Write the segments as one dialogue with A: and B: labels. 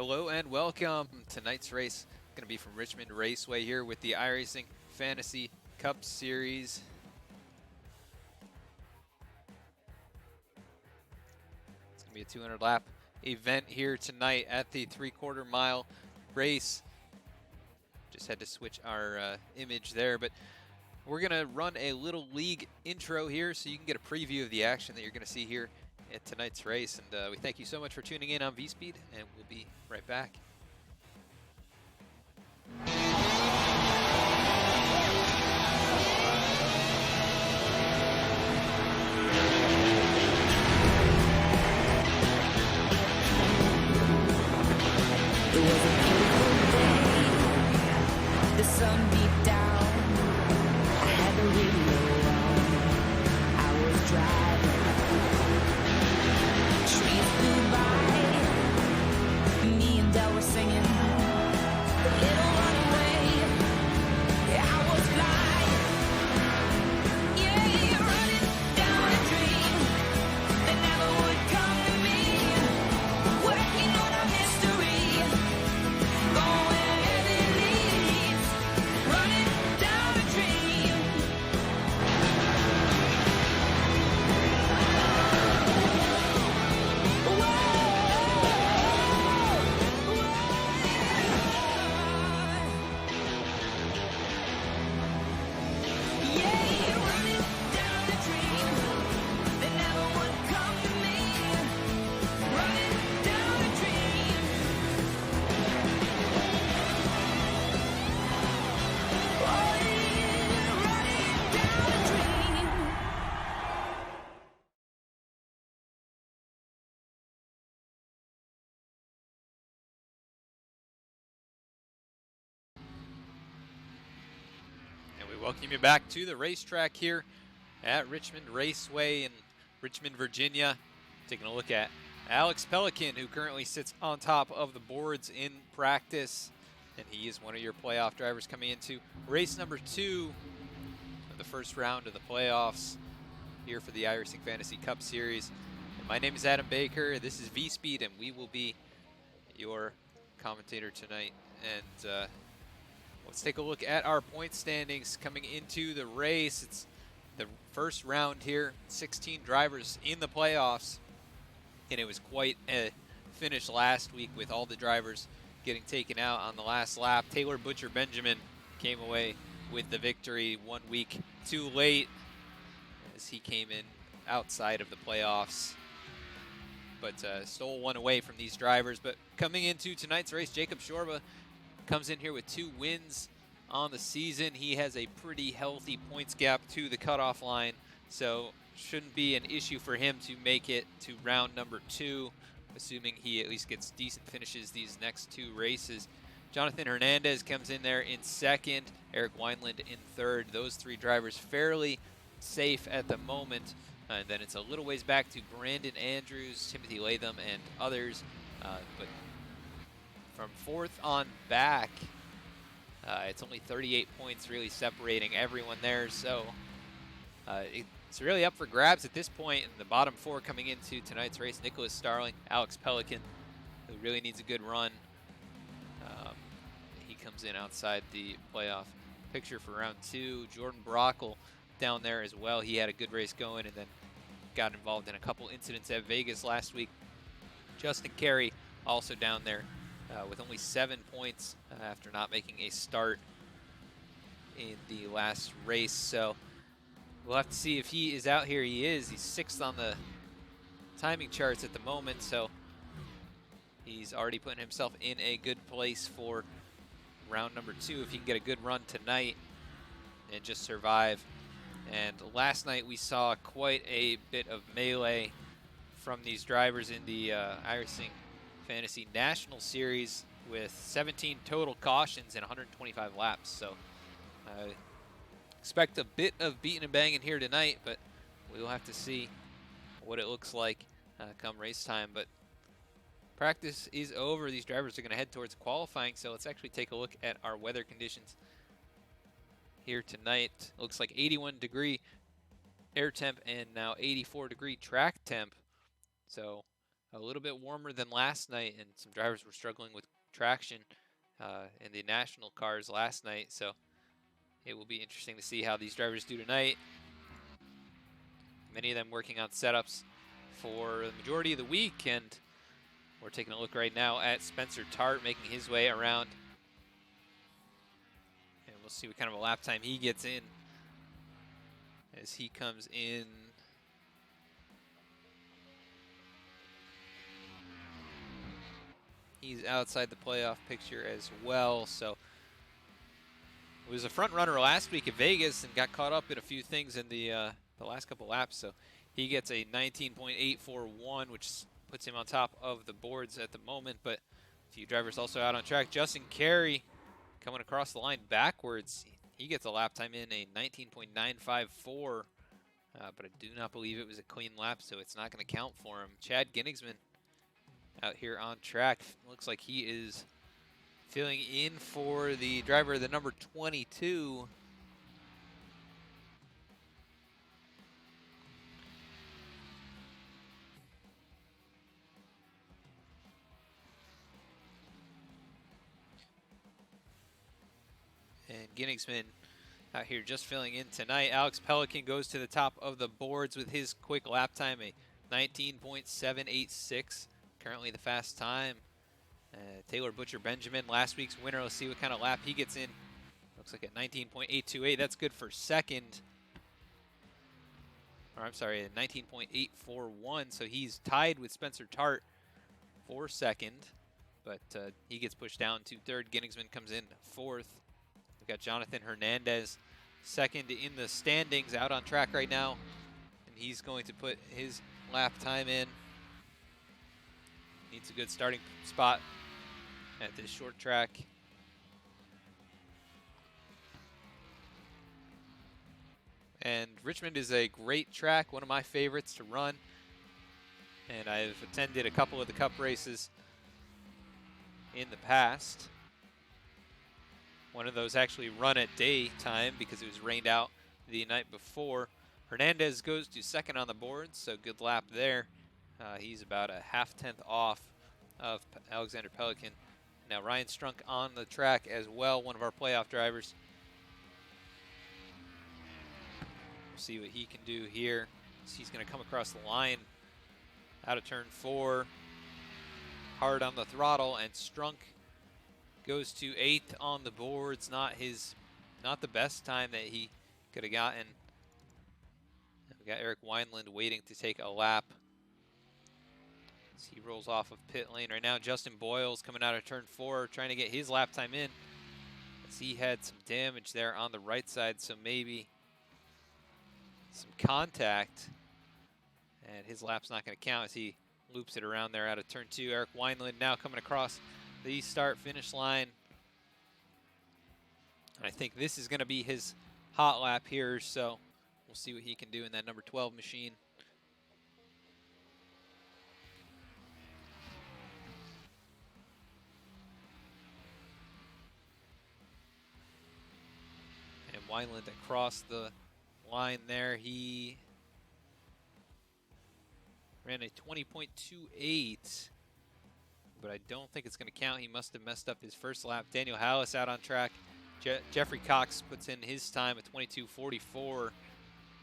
A: Hello and welcome. Tonight's race going to be from Richmond Raceway here with the iRacing Fantasy Cup Series. It's going to be a 200 lap event here tonight at the 3/4 mile race. Just had to switch our image there, but we're going to run a little league intro here so you can get a preview of the action that you're going to see here at tonight's race. And we thank you so much for tuning in on VSPEED, and we'll be right back.
B: It was a beautiful day. The sun beat down. I had the radio on. I was driving. Trees flew by. Me and Del were singing. The little runaway. Yeah, I was flying. Yeah, running down a dream that never would come to me. Working on a mystery.
A: Welcome you back to the racetrack here at Richmond Raceway in Richmond, Virginia. Taking a look at Alex Pelican, who currently sits on top of the boards in practice, and he is one of your playoff drivers coming into race number 2 of the first round of the playoffs here for the iRacing Fantasy Cup Series. And my name is Adam Baker. This is VSPEED, and we will be your commentator tonight. And let's take a look at our point standings coming into the race. It's the first round here, 16 drivers in the playoffs, and it was quite a finish last week with all the drivers getting taken out on the last lap. Taylor Butcher Benjamin came away with the victory 1 week too late as he came in outside of the playoffs, but stole one away from these drivers. But coming into tonight's race, Jacob Shorba comes in here with 2 wins on the season. He has a pretty healthy points gap to the cutoff line, so shouldn't be an issue for him to make it to round number 2, assuming he at least gets decent finishes these next 2 races. Jonathan Hernandez comes in there in second, Eric Wineland in third. Those 3 drivers fairly safe at the moment, and then it's a little ways back to Brandon Andrews, Timothy Latham, and others, but from 4th on back, it's only 38 points really separating everyone there, so it's really up for grabs at this point. And the bottom 4 coming into tonight's race: Nicholas Starling, Alex Pelican, who really needs a good run. He comes in outside the playoff picture for round 2. Jordan Brockle down there as well. He had a good race going and then got involved in a couple incidents at Vegas last week. Justin Carey also down there with only 7 points after not making a start in the last race. So we'll have to see if he is out here. He is. He's 6th on the timing charts at the moment, so he's already putting himself in a good place for round number 2 if he can get a good run tonight and just survive. And last night we saw quite a bit of melee from these drivers in the iRacing Fantasy National Series with 17 total cautions and 125 laps. So expect a bit of beating and banging here tonight, but we'll have to see what it looks like come race time. But practice is over. These drivers are going to head towards qualifying, so let's actually take a look at our weather conditions here tonight. Looks like 81-degree air temp and now 84-degree track temp. So a little bit warmer than last night, and some drivers were struggling with traction in the national cars last night. So it will be interesting to see how these drivers do tonight. Many of them working on setups for the majority of the week, and we're taking a look right now at Spencer Tart making his way around. And we'll see what kind of a lap time he gets in as he comes in. He's outside the playoff picture as well, so he was a front runner last week at Vegas and got caught up in a few things in the last couple laps. So he gets a 19.841, which puts him on top of the boards at the moment. But a few drivers also out on track. Justin Carey coming across the line backwards. He gets a lap time in a 19.954, but I do not believe it was a clean lap, so it's not going to count for him. Chad Ginnigsman out here on track. Looks like he is filling in for the driver, the number 22. And Ginnigsman out here just filling in tonight. Alex Pelican goes to the top of the boards with his quick lap time, a 19.786. Currently the fast time. Taylor Butcher Benjamin, last week's winner. Let's see what kind of lap he gets in. Looks like a 19.828. That's good for second. Or I'm sorry, a 19.841. So he's tied with Spencer Tart for second. But he gets pushed down to third. Ginnigsman comes in fourth. We've got Jonathan Hernandez second in the standings, out on track right now. And he's going to put his lap time in. Needs a good starting spot at this short track. And Richmond is a great track, one of my favorites to run. And I've attended a couple of the Cup races in the past. One of those actually run at daytime because it was rained out the night before. Hernandez goes to second on the board, so good lap there. He's about a half-tenth off of Alexander Pelican. Now Ryan Strunk on the track as well, one of our playoff drivers. We'll see what he can do here. He's going to come across the line out of turn 4. Hard on the throttle, and Strunk goes to 8th on the boards. Not the best time that he could have gotten. We got Eric Wineland waiting to take a lap. As he rolls off of pit lane right now. Justin Boyles coming out of turn 4, trying to get his lap time in. As he had some damage there on the right side, so maybe some contact. And his lap's not going to count as he loops it around there out of turn 2. Eric Wineland now coming across the start-finish line. And I think this is going to be his hot lap here, so we'll see what he can do in that number 12 machine. And Wineland across the line there. He ran a 20.28, but I don't think it's going to count. He must have messed up his first lap. Daniel Hallis out on track. Jeffrey Cox puts in his time at 22.44.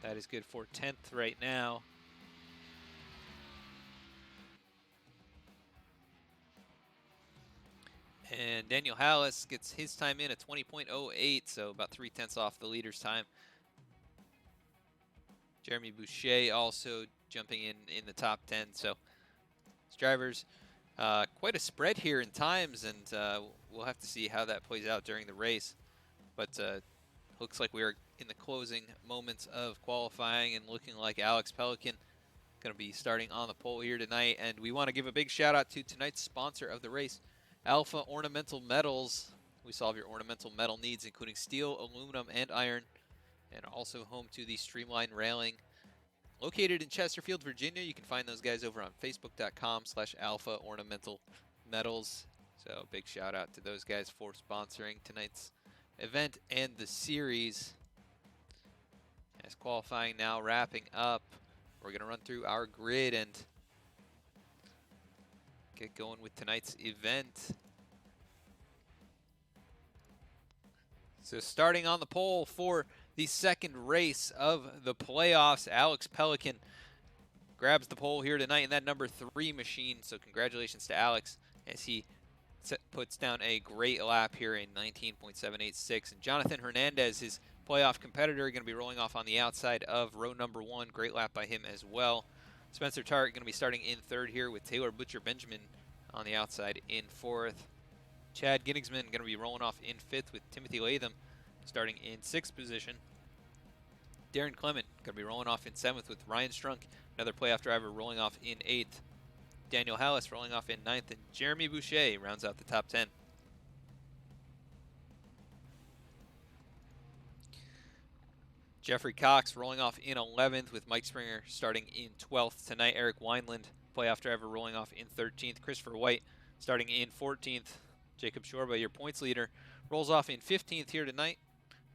A: That is good for 10th right now. And Daniel Hallis gets his time in at 20.08, so about 0.3 off the leader's time. Jeremy Boucher also jumping in the top 10. So these drivers, quite a spread here in times, and we'll have to see how that plays out during the race. But looks like we are in the closing moments of qualifying, and looking like Alex Pelican going to be starting on the pole here tonight. And we want to give a big shout out to tonight's sponsor of the race, Alpha Ornamental Metals. We solve your ornamental metal needs, including steel, aluminum, and iron. And also home to the Streamline Railing. Located in Chesterfield, Virginia. You can find those guys over on Facebook.com/Alpha Ornamental Metals. So big shout out to those guys for sponsoring tonight's event and the series. As qualifying now wrapping up, we're going to run through our grid, and get going with tonight's event. So starting on the pole for the second race of the playoffs, Alex Pelican grabs the pole here tonight in that number 3 machine. So congratulations to Alex as he puts down a great lap here in 19.786. And Jonathan Hernandez, his playoff competitor, going to be rolling off on the outside of row number 1. Great lap by him as well. Spencer Tart going to be starting in 3rd here with Taylor Butcher Benjamin on the outside in 4th. Chad Ginnigsman going to be rolling off in 5th with Timothy Latham starting in 6th position. Darren Clement going to be rolling off in 7th with Ryan Strunk, another playoff driver, rolling off in 8th. Daniel Hallis rolling off in 9th, and Jeremy Boucher rounds out the top 10. Jeffrey Cox rolling off in 11th with Mike Springer starting in 12th tonight. Eric Wineland, playoff driver, rolling off in 13th. Christopher White starting in 14th. Jacob Shorba, your points leader, rolls off in 15th here tonight.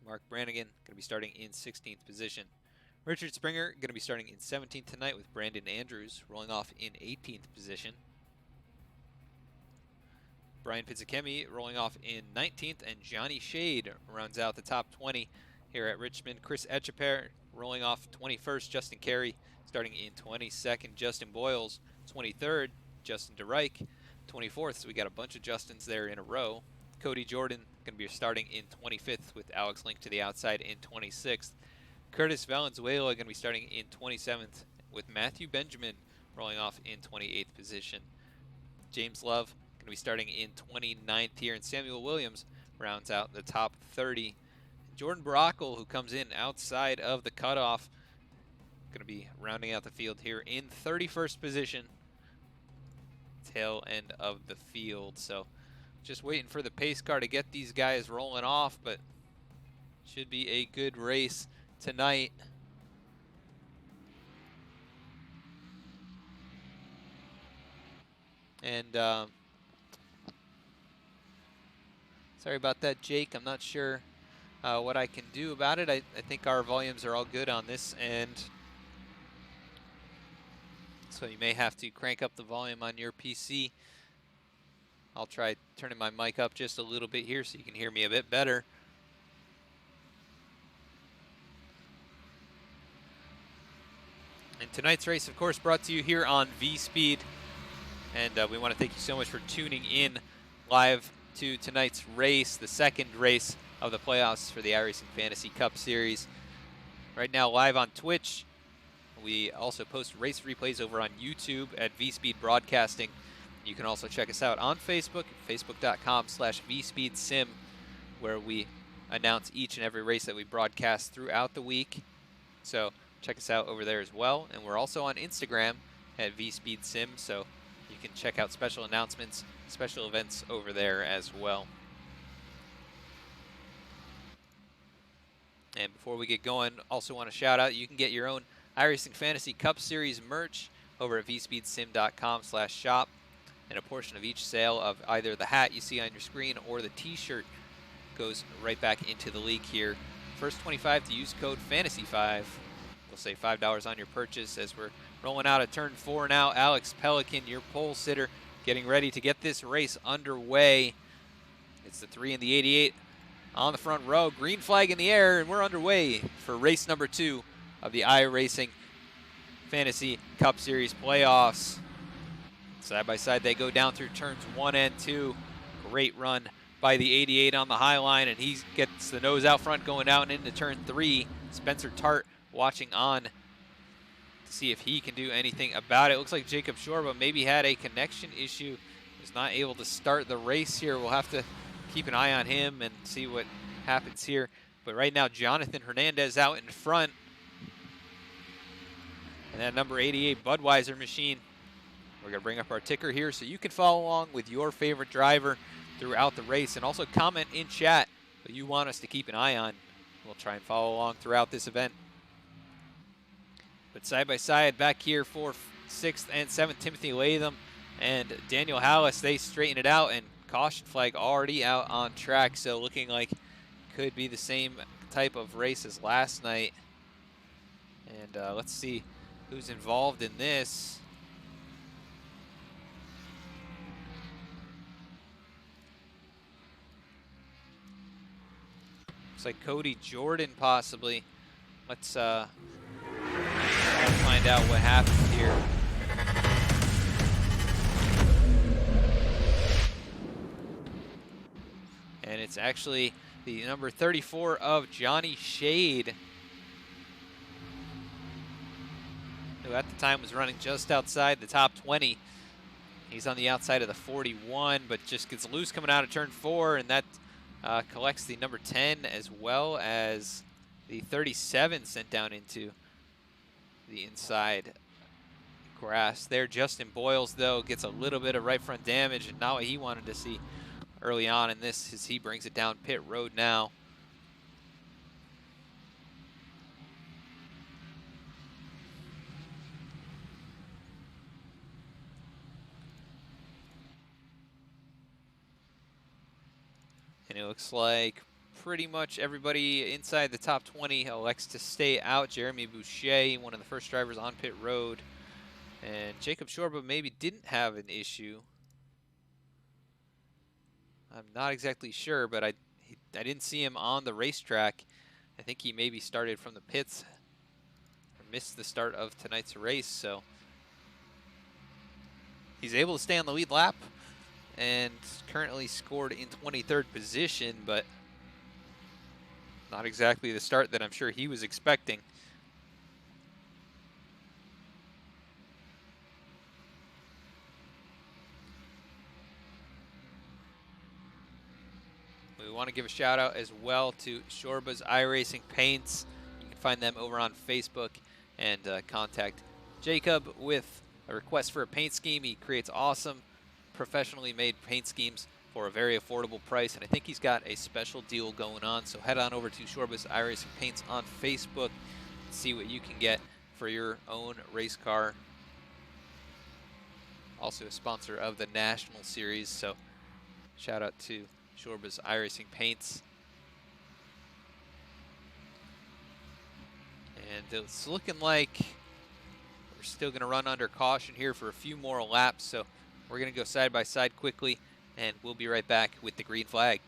A: Mark Brannigan going to be starting in 16th position. Richard Springer going to be starting in 17th tonight with Brandon Andrews rolling off in 18th position. Brian Pizzakemi rolling off in 19th, and Johnny Shade rounds out the top 20 here at Richmond. Chris Etcheper rolling off 21st. Justin Carey starting in 22nd. Justin Boyles 23rd. Justin DeReich 24th. So we got a bunch of Justins there in a row. Cody Jordan going to be starting in 25th with Alex Link to the outside in 26th. Curtis Valenzuela going to be starting in 27th with Matthew Benjamin rolling off in 28th position. James Love going to be starting in 29th here, and Samuel Williams rounds out the top 30. Jordan Brockle, who comes in outside of the cutoff, going to be rounding out the field here in 31st position. Tail end of the field. So just waiting for the pace car to get these guys rolling off, but should be a good race tonight. And sorry about that, Jake. I'm not sure what I can do about it. I think our volumes are all good on this end. So you may have to crank up the volume on your PC. I'll try turning my mic up just a little bit here so you can hear me a bit better. And tonight's race, of course, brought to you here on VSPEED. And we want to thank you so much for tuning in live to tonight's race, the second race of the playoffs for the iRacing Fantasy Cup Series. Right now, live on Twitch. We also post race replays over on YouTube at VSPEED Broadcasting. You can also check us out on Facebook, facebook.com/VSpeedSim, where we announce each and every race that we broadcast throughout the week. So check us out over there as well. And we're also on Instagram at VSpeedSim, so you can check out special announcements, special events over there as well. And before we get going, also want to shout out, you can get your own iRacing Fantasy Cup Series merch over at vspeedsim.com/shop. And a portion of each sale of either the hat you see on your screen or the t-shirt goes right back into the league here. First 25 to use code FANTASY5 will save $5 on your purchase. As we're rolling out of turn 4 now, Alex Pelican, your pole sitter, getting ready to get this race underway. It's the 3 and the 88 on the front row. Green flag in the air, and we're underway for race number 2 of the iRacing Fantasy Cup Series playoffs. Side by side, they go down through turns 1 and 2. Great run by the 88 on the high line, and he gets the nose out front going out and into turn 3. Spencer Tart watching on to see if he can do anything about it. Looks like Jacob Shorba maybe had a connection issue. Was not able to start the race here. We'll have to keep an eye on him and see what happens here. But right now, Jonathan Hernandez out in front. And that number 88 Budweiser machine. We're going to bring up our ticker here so you can follow along with your favorite driver throughout the race, and also comment in chat what you want us to keep an eye on. We'll try and follow along throughout this event. But side by side back here for 6th and 7th, Timothy Latham and Daniel Hallis, they straighten it out, and caution flag already out on track, so looking like could be the same type of race as last night. And let's see who's involved in this. Looks like Cody Jordan possibly. Let's find out what happened here. And it's actually the number 34 of Johnny Shade, who at the time was running just outside the top 20. He's on the outside of the 41, but just gets loose coming out of turn 4, and that collects the number 10 as well as the 37 sent down into the inside grass there. Justin Boyles, though, gets a little bit of right front damage, and not what he wanted to see early on in this as he brings it down pit road now. And it looks like pretty much everybody inside the top 20 elects to stay out. Jeremy Boucher, one of the first drivers on pit road. And Jacob Shorba maybe didn't have an issue. I'm not exactly sure, but I didn't see him on the racetrack. I think he maybe started from the pits or missed the start of tonight's race. So he's able to stay on the lead lap and currently scored in 23rd position, but not exactly the start that I'm sure he was expecting. We want to give a shout out as well to Shorba's iRacing Paints. You can find them over on Facebook and contact Jacob with a request for a paint scheme. He creates awesome, professionally made paint schemes for a very affordable price, and I think he's got a special deal going on. So head on over to Shorba's iRacing Paints on Facebook and see what you can get for your own race car. Also a sponsor of the National Series, so shout out to Shorba's iRacing Paints. And it's looking like we're still going to run under caution here for a few more laps, so we're going to go side by side quickly, and we'll be right back with the green flag.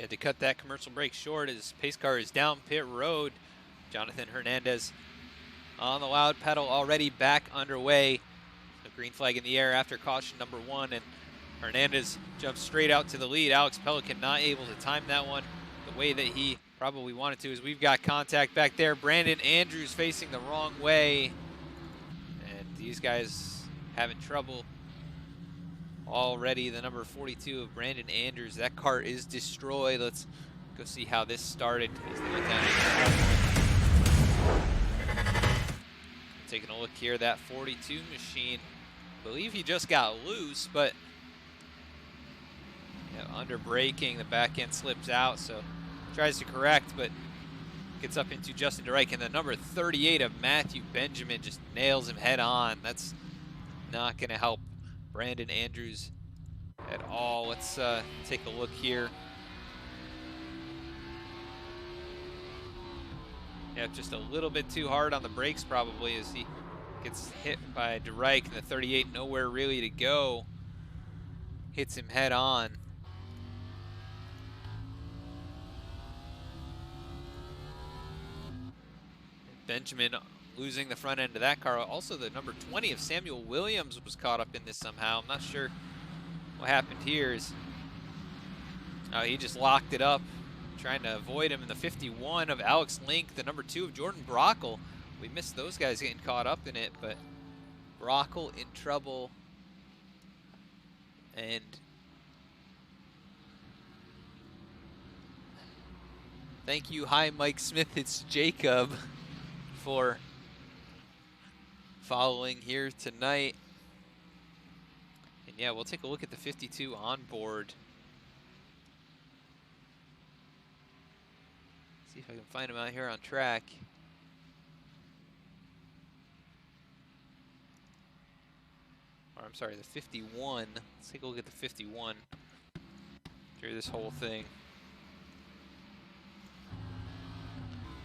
A: To cut that commercial break short as pace car is down pit road. Jonathan Hernandez on the loud pedal, already back underway. The green flag in the air after caution number 1, and Hernandez jumps straight out to the lead. Alex Pelican not able to time that one the way that he probably wanted to, as we've got contact back there. Brandon Andrews facing the wrong way, and these guys having trouble already. The number 42 of Brandon Andrews, that car is destroyed. Let's go see how this started as they went down. Taking a look here, that 42 machine, I believe he just got loose, but under braking, the back end slips out, so tries to correct, but gets up into Justin DeRike, and the number 38 of Matthew Benjamin just nails him head on. That's not going to help Brandon Andrews at all. Let's take a look here. Yeah, just a little bit too hard on the brakes probably as he gets hit by DeRike, and the 38 nowhere really to go. Hits him head on. Benjamin losing the front end of that car. Also, the number 20 of Samuel Williams was caught up in this somehow. I'm not sure what happened here. He just locked it up, trying to avoid him. In the 51 of Alex Link, the number 2 of Jordan Brockle. We missed those guys getting caught up in it, but Brockle in trouble. And thank you, hi Mike Smith, it's Jacob, for following here tonight. And yeah, we'll take a look at the 52 on board. See if I can find him out here on track. Or I'm sorry, the 51. Let's take a look at the 51 through this whole thing.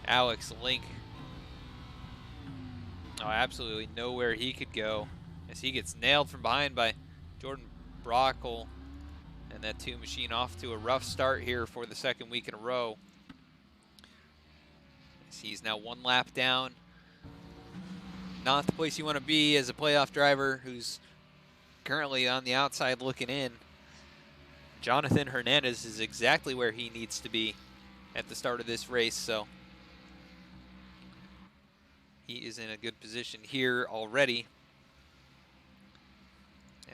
A: Alex Link. Oh, absolutely nowhere he could go as he gets nailed from behind by Jordan Brockle. And that 2 machine off to a rough start here for the 2nd week in a row. As he's now 1 lap down. Not the place you want to be as a playoff driver who's currently on the outside looking in. Jonathan Hernandez is exactly where he needs to be at the start of this race, so he is in a good position here already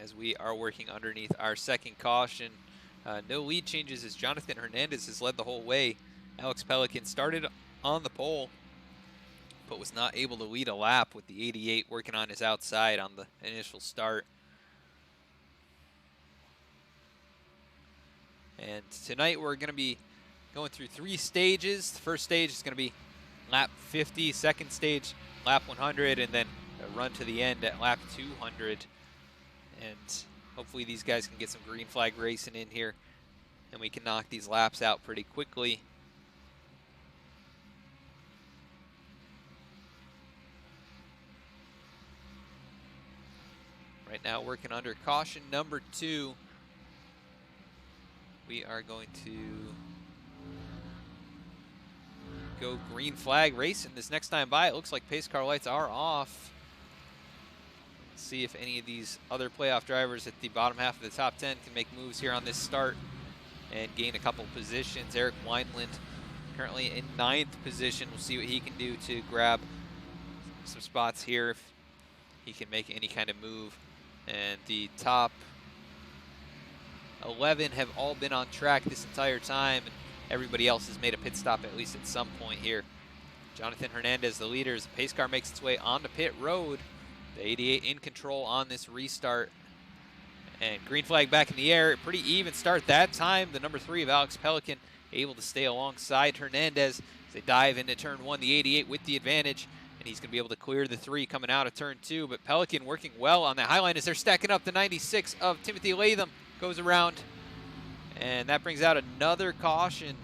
A: as we are working underneath our 2nd caution. No lead changes as Jonathan Hernandez has led the whole way. Alex Pelican started on the pole, but was not able to lead a lap with the 88 working on his outside on the initial start. And tonight we're going to be going through 3 stages. The first stage is going to be lap 50, 2nd stage lap 100, and then a run to the end at lap 200. And hopefully these guys can get some green flag racing in here and we can knock these laps out pretty quickly. Right now working under caution number 2. We are going to go green flag racing this next time by. It looks like pace car lights are off. Let's see if any of these other playoff drivers at the bottom half of the top 10 can make moves here on this start and gain a couple positions. Eric Wineland currently in 9th position. We'll see what he can do to grab some spots here if he can make any kind of move. And the top 11 have all been on track this entire time, and everybody else has made a pit stop at least at some point here. Jonathan Hernandez, the leader, as the pace car makes its way onto pit road. The 88 in control on this restart. And green flag back in the air. Pretty even start that time. The number 3 of Alex Pelican able to stay alongside Hernandez as they dive into turn 1. The 88 with the advantage, and he's going to be able to clear the 3 coming out of turn 2. But Pelican working well on that high line as they're stacking up. The 96 of Timothy Latham goes around, and that brings out another caution.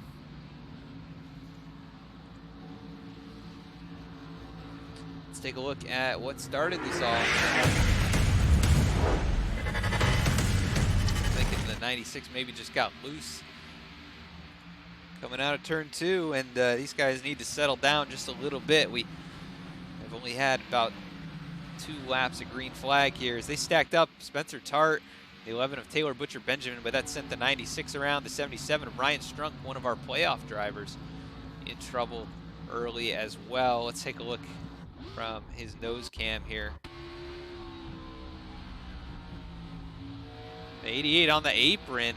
A: Let's take a look at what started this all. Thinking the 96 maybe just got loose coming out of turn 2, and these guys need to settle down just a little bit. We have only had about 2 laps of green flag here as they stacked up. Spencer Tart, the 11 of Taylor Butcher Benjamin, but that sent the 96 around. The 77 of Ryan Strunk, one of our playoff drivers, in trouble early as well. Let's take a look from his nose cam here. The 88 on the apron.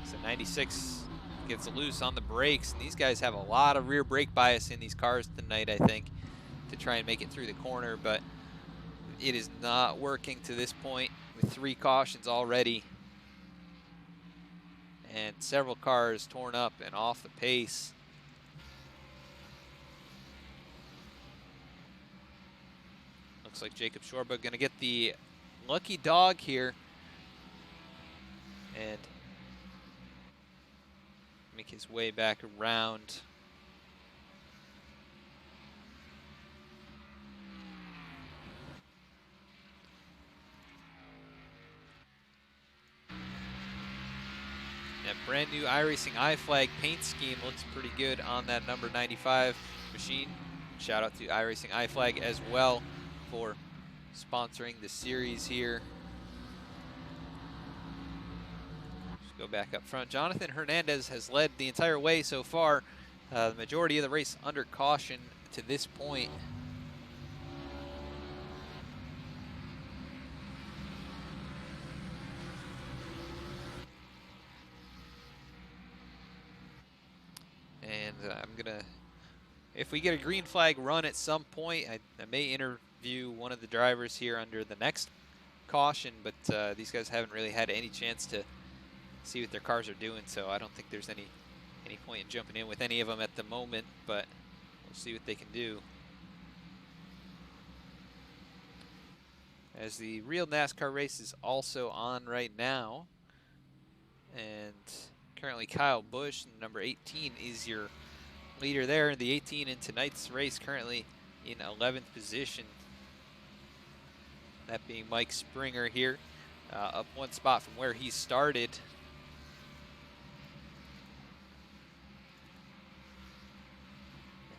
A: So 96 gets loose on the brakes, and these guys have a lot of rear brake bias in these cars tonight, I think, to try and make it through the corner, but it is not working to this point with 3 cautions already and several cars torn up and off the pace. Looks like Jacob Shorba going to get the lucky dog here and make his way back around. brand new iRacing iFlag paint scheme looks pretty good on that number 95 machine. Shout out to iRacing iFlag as well for sponsoring the series here. Just go back up front. Jonathan Hernandez has led the entire way so far. The majority of the race under caution to this point. And I'm gonna, if we get a green flag run at some point, I may interview one of the drivers here under the next caution, but these guys haven't really had any chance to see what their cars are doing, so I don't think there's any point in jumping in with any of them at the moment, but we'll see what they can do. As the real NASCAR race is also on right now, and currently Kyle Busch, number 18, is your leader there. The 18 in tonight's race currently in 11th position. That being Mike Springer here, up one spot from where he started.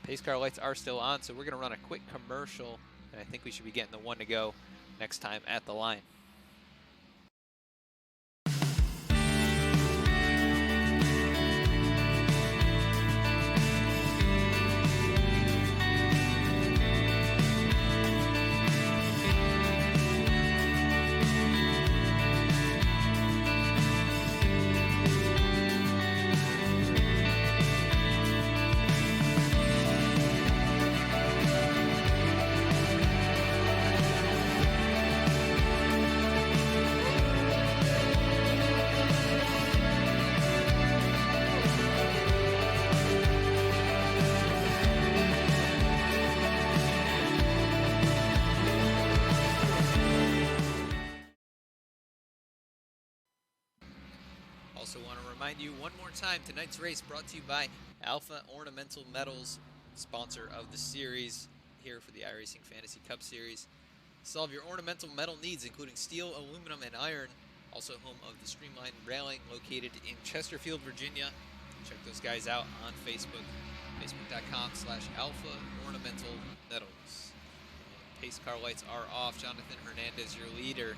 A: Pace car lights are still on, so we're going to run a quick commercial, and I think we should be getting the one to go next time at the line. Also want to remind you one more time, tonight's race brought to you by Alpha Ornamental Metals, sponsor of the series here for the iRacing Fantasy Cup Series. Solve your ornamental metal needs, including steel, aluminum, and iron. Also home of the Streamline Railing, located in Chesterfield, Virginia. Check those guys out on Facebook, facebook.com/Alpha Ornamental Metals. Pace car lights are off. Jonathan Hernandez, your leader.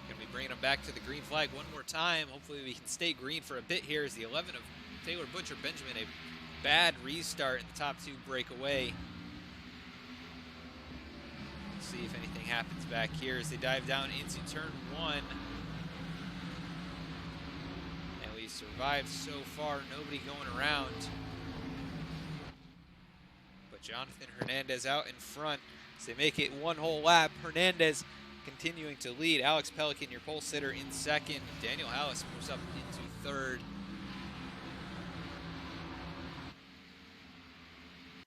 A: Going to be bringing them back to the green flag one more time. Hopefully we can stay green for a bit here as the 11 of Taylor Butcher Benjamin, a bad restart in the top two breakaway. Let's see if anything happens back here as they dive down into turn one. And we survived so far, nobody going around. But Jonathan Hernandez out in front as they make it one whole lap. Hernandez continuing to lead. Alex Pelican, your pole sitter, in second. Daniel Hallis moves up into third.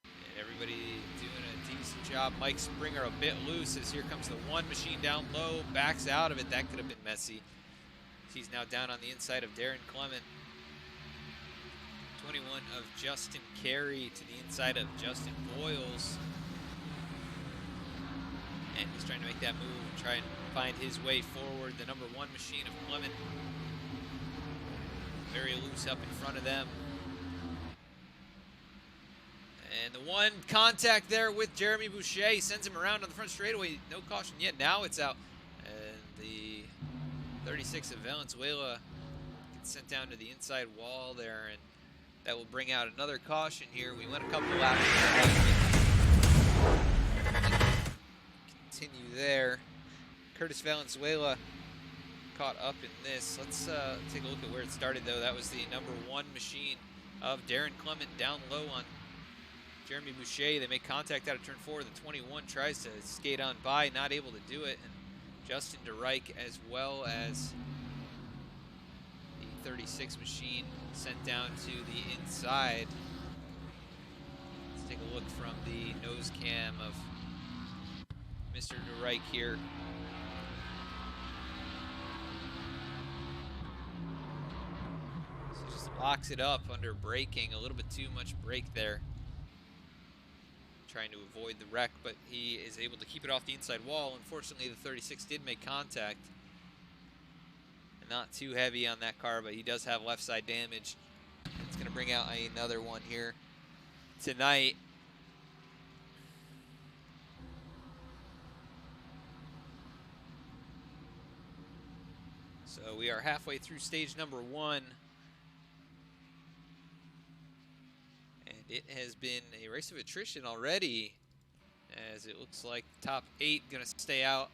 A: And everybody doing a decent job. Mike Springer a bit loose as here comes the one machine down low, backs out of it. That could have been messy. He's now down on the inside of Darren Clement. 21 of Justin Carey to the inside of Justin Boyles. And he's trying to make that move and try and find his way forward. The number one machine of Clement, very loose up in front of them. And the one contact there with Jeremy Boucher sends him around on the front straightaway. No caution yet. Now it's out. And the 36 of Valenzuela gets sent down to the inside wall there. And that will bring out another caution here. We went a couple laps. Continue there. Curtis Valenzuela caught up in this. Let's take a look at where it started, though. That was the number one machine of Darren Clement down low on Jeremy Boucher. They make contact out of turn four. The 21 tries to skate on by, not able to do it. And Justin DeRike, as well as the 36 machine, sent down to the inside. Let's take a look from the nose cam of Mr. DeRike here. So just locks it up under braking. A little bit too much brake there. Trying to avoid the wreck, but he is able to keep it off the inside wall. Unfortunately, the 36 did make contact. Not too heavy on that car, but he does have left side damage. It's going to bring out another one here tonight. So we are halfway through stage number 1. And it has been a race of attrition already, as it looks like the top 8 going to stay out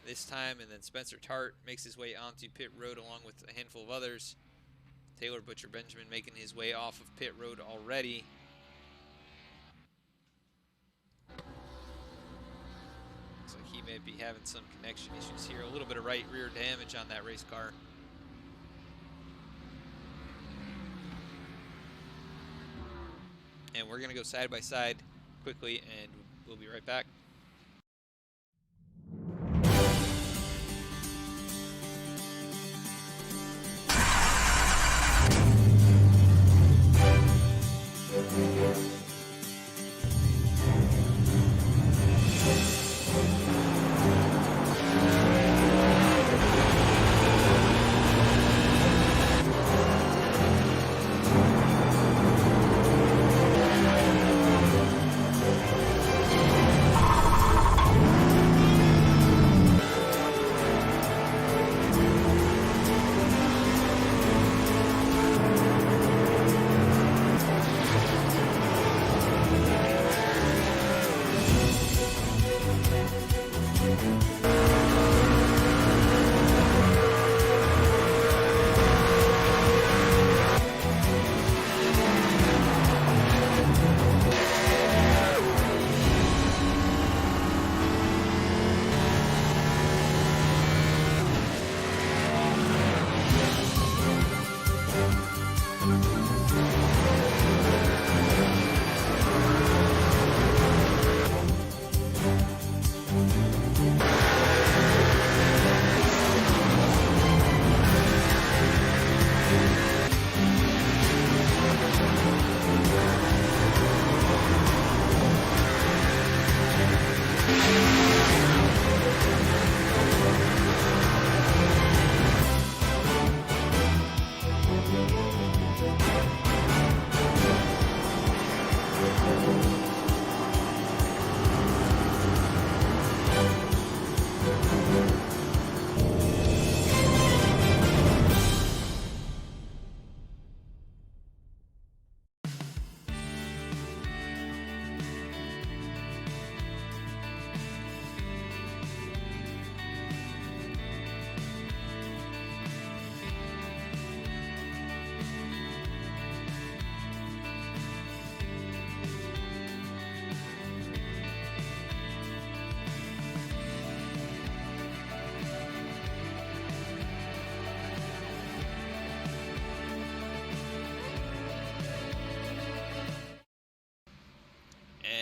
A: this time, and then Spencer Tart makes his way onto pit road along with a handful of others. Taylor Butcher Benjamin making his way off of pit road already. Looks like he may be having some connection issues here. A little bit of right rear damage on that race car. And we're going to go side by side quickly, and we'll be right back.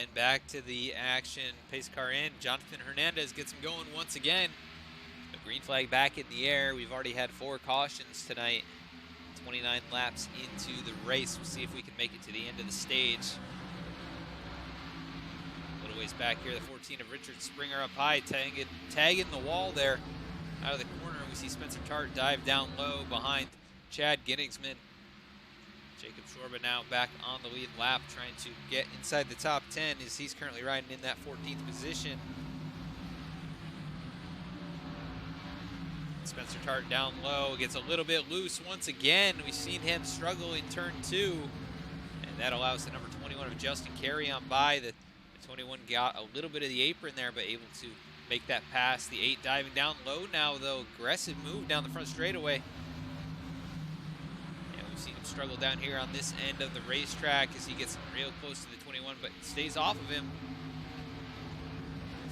A: And back to the action. Pace car in. Jonathan Hernandez gets him going once again. The green flag back in the air. We've already had 4 cautions tonight. 29 laps into the race. We'll see if we can make it to the end of the stage. A little ways back here, the 14 of Richard Springer up high, tagging the wall there. Out of the corner, we see Spencer Tart dive down low behind Chad Ginnigsman. Jacob Shorba now back on the lead lap, trying to get inside the top 10 as he's currently riding in that 14th position. Spencer Tart down low, gets a little bit loose once again. We've seen him struggle in turn 2, and that allows the number 21 of Justin Carey on by. The 21 got a little bit of the apron there, but able to make that pass. The 8 diving down low now, though. Aggressive move down the front straightaway. And we've seen him struggle down here on this end of the racetrack as he gets real close to the 21, but stays off of him.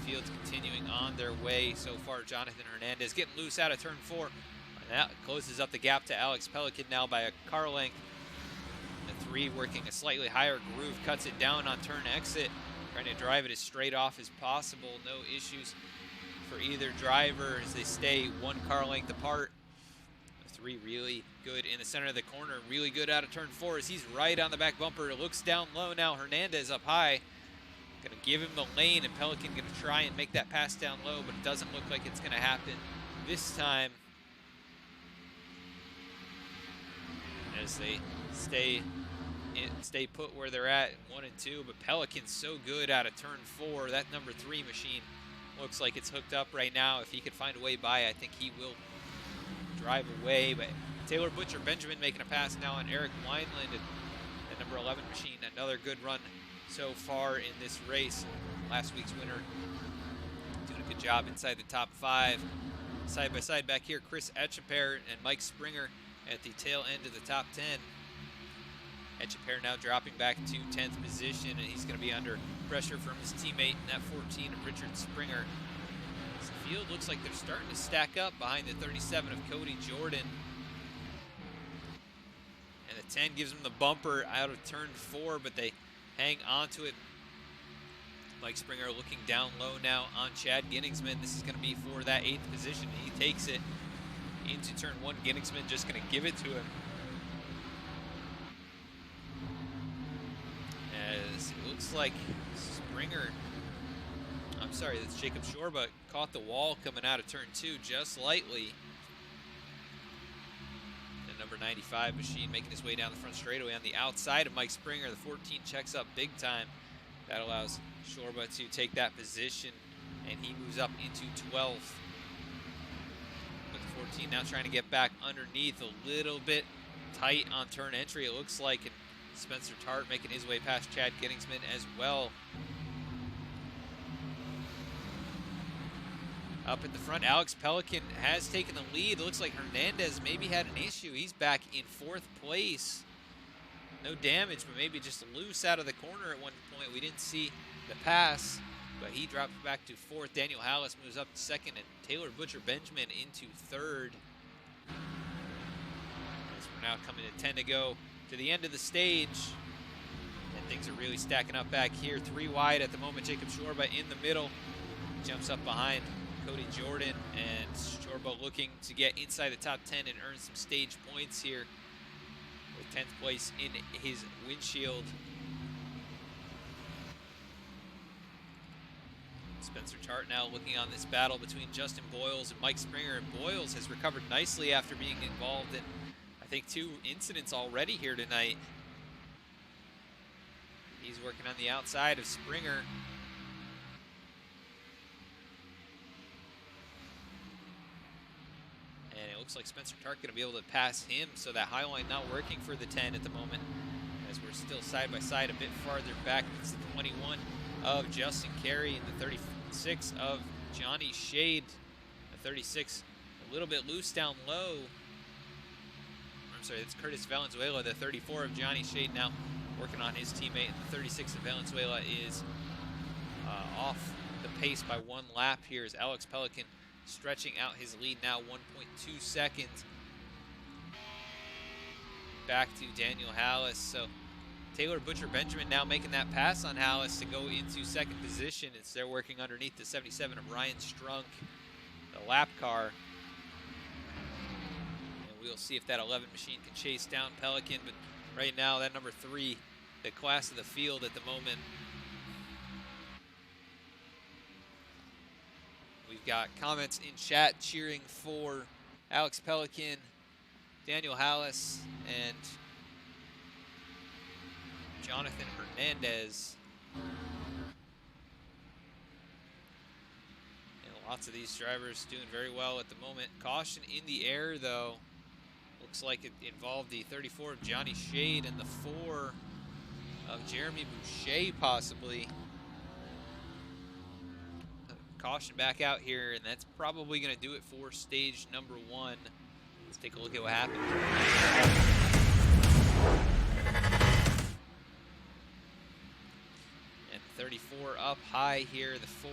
A: Field's continuing on their way so far. Jonathan Hernandez getting loose out of turn 4. And that closes up the gap to Alex Pelican now by a car length. The 3 working a slightly higher groove, cuts it down on turn exit, trying to drive it as straight off as possible. No issues for either driver as they stay 1 car length apart. The 3 really good in the center of the corner, really good out of turn 4 as he's right on the back bumper. It looks down low now. Hernandez up high. Gonna give him the lane, and Pelican gonna try and make that pass down low, but it doesn't look like it's gonna happen this time. as they stay put where they're at in 1 and 2. But Pelican's so good out of turn 4. That number 3 machine looks like it's hooked up right now. If he could find a way by, I think he will drive away. But Taylor Butcher Benjamin making a pass now on Eric Wineland, and the number 11 machine, another good run so far in this race. Last week's winner doing a good job inside the top 5. Side by side back here, Chris Etcheper and Mike Springer at the tail end of the top 10. Etcheper now dropping back to 10th position, and he's going to be under pressure from his teammate in that 14 of Richard Springer. This field looks like they're starting to stack up behind the 37 of Cody Jordan. And the 10 gives them the bumper out of turn 4, but they hang onto it. Mike Springer looking down low now on Chad Ginningsman. This is going to be for that 8th position. He takes it into turn 1. Ginningsman just going to give it to him. As it looks like that's Jacob Shorba caught the wall coming out of turn 2 just lightly. And number 95 machine making his way down the front straightaway on the outside of Mike Springer. The 14 checks up big time. That allows Shorba to take that position, and he moves up into 12th. But the 14 now trying to get back underneath, a little bit tight on turn entry, it looks like, and Spencer Tart making his way past Chad Ginningsman as well. Up at the front, Alex Pelican has taken the lead. It looks like Hernandez maybe had an issue. He's back in 4th place. No damage, but maybe just loose out of the corner at one point. We didn't see the pass, but he drops back to 4th. Daniel Hallis moves up to 2nd, and Taylor Butcher Benjamin into 3rd. As we're now coming to 10 to go to the end of the stage, and things are really stacking up back here. 3 wide at the moment. Jacob Shorba in the middle, jumps up behind Cody Jordan, and Shorba looking to get inside the top 10 and earn some stage points here, with 10th place in his windshield. Spencer Tart now looking on this battle between Justin Boyles and Mike Springer, and Boyles has recovered nicely after being involved in, I think, 2 incidents already here tonight. He's working on the outside of Springer. And it looks like Spencer Tart going to be able to pass him, so that high line not working for the 10 at the moment, as we're still side by side a bit farther back. It's the 21 of Justin Carey and the 36 of Johnny Shade. The 36 a little bit loose down low. I'm sorry, that's Curtis Valenzuela. The 34 of Johnny Shade now working on his teammate, and the 36 of Valenzuela is off the pace by 1 lap here, as Alex Pelican stretching out his lead now 1.2 seconds. Back to Daniel Hallis. So Taylor Butcher Benjamin now making that pass on Hallis to go into 2nd position. It's they're working underneath the 77 of Ryan Strunk, the lap car. And we'll see if that 11 machine can chase down Pelican. But right now, that number 3, the class of the field at the moment. We've got comments in chat cheering for Alex Pelican, Daniel Hallis, and Jonathan Hernandez. And lots of these drivers doing very well at the moment. Caution in the air, though. Looks like it involved the 34 of Johnny Shade and the 4 of Jeremy Boucher, possibly. Caution back out here, and that's probably going to do it for stage number 1. Let's take a look at what happened. And 34 up high here. The 4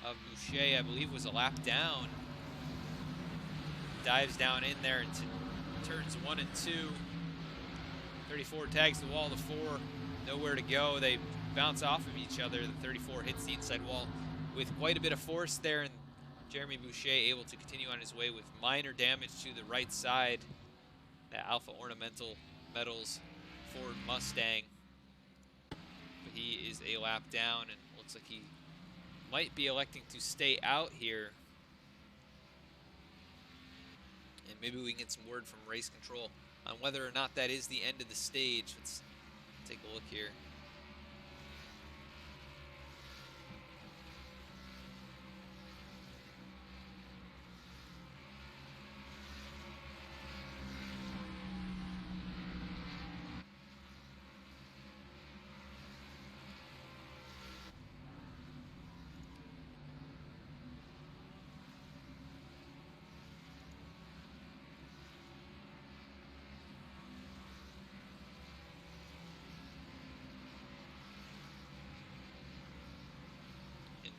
A: of Boucher, I believe, was a lap down. Dives down in there into turns 1 and 2. 34 tags the wall. The 4 nowhere to go. They bounce off of each other. The 34 hits the inside wall with quite a bit of force there, and Jeremy Boucher able to continue on his way with minor damage to the right side. That Alpha Ornamental Metals Ford Mustang. But he is a lap down, and looks like he might be electing to stay out here. And maybe we can get some word from race control on whether or not that is the end of the stage. Let's take a look here.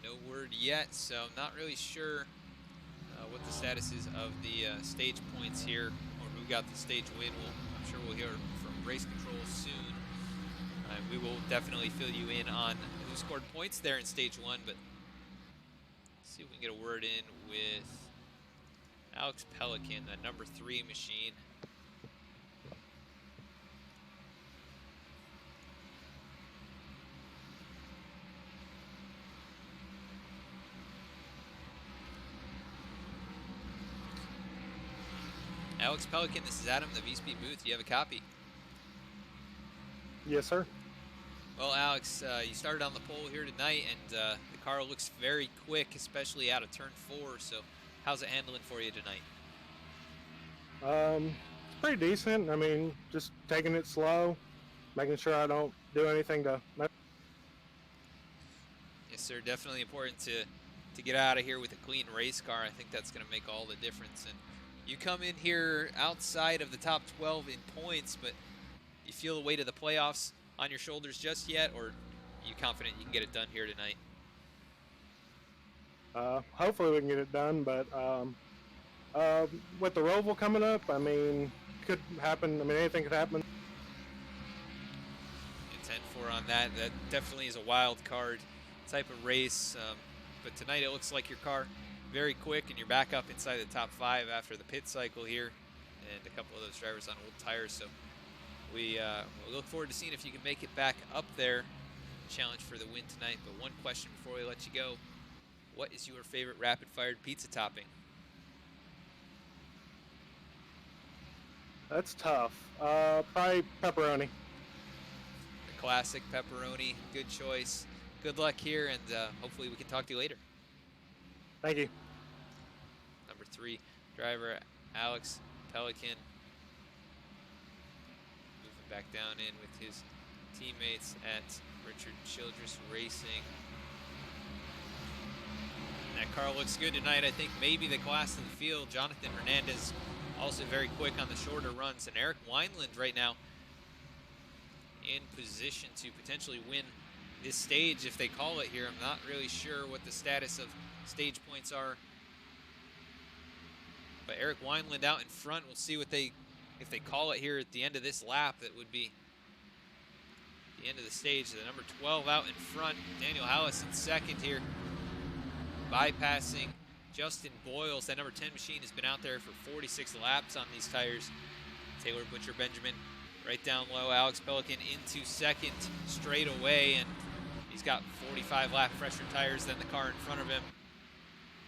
A: No word yet, so I'm not really sure what the status is of the stage points here, or who got the stage win. I'm sure we'll hear from race control soon. We will definitely fill you in on who scored points there in stage 1, but let's see if we can get a word in with Alex Pelican, the number 3 machine. Alex Pelican, this is Adam, the VSPEED booth. Do you have a copy?
C: Yes, sir.
A: Well, Alex, you started on the pole here tonight, and the car looks very quick, especially out of turn 4. So, how's it handling for you tonight?
C: It's pretty decent. I mean, just taking it slow, making sure I don't do anything to.
A: Yes, sir. Definitely important to get out of here with a clean race car. I think that's going to make all the difference. And you come in here outside of the top 12 in points, but you feel the weight of the playoffs on your shoulders just yet, or are you confident you can get it done here tonight?
C: Hopefully we can get it done, but with the Roval coming up, I mean, could happen. I mean, anything could happen.
A: 10-4 on that. That definitely is a wild card type of race. But tonight it looks like your car very quick, and you're back up inside the top 5 after the pit cycle here, and a couple of those drivers on old tires. So we'll look forward to seeing if you can make it back up there. Challenge for the win tonight. But one question before we let you go: what is your favorite rapid-fired pizza topping?
C: That's tough. Probably pepperoni.
A: The classic pepperoni. Good choice. Good luck here, and hopefully we can talk to you later.
C: Thank you.
A: Number 3 driver Alex Pelican moving back down in with his teammates at Richard Childress Racing. That car looks good tonight. I think maybe the class of the field. Jonathan Hernandez also very quick on the shorter runs, and Eric Wineland right now in position to potentially win this stage if they call it here. I'm not really sure what the status of stage points are, but Eric Wineland out in front. We'll see what if they call it here at the end of this lap. That would be the end of the stage. The number 12 out in front. Daniel Hallis in second here, bypassing Justin Boyles. That number 10 machine has been out there for 46 laps on these tires. Taylor Butcher Benjamin right down low. Alex Pelican into second straight away, and he's got 45 lap fresher tires than the car in front of him.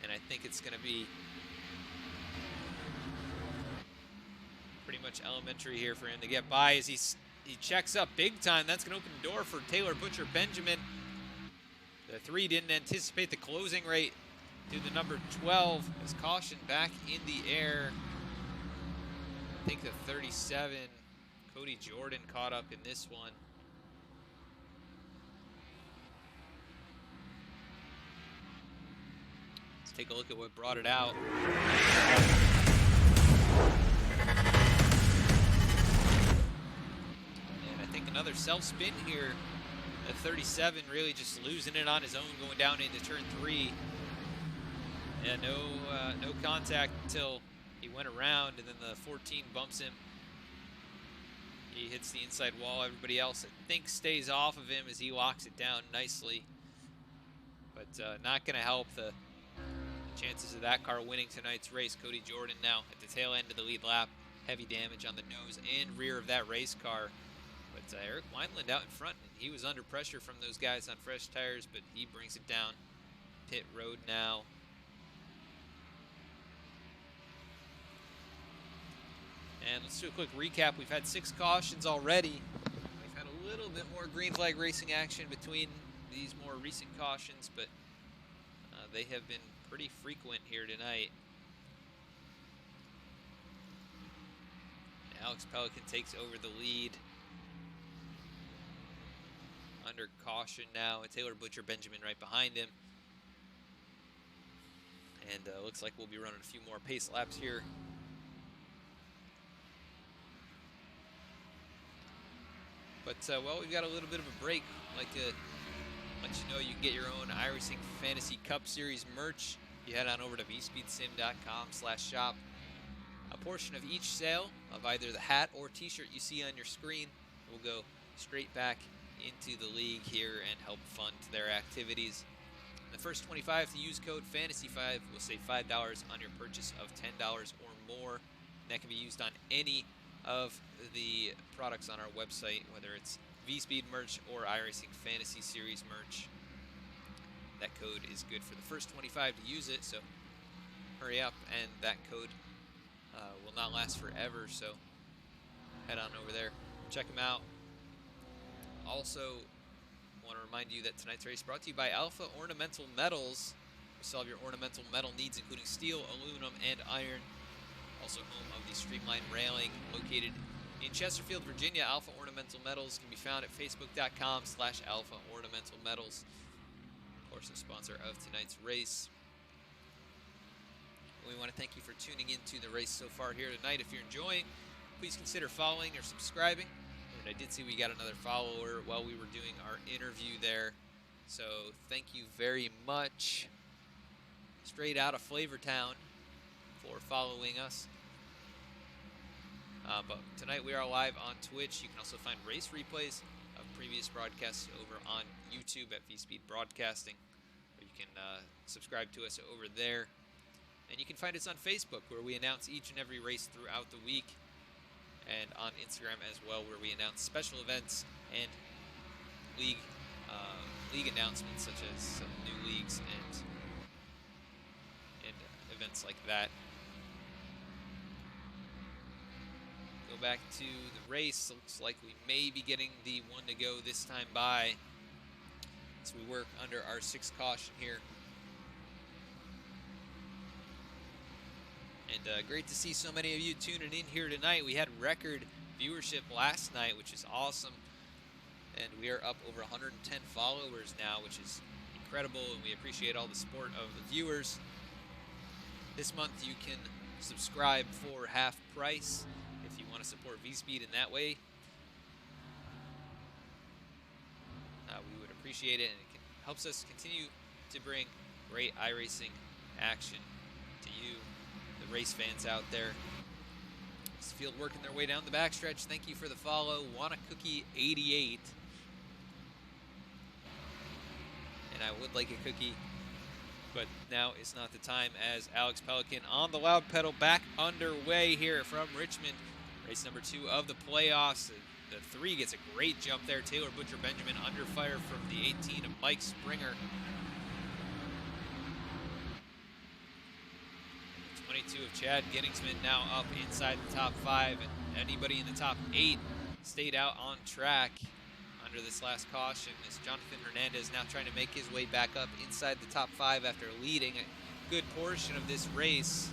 A: And I think it's going to be pretty much elementary here for him to get by as he checks up big time. That's going to open the door for Taylor Butcher Benjamin. The 3 didn't anticipate the closing rate to the number 12 as caution back in the air. I think the 37, Cody Jordan, caught up in this one. Let's take a look at what brought it out. And I think another self-spin here. The 37 really just losing it on his own going down into turn 3. And no contact until he went around, and then the 14 bumps him. He hits the inside wall. Everybody else, I think, stays off of him as he locks it down nicely. But not going to help the chances of that car winning tonight's race. Cody Jordan now at the tail end of the lead lap. Heavy damage on the nose and rear of that race car. But Eric Wineland out in front. And he was under pressure from those guys on fresh tires, but he brings it down. Pit road now. And let's do a quick recap. We've had 6 cautions already. We've had a little bit more green flag racing action between these more recent cautions, but they have been pretty frequent here tonight. Alex Pelican takes over the lead under caution now, and Taylor Butcher Benjamin right behind him. And looks like we'll be running a few more pace laps here. But, well, we've got a little bit of a break. I'd like to let you know you can get your own iRacing Fantasy Cup Series merch. You head on over to vspeedsim.com/shop. A portion of each sale of either the hat or t-shirt you see on your screen will go straight back into the league here and help fund their activities. The first 25 to use code FANTASY5 will save $5 on your purchase of $10 or more. And that can be used on any of the products on our website, whether it's VSPEED merch or iRacing Fantasy Series merch. That code is good for the first 25 to use it, so hurry up, and that code will not last forever, so head on over there, check them out. Also, want to remind you that tonight's race is brought to you by Alpha Ornamental Metals. We solve your ornamental metal needs, including steel, aluminum, and iron. Also home of the Streamline Railing, located in Chesterfield, Virginia. Alpha Ornamental Metals can be found at facebook.com/Alpha Ornamental Metals. Of course, the sponsor of tonight's race. We want to thank you for tuning into the race so far here tonight. If you're enjoying, please consider following or subscribing. And I did see we got another follower while we were doing our interview there. So thank you very much. Straight out of Flavortown for following us. But tonight we are live on Twitch. You can also find race replays of previous broadcasts over on YouTube at VSPEED Broadcasting. Or you can subscribe to us over there. And you can find us on Facebook, where we announce each and every race throughout the week. And on Instagram as well, where we announce special events and league announcements, such as some new leagues and events like that. Go back to the race. Looks like we may be getting the one to go this time by, as we work under our 6th caution here. And great to see so many of you tuning in here tonight. We had record viewership last night, which is awesome. And we are up over 110 followers now, which is incredible. And we appreciate all the support of the viewers. This month you can subscribe for half price if you want to support VSPEED in that way. We would appreciate it, and it helps us continue to bring great iRacing action to you, the race fans out there. This field working their way down the backstretch. Thank you for the follow. Want a Cookie 88. And I would like a cookie, but now is not the time, as Alex Pelican on the loud pedal back underway here from Richmond. Race number 2 of the playoffs. The 3 gets a great jump there. Taylor Butcher Benjamin under fire from the 18 of Mike Springer. 22 of Chad Ginningsman now up inside the top 5, and anybody in the top 8 stayed out on track under this last caution, as Jonathan Hernandez now trying to make his way back up inside the top 5 after leading a good portion of this race.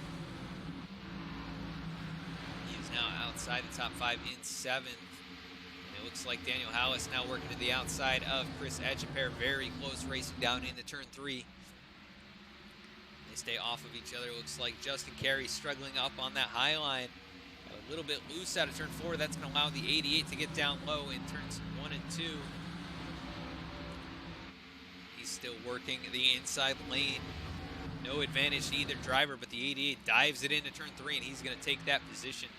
A: He is now outside the top 5 in 7th. And it looks like Daniel Hallis now working to the outside of Chris Etcheper. Very close racing down into turn 3. They stay off of each other. Looks like Justin Carey struggling up on that high line. A little bit loose out of turn 4. That's going to allow the 88 to get down low in turns 1 and 2. He's still working the inside lane. No advantage to either driver, but the 88 dives it into turn 3, and he's going to take that position.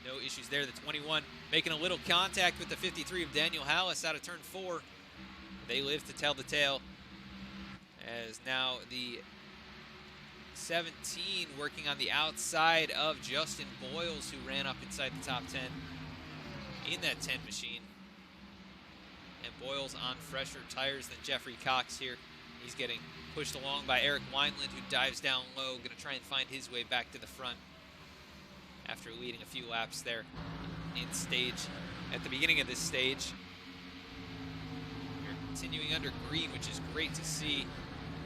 A: No issues there. The 21 making a little contact with the 53 of Daniel Hallis out of turn 4. They live to tell the tale, as now the 17 working on the outside of Justin Boyles, who ran up inside the top 10 in that 10 machine. And Boyles on fresher tires than Jeffrey Cox here. He's getting pushed along by Eric Wineland, who dives down low, going to try and find his way back to the front. after leading a few laps there at the beginning of this stage. We're continuing under green, which is great to see.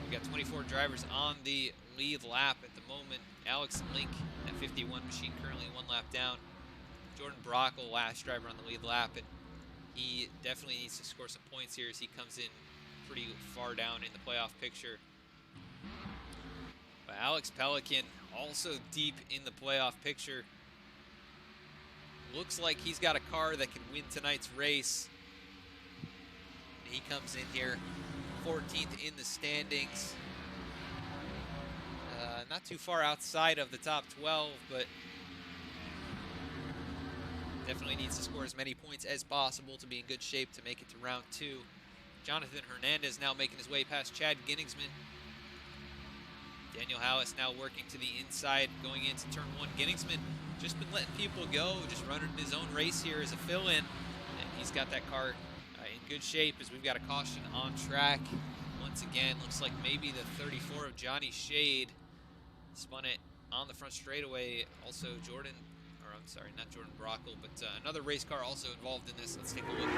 A: We've got 24 drivers on the lead lap at the moment. Alex Link at 51 machine currently 1 lap down. Jordan Brockle, last driver on the lead lap, and he definitely needs to score some points here as he comes in pretty far down in the playoff picture. But Alex Pelican also deep in the playoff picture. Looks like he's got a car that can win tonight's race. And he comes in here 14th in the standings. Not too far outside of the top 12, but definitely needs to score as many points as possible to be in good shape to make it to round 2. Jonathan Hernandez now making his way past Chad Ginningsman. Daniel Hallis now working to the inside, going into turn 1. Ginningsman just been letting people go, just running his own race here as a fill-in, and he's got that car in good shape as we've got a caution on track. Once again, looks like maybe the 34 of Johnny Shade spun it on the front straightaway. Also Jordan, or I'm sorry, not Jordan Brockle, but another race car also involved in this. Let's take a look.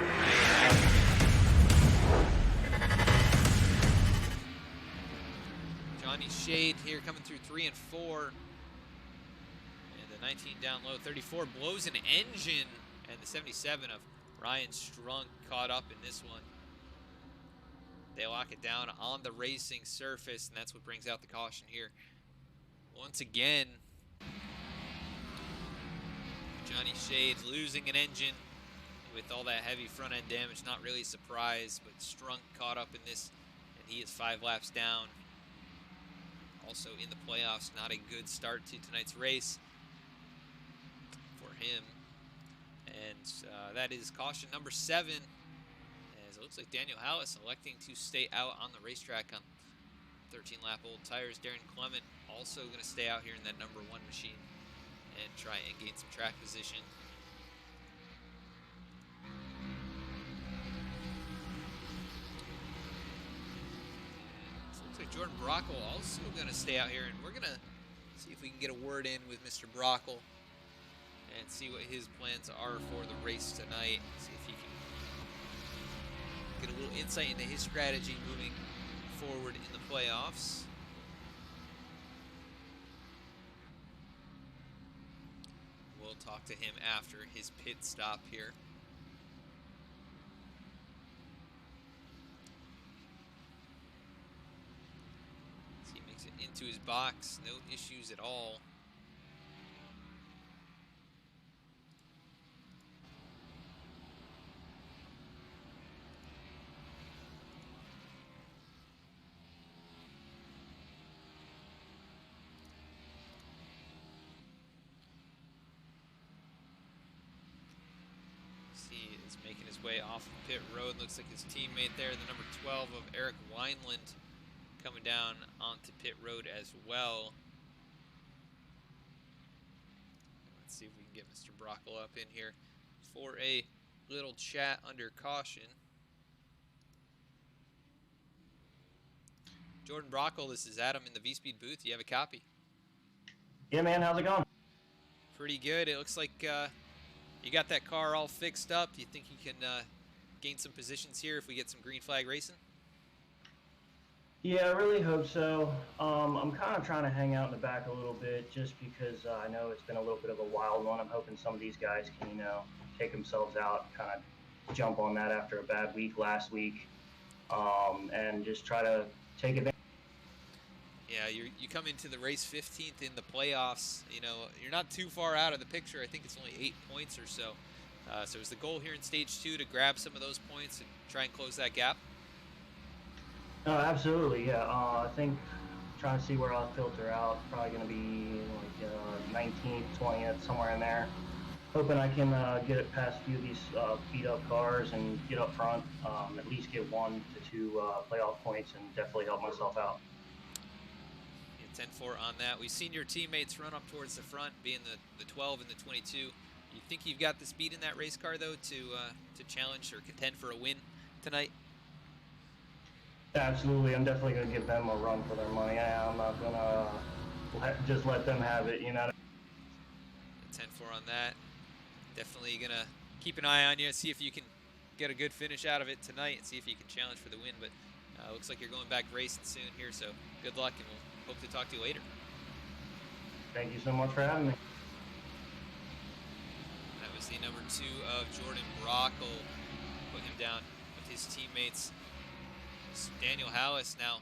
A: Johnny Shade here coming through 3 and 4. And the 19 down low. 34 blows an engine. And the 77 of Ryan Strunk caught up in this one. They lock it down on the racing surface, and that's what brings out the caution here. Once again, Johnny Shade losing an engine with all that heavy front end damage. Not really a surprise, but Strunk caught up in this, and he is 5 laps down. Also in the playoffs, not a good start to tonight's race for him. And that is caution number 7, as it looks like Daniel Hallis electing to stay out on the racetrack on 13-lap-old tires. Darren Clement also going to stay out here in that number 1 machine and try and gain some track position. So it looks like Jordan Brockle also going to stay out here, and we're going to see if we can get a word in with Mr. Brockle and see what his plans are for the race tonight. See if he can get a little insight into his strategy moving forward in the playoffs. We'll talk to him after his pit stop here. So he makes it into his box, no issues at all. He is making his way off of pit road. Looks like his teammate there, the number 12 of Eric Wineland, coming down onto pit road as well. Let's see if we can get Mr. Brockle up in here for a little chat under caution. Jordan Brockle, this is Adam in the VSPEED booth. You have a copy?
D: Yeah, man, how's it going?
A: Pretty good. It looks like you got that car all fixed up. Do you think you can gain some positions here if we get some green flag racing?
D: Yeah, I really hope so. I'm kind of trying to hang out in the back a little bit just because I know it's been a little bit of a wild one. I'm hoping some of these guys can, take themselves out, kind of jump on that after a bad week last week, and just try to take advantage.
A: Yeah, you come into the race 15th in the playoffs. You're not too far out of the picture. I think it's only 8 points or so. So is the goal here in stage 2 to grab some of those points and try and close that gap?
D: Absolutely, yeah. I think trying to see where I'll filter out. Probably going to be like 19th, 20th, somewhere in there. Hoping I can get it past a few of these beat-up cars and get up front. At least get 1 to 2 playoff points and definitely help myself out.
A: 10-4 on that. We've seen your teammates run up towards the front, being the 12 and the 22. You think you've got the speed in that race car, though, to challenge or contend for a win tonight?
D: Absolutely. I'm definitely going to give them a run for their money. I'm not going to just let them have it,
A: 10-4 on that. Definitely gonna keep an eye on you, see if you can get a good finish out of it tonight, and see if you can challenge for the win. But looks like you're going back racing soon here, so good luck, and we'll hope to talk to you later.
D: Thank you so much for having me.
A: That was the number 2 of Jordan Brockle. Put him down with his teammates. Daniel Hallis now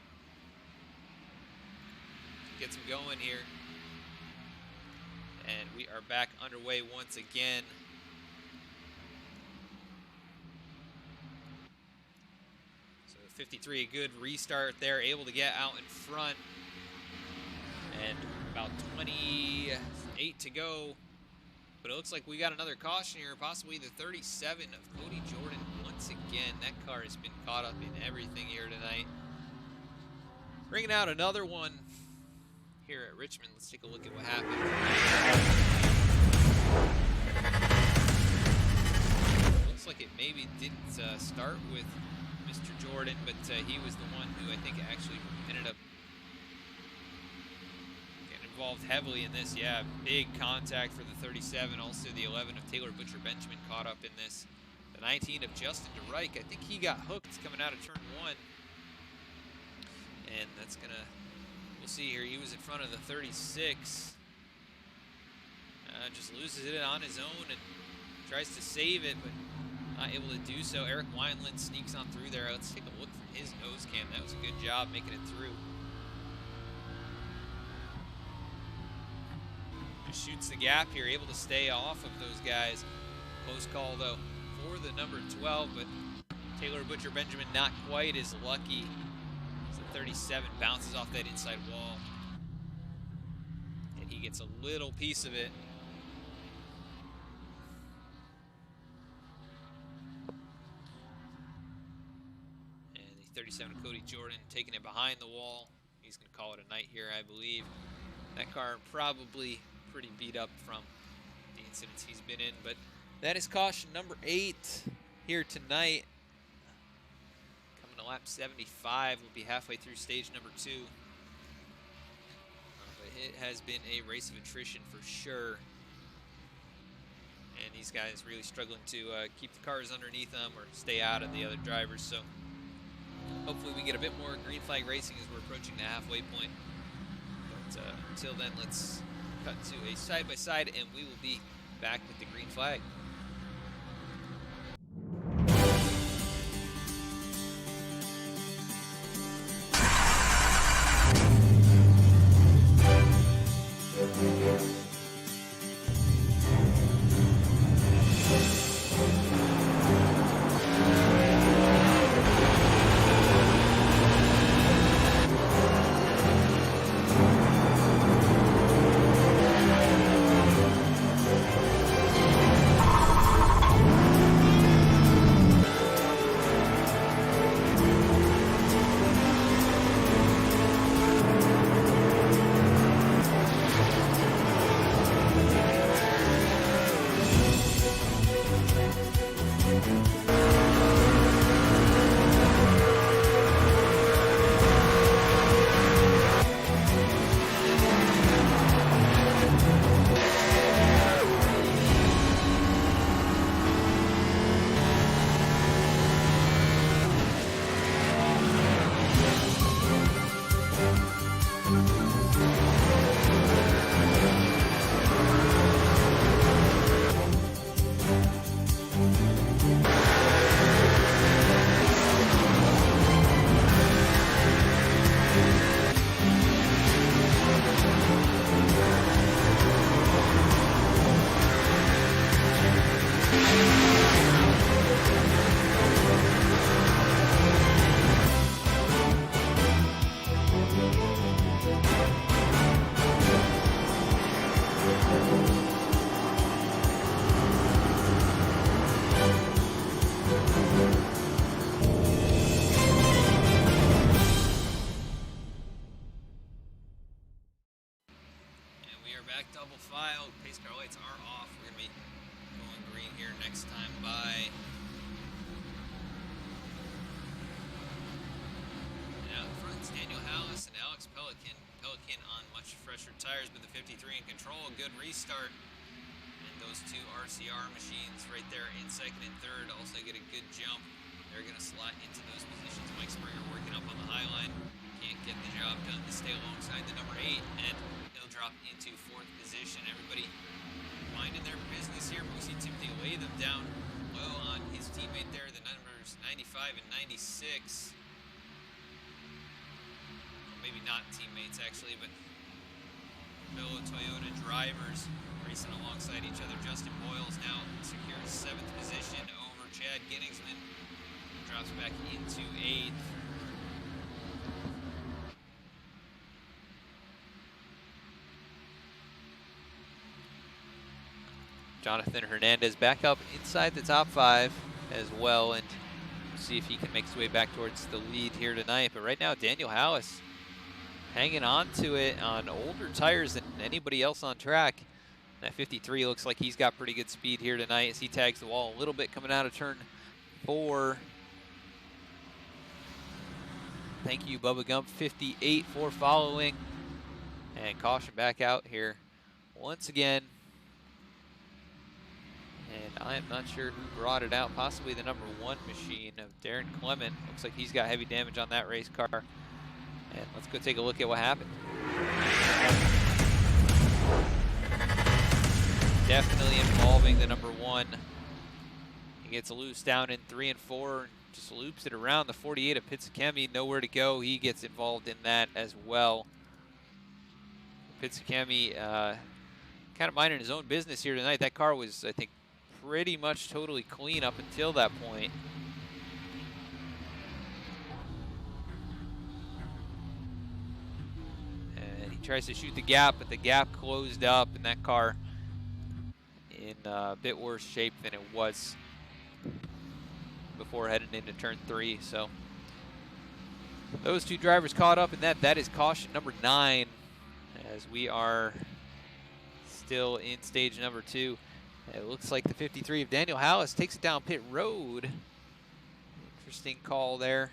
A: gets him going here. And we are back underway once again. So 53, a good restart there, able to get out in front. And about 28 to go. But it looks like we got another caution here, possibly the 37 of Cody Jordan. Once again, that car has been caught up in everything here tonight. Bringing out another one here at Richmond. Let's take a look at what happened. Looks like it maybe didn't start with Mr. Jordan, but he was the one who I think actually ended up getting involved heavily in this. Yeah, big contact for the 37. Also the 11 of Taylor Butcher Benjamin caught up in this. The 19 of Justin DeRike, I think he got hooked coming out of turn 1. And that's gonna, we'll see here. He was in front of the 36. Just loses it on his own and tries to save it, but not able to do so. Eric Wineland sneaks on through there. Let's take a look from his nose cam. That was a good job making it through. Just shoots the gap here, able to stay off of those guys. Close call though for the number 12, but Taylor Butcher Benjamin not quite as lucky. 37 bounces off that inside wall, and he gets a little piece of it. And the 37 Cody Jordan taking it behind the wall. He's going to call it a night here, I believe. That car probably pretty beat up from the incidents he's been in, but that is caution number 8 here tonight. Lap 75 will be halfway through stage number 2. But it has been a race of attrition for sure. And these guys really struggling to keep the cars underneath them or stay out of the other drivers. So hopefully we get a bit more green flag racing as we're approaching the halfway point. But until then, let's cut to a side-by-side and we will be back with the green flag. Tires, but the 53 in control. Good restart. Those two RCR machines right there in second and third also get a good jump. They're going to slot into those positions. Mike Springer working up on the high line. Can't get the job done to stay alongside the number 8, and he'll drop into 4th position. Everybody minding their business here, but we see Timothy lay them down low on his teammate there, the numbers 95 and 96. Maybe not teammates actually, but fellow Toyota drivers racing alongside each other. Justin Boyles now secures 7th position over Chad Ginningsman. Drops back into 8th. Jonathan Hernandez back up inside the top 5 as well, and we'll see if he can make his way back towards the lead here tonight. But right now, Daniel Hallis hanging on to it on older tires than anybody else on track. That 53 looks like he's got pretty good speed here tonight as he tags the wall a little bit coming out of turn 4. Thank you, Bubba Gump. 58 for following. And caution back out here once again. And I am not sure who brought it out. Possibly the number 1 machine of Darren Clement. Looks like he's got heavy damage on that race car. And let's go take a look at what happened. Definitely involving the number 1. He gets loose down in 3 and 4. Just loops it around the 48 of Pitsakemi. Nowhere to go. He gets involved in that as well. Pitsakemi kind of minding his own business here tonight. That car was, I think, pretty much totally clean up until that point. And he tries to shoot the gap, but the gap closed up, and that car in a bit worse shape than it was before heading into turn 3. So those two drivers caught up in that. That is caution number 9 as we are still in stage number 2. It looks like the 53 of Daniel Hallis takes it down pit road. Interesting call there.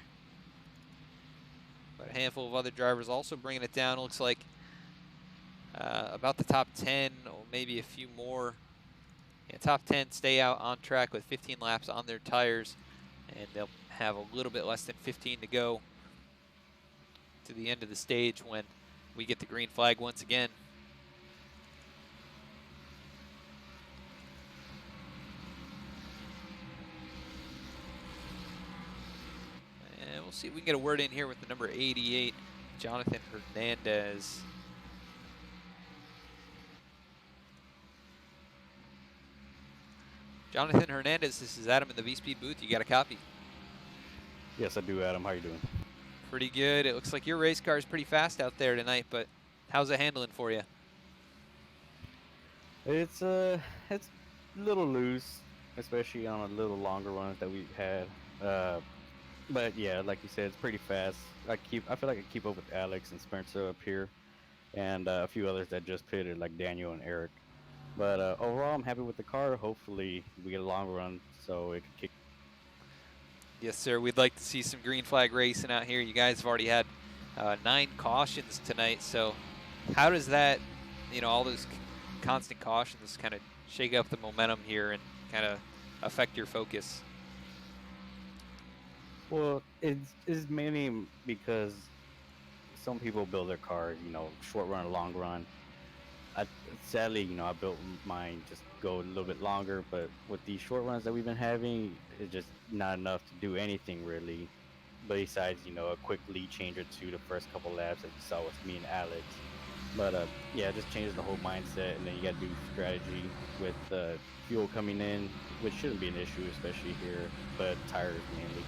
A: But a handful of other drivers also bringing it down. It looks like about the top 10 or maybe a few more. Yeah, top 10 stay out on track with 15 laps on their tires, and they'll have a little bit less than 15 to go to the end of the stage when we get the green flag once again. And we'll see if we can get a word in here with the number 88, Jonathan Hernandez. Jonathan Hernandez, this is Adam in the VSPEED booth. You got a copy?
E: Yes, I do, Adam. How you doing?
A: Pretty good. It looks like your race car is pretty fast out there tonight, but how's it handling for you?
E: It's a little loose, especially on a little longer runs that we've had. But yeah, like you said, it's pretty fast. I feel like I keep up with Alex and Spencer up here, and a few others that just pitted, like Daniel and Eric. But overall, I'm happy with the car. Hopefully, we get a long run so it can kick.
A: Yes, sir. We'd like to see some green flag racing out here. You guys have already had 9 cautions tonight. So how does that, all those constant cautions kind of shake up the momentum here and kind of affect your focus?
E: Well, it's mainly because some people build their cars, short run, long run. Sadly, I built mine just go a little bit longer, but with these short runs that we've been having, it's just not enough to do anything really. Besides, a quick lead change or two the first couple laps, as you saw with me and Alex. But yeah, it just changes the whole mindset, and then you got to do strategy with fuel coming in, which shouldn't be an issue, especially here, but tires mainly.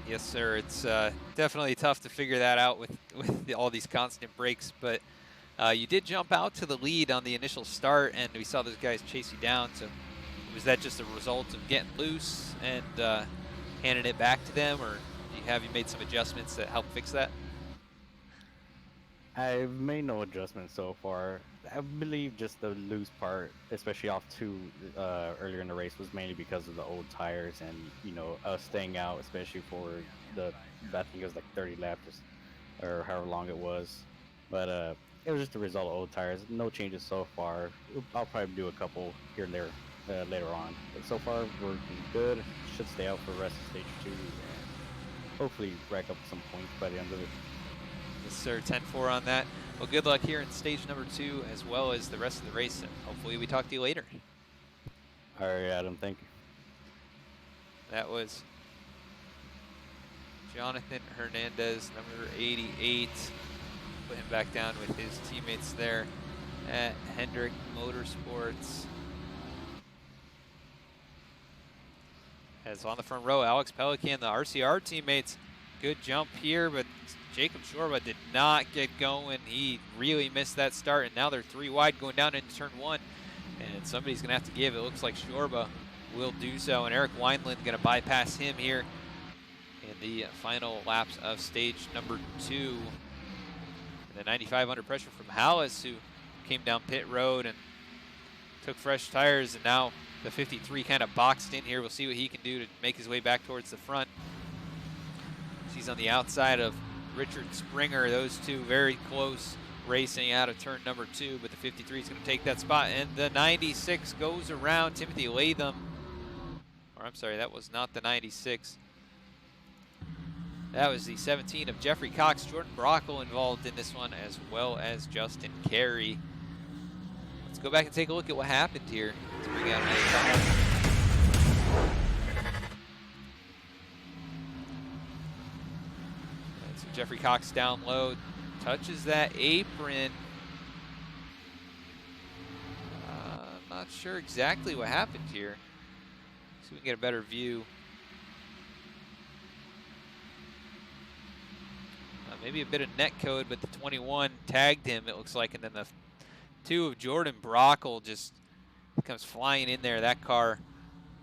A: Yes, sir. It's definitely tough to figure that out with all these constant breaks, but you did jump out to the lead on the initial start, and we saw those guys chase you down. So was that just a result of getting loose and handing it back to them, or have you made some adjustments that help fix that?
E: I've made no adjustments so far. I believe just the loose part, especially off 2 earlier in the race, was mainly because of the old tires and, us staying out, especially for I think it was like 30 laps or however long it was. But It was just a result of old tires. No changes so far. I'll probably do a couple here and there later on. But so far, we're good. Should stay out for the rest of stage 2 and hopefully rack up some points by the end of it.
A: Yes, sir. 10-4 on that. Well, good luck here in stage number 2 as well as the rest of the race. And hopefully we talk to you later.
E: All right, Adam. Thank you.
A: That was Jonathan Hernandez, number 88. Put him back down with his teammates there at Hendrick Motorsports. As on the front row, Alex Pelican, the RCR teammates. Good jump here, but Jacob Shorba did not get going. He really missed that start, and now they're 3 wide going down into turn 1. And somebody's going to have to give. It looks like Shorba will do so, and Eric Wineland going to bypass him here in the final laps of stage number 2. And the 95 under pressure from Hallis, who came down pit road and took fresh tires, and now the 53 kind of boxed in here. We'll see what he can do to make his way back towards the front. He's on the outside of Richard Springer. Those two very close racing out of turn number 2, but the 53 is going to take that spot, and the 96 goes around Timothy Latham. Or I'm sorry, that was not the 96. That was the 17 of Jeffrey Cox. Jordan Brockle involved in this one, as well as Justin Carey. Let's go back and take a look at what happened here. Let's bring out another car. So Jeffrey Cox down low, touches that apron. I'm not sure exactly what happened here. So we can get a better view. Maybe a bit of net code, but the 21 tagged him, it looks like, and then the 2 of Jordan Brockle just comes flying in there. That car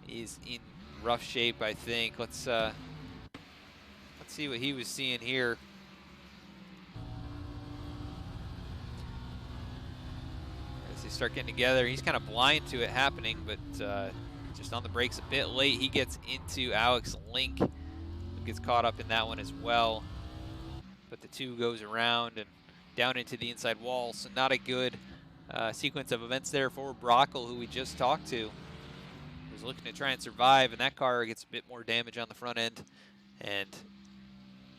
A: is in rough shape, I think. Let's see what he was seeing here. As they start getting together, he's kind of blind to it happening, but just on the brakes a bit late. He gets into Alex Link, who gets caught up in that one as well. But the 2 goes around and down into the inside wall, so not a good sequence of events there for Brockle, who we just talked to. He was looking to try and survive, and that car gets a bit more damage on the front end, and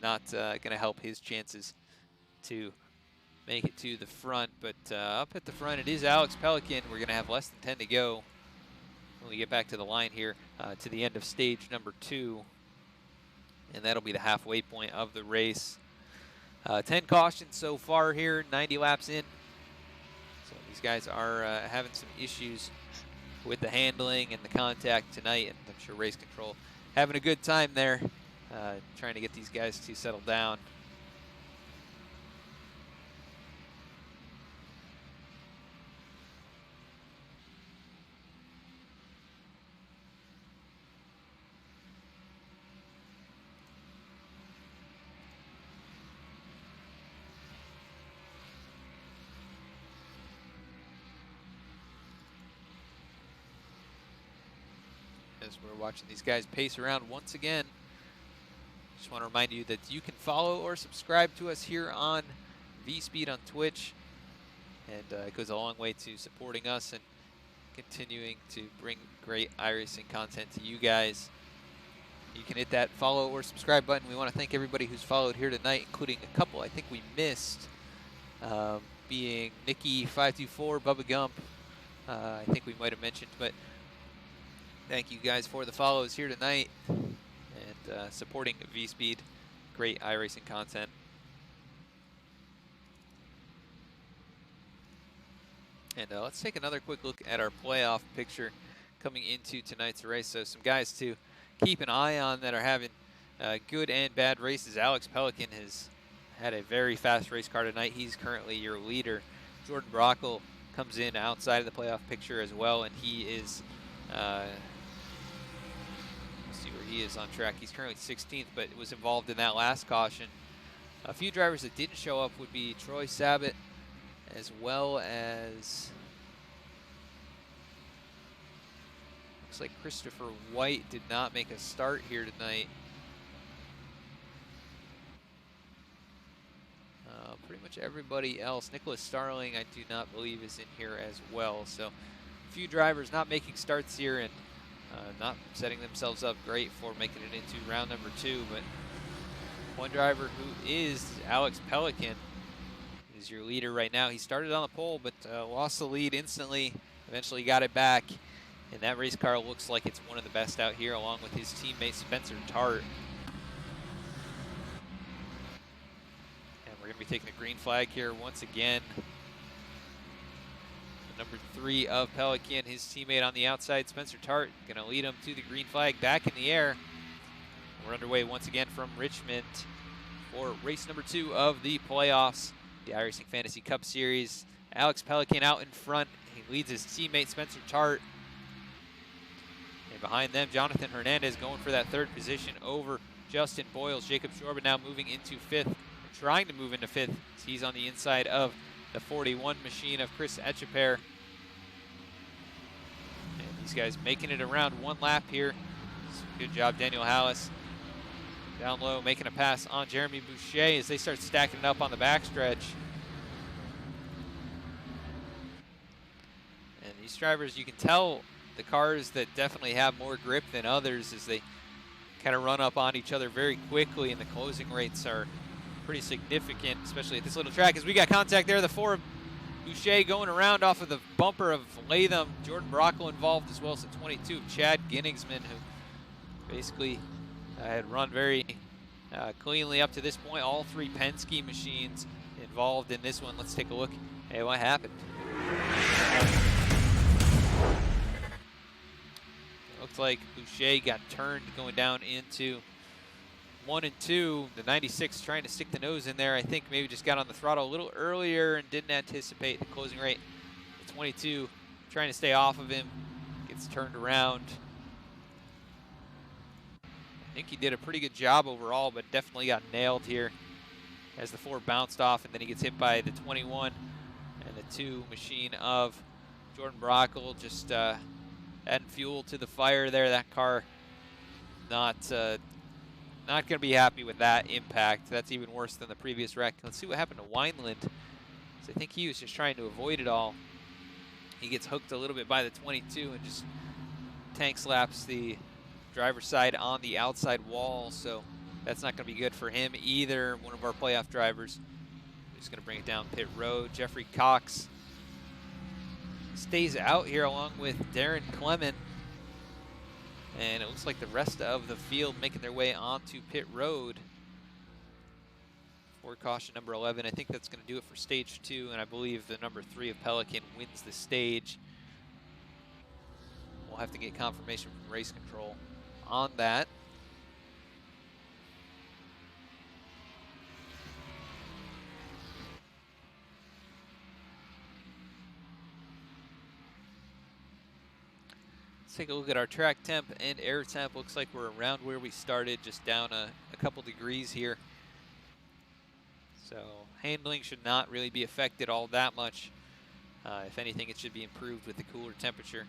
A: not going to help his chances to make it to the front. But up at the front, it is Alex Pelican. We're going to have less than 10 to go when we get back to the line here to the end of stage number 2, and that'll be the halfway point of the race. 10 cautions so far here, 90 laps in. So these guys are having some issues with the handling and the contact tonight, and I'm sure race control having a good time there, trying to get these guys to settle down. As we're watching these guys pace around once again, just want to remind you that you can follow or subscribe to us here on VSPEED on Twitch, and it goes a long way to supporting us and continuing to bring great iRacing content to you guys. You can hit that follow or subscribe button. We want to thank everybody who's followed here tonight, including a couple I think we missed, being Nikki524, Bubba Gump, I think we might have mentioned, but thank you guys for the follows here tonight and supporting VSPEED, great iRacing content. And let's take another quick look at our playoff picture coming into tonight's race. So some guys to keep an eye on that are having good and bad races. Alex Pelican has had a very fast race car tonight. He's currently your leader. Jordan Brockle comes in outside of the playoff picture as well, and he is he is on track. He's currently 16th, but was involved in that last caution. A few drivers that didn't show up would be Troy Sabat, as well as looks like Christopher White did not make a start here tonight. Pretty much everybody else. Nicholas Starling, I do not believe, is in here as well. So a few drivers not making starts here and not setting themselves up great for making it into round number 2. But one driver who is Alex Pelican is your leader right now. He started on the pole, but lost the lead instantly. Eventually got it back. And that race car looks like it's one of the best out here, along with his teammate Spencer Tart. And we're going to be taking a green flag here once again. The number 3 of Pelican, his teammate on the outside, Spencer Tart, going to lead him to the green flag back in the air. We're underway once again from Richmond for race number 2 of the playoffs, the iRacing Fantasy Cup Series. Alex Pelican out in front. He leads his teammate Spencer Tart. And behind them, Jonathan Hernandez going for that 3rd position over Justin Boyles. Jacob Shorba now moving into 5th, trying to move into 5th. He's on the inside of the 41 machine of Chris Echeper. And these guys making it around 1 lap here. Good job, Daniel Hallis. Down low, making a pass on Jeremy Boucher as they start stacking it up on the backstretch. And these drivers, you can tell the cars that definitely have more grip than others as they kind of run up on each other very quickly, and the closing rates are pretty significant, especially at this little track. As we got contact there, the 4 of Boucher going around off of the bumper of Latham. Jordan Brockle involved, as well as the 22 of Chad Ginnigsman, who basically had run very cleanly up to this point. All 3 Penske machines involved in this one. Let's take a look. Hey, what happened? Looks like Boucher got turned going down into 1 and 2. The 96 trying to stick the nose in there. I think maybe just got on the throttle a little earlier and didn't anticipate the closing rate. The 22 trying to stay off of him. Gets turned around. I think he did a pretty good job overall, but definitely got nailed here as the 4 bounced off, and then he gets hit by the 21 and the 2 machine of Jordan Brockle. Just adding fuel to the fire there. That car not going to be happy with that impact. That's even worse than the previous wreck. Let's see what happened to Wineland. So I think he was just trying to avoid it all. He gets hooked a little bit by the 22 and just tank slaps the driver's side on the outside wall. So that's not going to be good for him either. One of our playoff drivers is going to bring it down pit road. Jeffrey Cox stays out here along with Darren Clement. And it looks like the rest of the field making their way onto pit road for caution number 11. I think that's going to do it for stage 2, and I believe the number 3 of Pelican wins the stage. We'll have to get confirmation from race control on that. Let's take a look at our track temp and air temp. Looks like we're around where we started, just down a couple degrees here. So handling should not really be affected all that much. If anything, it should be improved with the cooler temperature.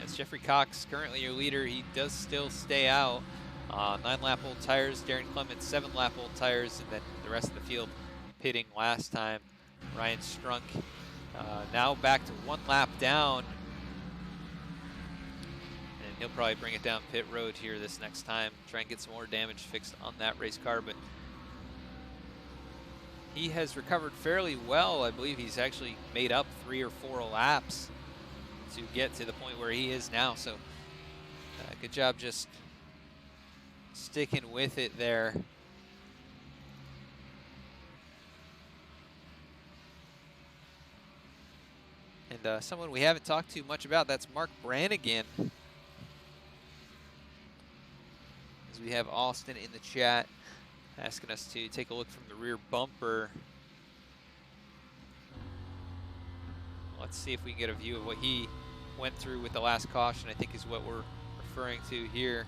A: As Jeffrey Cox, currently your leader, he does still stay out. 9-lap old tires, Darren Clement 7-lap old tires, and then the rest of the field pitting last time. Ryan Strunk now back to 1 lap down. And he'll probably bring it down pit road here this next time, try and get some more damage fixed on that race car. But he has recovered fairly well. I believe he's actually made up 3 or 4 laps to get to the point where he is now. So good job just sticking with it there. And someone we haven't talked too much about, that's Mark Brannigan. As we have Austin in the chat asking us to take a look from the rear bumper. Let's see if we can get a view of what he went through with the last caution, I think is what we're referring to here.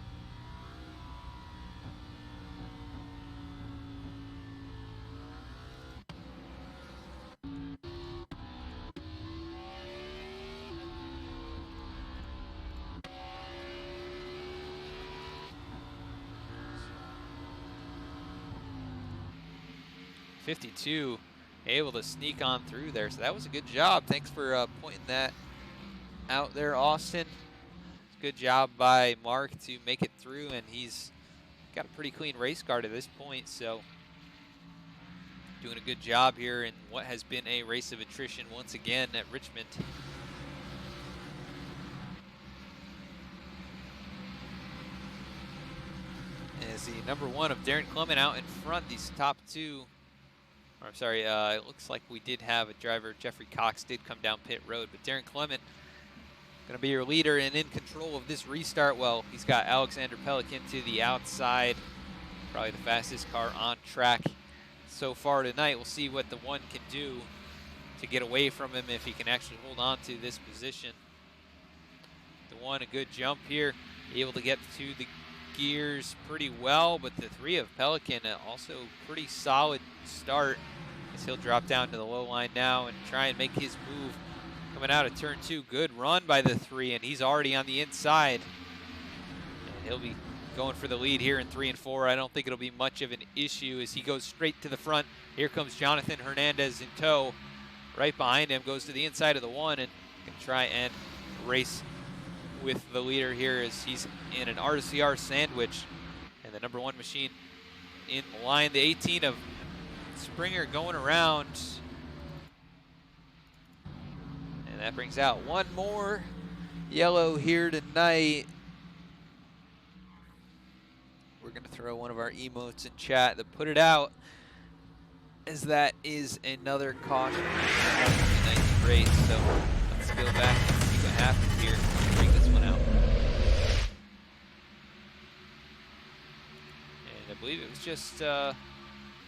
A: 52 able to sneak on through there. So that was a good job. Thanks for pointing that out there, Austin. Good job by Mark to make it through, and he's got a pretty clean race car to this point. So doing a good job here in what has been a race of attrition once again at Richmond. As the number 1 of Darren Clement out in front, these top 2, or I'm sorry, it looks like we did have a driver, Jeffrey Cox, did come down pit road, but Darren Clement going to be your leader and in control of this restart. Well, he's got Alexander Pelican to the outside, probably the fastest car on track so far tonight. We'll see what the 1 can do to get away from him, if he can actually hold on to this position. The 1, a good jump here, able to get to the gears pretty well, but the 3 of Pelican also pretty solid start, as he'll drop down to the low line now and try and make his move coming out of turn 2. Good run by the 3, and he's already on the inside, and he'll be going for the lead here in 3 and 4. I don't think it'll be much of an issue as he goes straight to the front. Here comes Jonathan Hernandez in tow. Right behind him, goes to the inside of the 1 and can try and race with the leader here as he's in an RCR sandwich. And the number 1 machine in line, the 18 of Springer going around. And that brings out 1 more yellow here tonight. We're going to throw one of our emotes in chat to put it out, as that is another caution in tonight's race. So let's go back and see what happens here. Bring this one out. And I believe it was just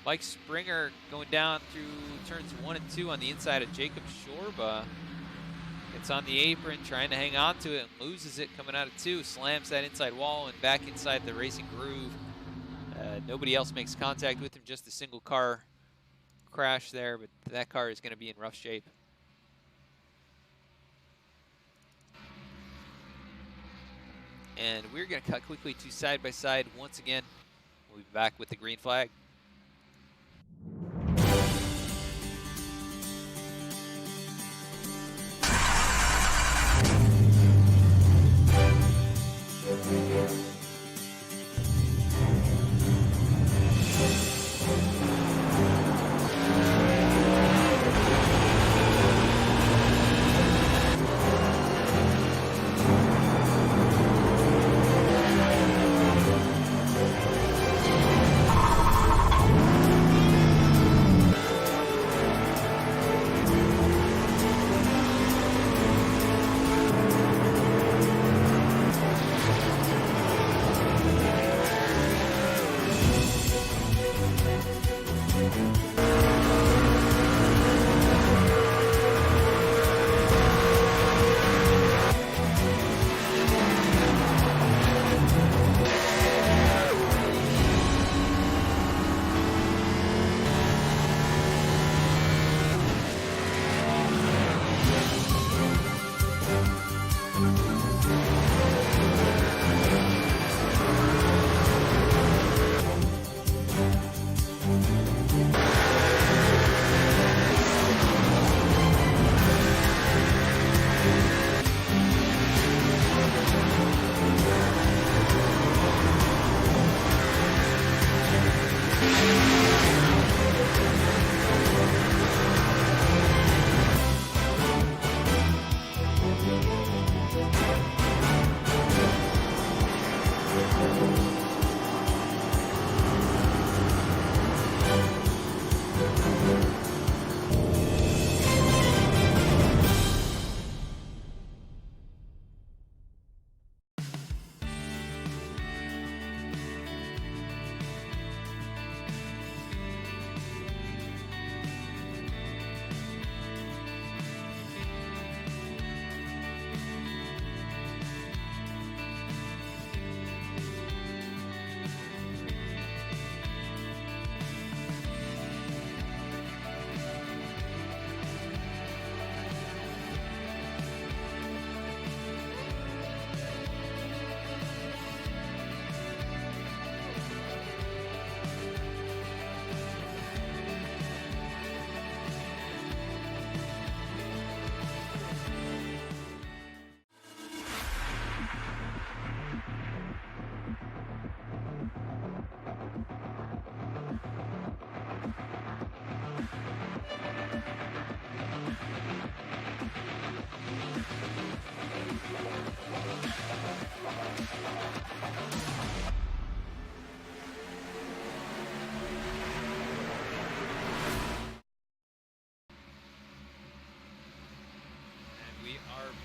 A: Mike Springer going down through turns 1 and 2 on the inside of Jacob Shorba. Gets on the apron, trying to hang on to it, and loses it coming out of 2. Slams that inside wall and back inside the racing groove. Nobody else makes contact with him, just a single car crash there, but that car is going to be in rough shape. And we're going to cut quickly to side by side once again. We'll be back with the green flag.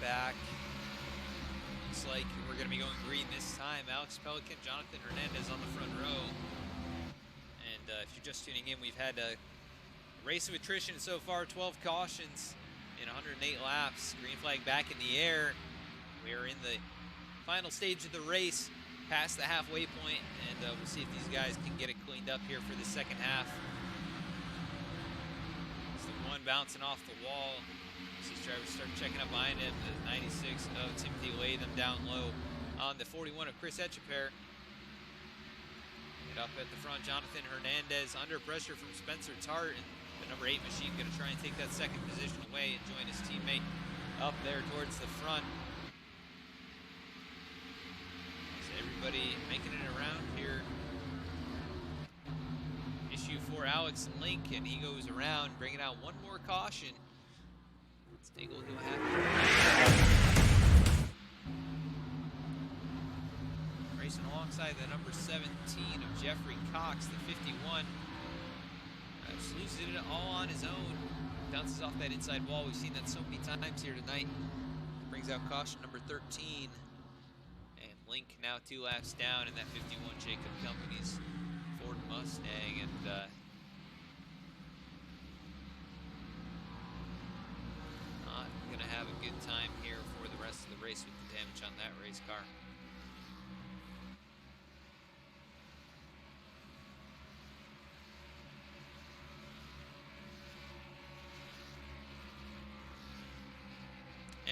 A: back. Looks like we're going to be going green this time. Alex Pelican, Jonathan Hernandez on the front row. And if you're just tuning in, we've had a race of attrition so far, 12 cautions in 108 laps. Green flag back in the air. We are in the final stage of the race, past the halfway point, and we'll see if these guys can get it cleaned up here for the second half. It's the one bouncing off the wall. These drivers start checking up behind him. The 96 of Timothy Latham down low on the 41 of Chris Etcheper. Get up at the front, Jonathan Hernandez under pressure from Spencer Tart, and the number 8 machine going to try and take that second position away and join his teammate up there towards the front. So everybody making it around here. Issue for Alex Link, and he goes around, bringing out one more caution. Let's take a look at what happens. Racing alongside the number 17 of Jeffrey Cox, the 51. Just loses it all on his own. Bounces off that inside wall. We've seen that so many times here tonight. Brings out caution number 13. And Link now 2 laps down in that 51 Jacob Company's Ford Mustang. And not going to have a good time here for the rest of the race with the damage on that race car.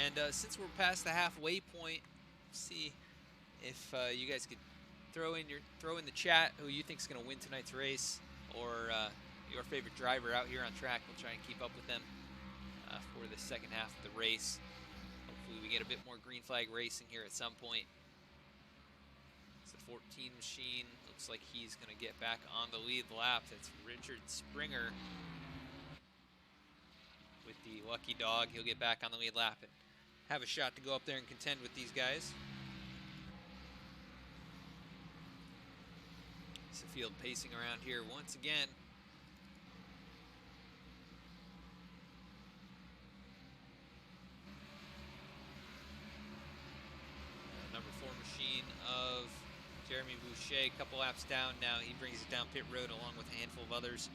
A: And since we're past the halfway point, see if you guys could throw in the chat who you think is going to win tonight's race, or your favorite driver out here on track. We'll try and keep up with them for the second half of the race. Hopefully we get a bit more green flag racing here at some point. It's the 14 machine. Looks like he's going to get back on the lead lap. That's Richard Springer with the lucky dog. He'll get back on the lead lap and have a shot to go up there and contend with these guys. It's the field pacing around here once again. Number 4 machine of Jeremy Boucher, a couple laps down now. He brings it down pit road along with a handful of others.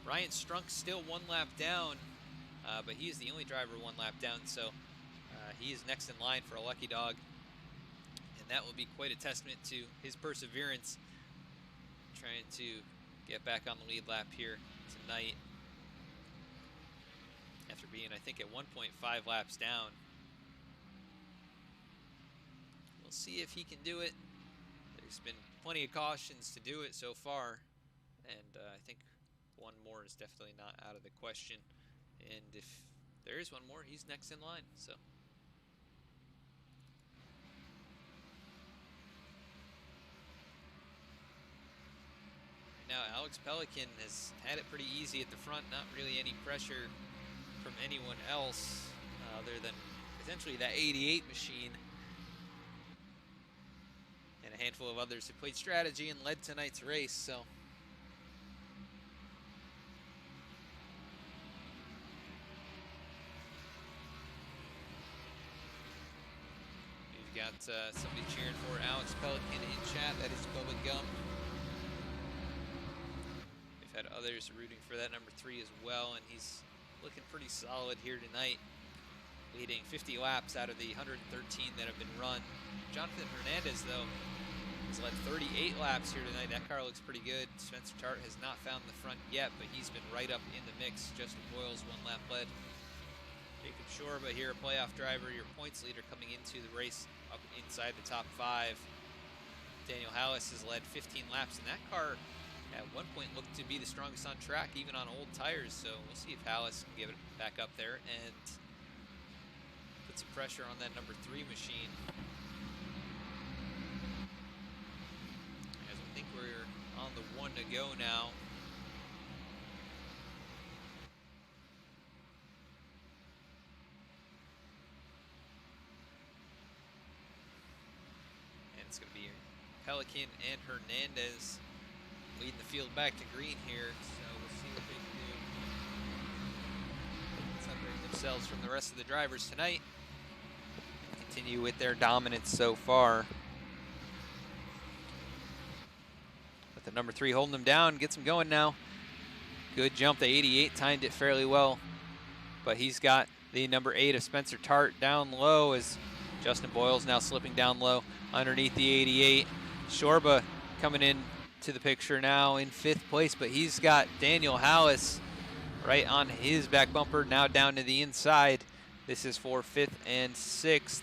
A: Ryan Strunk still 1 lap down, but he is the only driver 1 lap down, so he is next in line for a lucky dog. And that will be quite a testament to his perseverance, trying to get back on the lead lap here tonight after being, I think, at 1.5 laps down. We'll see if he can do it. There's been plenty of cautions to do it so far, and I think one more is definitely not out of the question. And if there is one more, he's next in line. So now Alex Pelican has had it pretty easy at the front, not really any pressure from anyone else other than potentially that 88 machine and a handful of others who played strategy and led tonight's race. So we've got somebody cheering for Alex Pelican in chat. That is Bubba Gum. We've had others rooting for that number 3 as well, and he's looking pretty solid here tonight, leading 50 laps out of the 113 that have been run. Jonathan Hernandez, though, has led 38 laps here tonight. That car looks pretty good. Spencer Tart has not found the front yet, but he's been right up in the mix. Justin Boyle's 1 lap led. Jacob Shorba here, a playoff driver, your points leader coming into the race up inside the top 5. Daniel Hallis has led 15 laps, and that car at one point looked to be the strongest on track, even on old tires. So we'll see if Hallis can give it back up there and put some pressure on that number 3 machine. As I think we're on the 1 to go now. And it's going to be Pelican and Hernandez leading the field back to green here, so we'll see what they can do. Separate themselves from the rest of the drivers tonight. continue with their dominance so far. But the number 3 holding them down, gets them going now. Good jump. The 88 timed it fairly well. But he's got the number 8 of Spencer Tart down low as Justin Boyle's now slipping down low underneath the 88. Shorba coming in to the picture now in 5th place, but he's got Daniel Hallis right on his back bumper, now down to the inside. This is for 5th and 6th.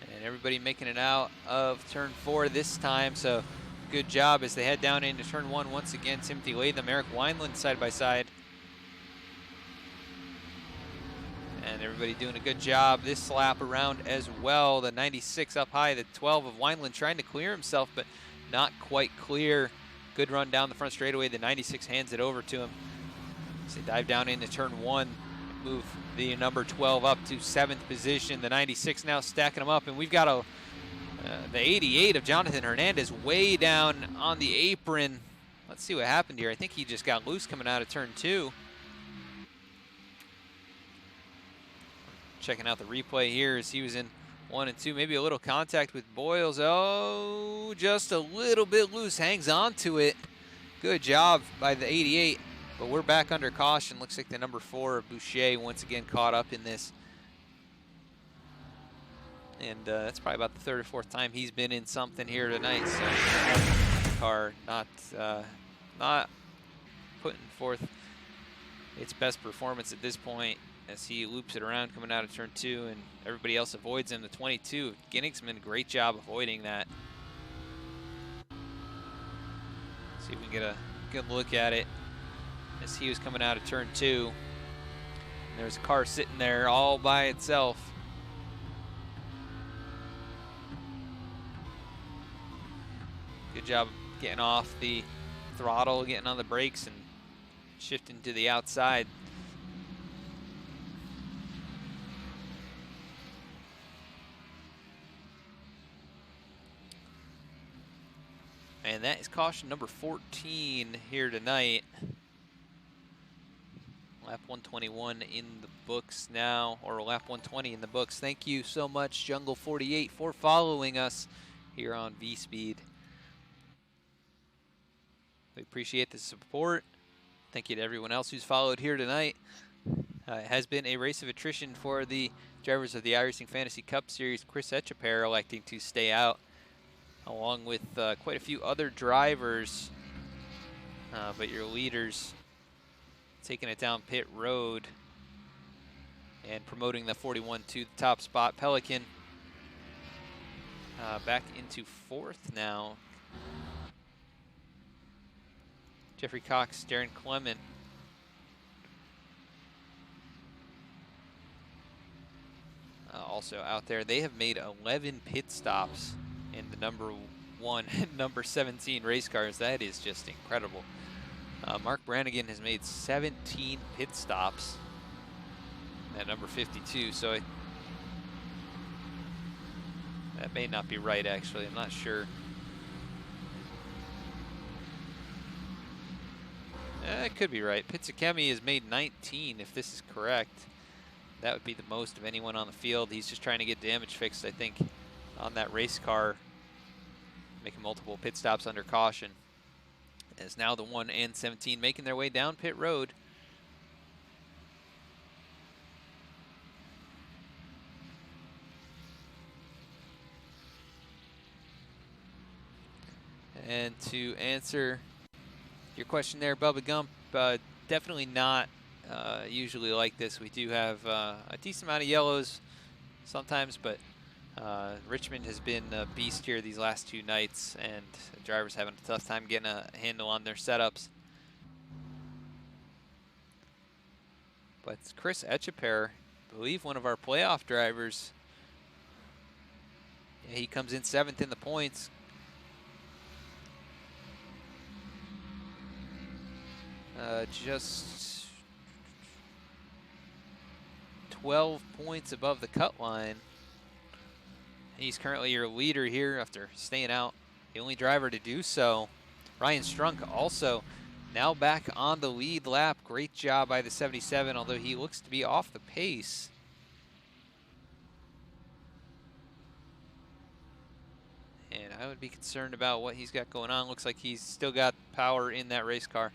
A: And everybody making it out of turn 4 this time, so good job as they head down into turn 1 once again. Timothy Latham, Eric Wineland side by side. And everybody doing a good job this lap around as well. The 96 up high, the 12 of Wineland trying to clear himself, but not quite clear. Good run down the front straightaway. The 96 hands it over to him. So they dive down into turn 1, move the number 12 up to 7th position. The 96 now stacking them up, and we've got the 88 of Jonathan Hernandez way down on the apron. Let's see what happened here. I think he just got loose coming out of turn 2. Checking out the replay here as he was in 1 and 2. Maybe a little contact with Boyles. Oh, just a little bit loose. Hangs on to it. Good job by the 88. But we're back under caution. Looks like the number 4 of Boucher once again caught up in this. And that's probably about the 3rd or 4th time he's been in something here tonight. So car not putting forth its best performance at this point, as he loops it around coming out of turn 2, and everybody else avoids him. The 22, Ginnigsman, great job avoiding that. See if we can get a good look at it as he was coming out of turn 2. And there's a car sitting there all by itself. Good job of getting off the throttle, getting on the brakes, and shifting to the outside. And that is caution number 14 here tonight. Lap 121 in the books now, or lap 120 in the books. Thank you so much, Jungle 48, for following us here on VSPEED. We appreciate the support. Thank you to everyone else who's followed here tonight. It has been a race of attrition for the drivers of the iRacing Fantasy Cup Series. Chris Etcheper electing to stay out, along with quite a few other drivers, but your leaders taking it down pit road and promoting the 41 to the top spot. Pelican back into 4th now. Jeffrey Cox, Darren Clement. Also out there. They have made 11 pit stops in the number 1 and number 17 race cars. That is just incredible. Mark Brannigan has made 17 pit stops at number 52, so that may not be right, actually. I'm not sure. It could be right. Pitsakemi has made 19, if this is correct. That would be the most of anyone on the field. He's just trying to get damage fixed, I think, on that race car, making multiple pit stops under caution. As now the 1 and 17 making their way down pit road. And to answer your question there, Bubba Gump, definitely not usually like this. We do have a decent amount of yellows sometimes, but Richmond has been a beast here these last 2 nights, and the drivers having a tough time getting a handle on their setups. But Chris Etcheper, I believe one of our playoff drivers, yeah, he comes in 7th in the points. Just 12 points above the cut line. He's currently your leader here after staying out, the only driver to do so. Ryan Strunk also now back on the lead lap. Great job by the 77, although he looks to be off the pace. I would be concerned about what he's got going on. Looks like he's still got power in that race car.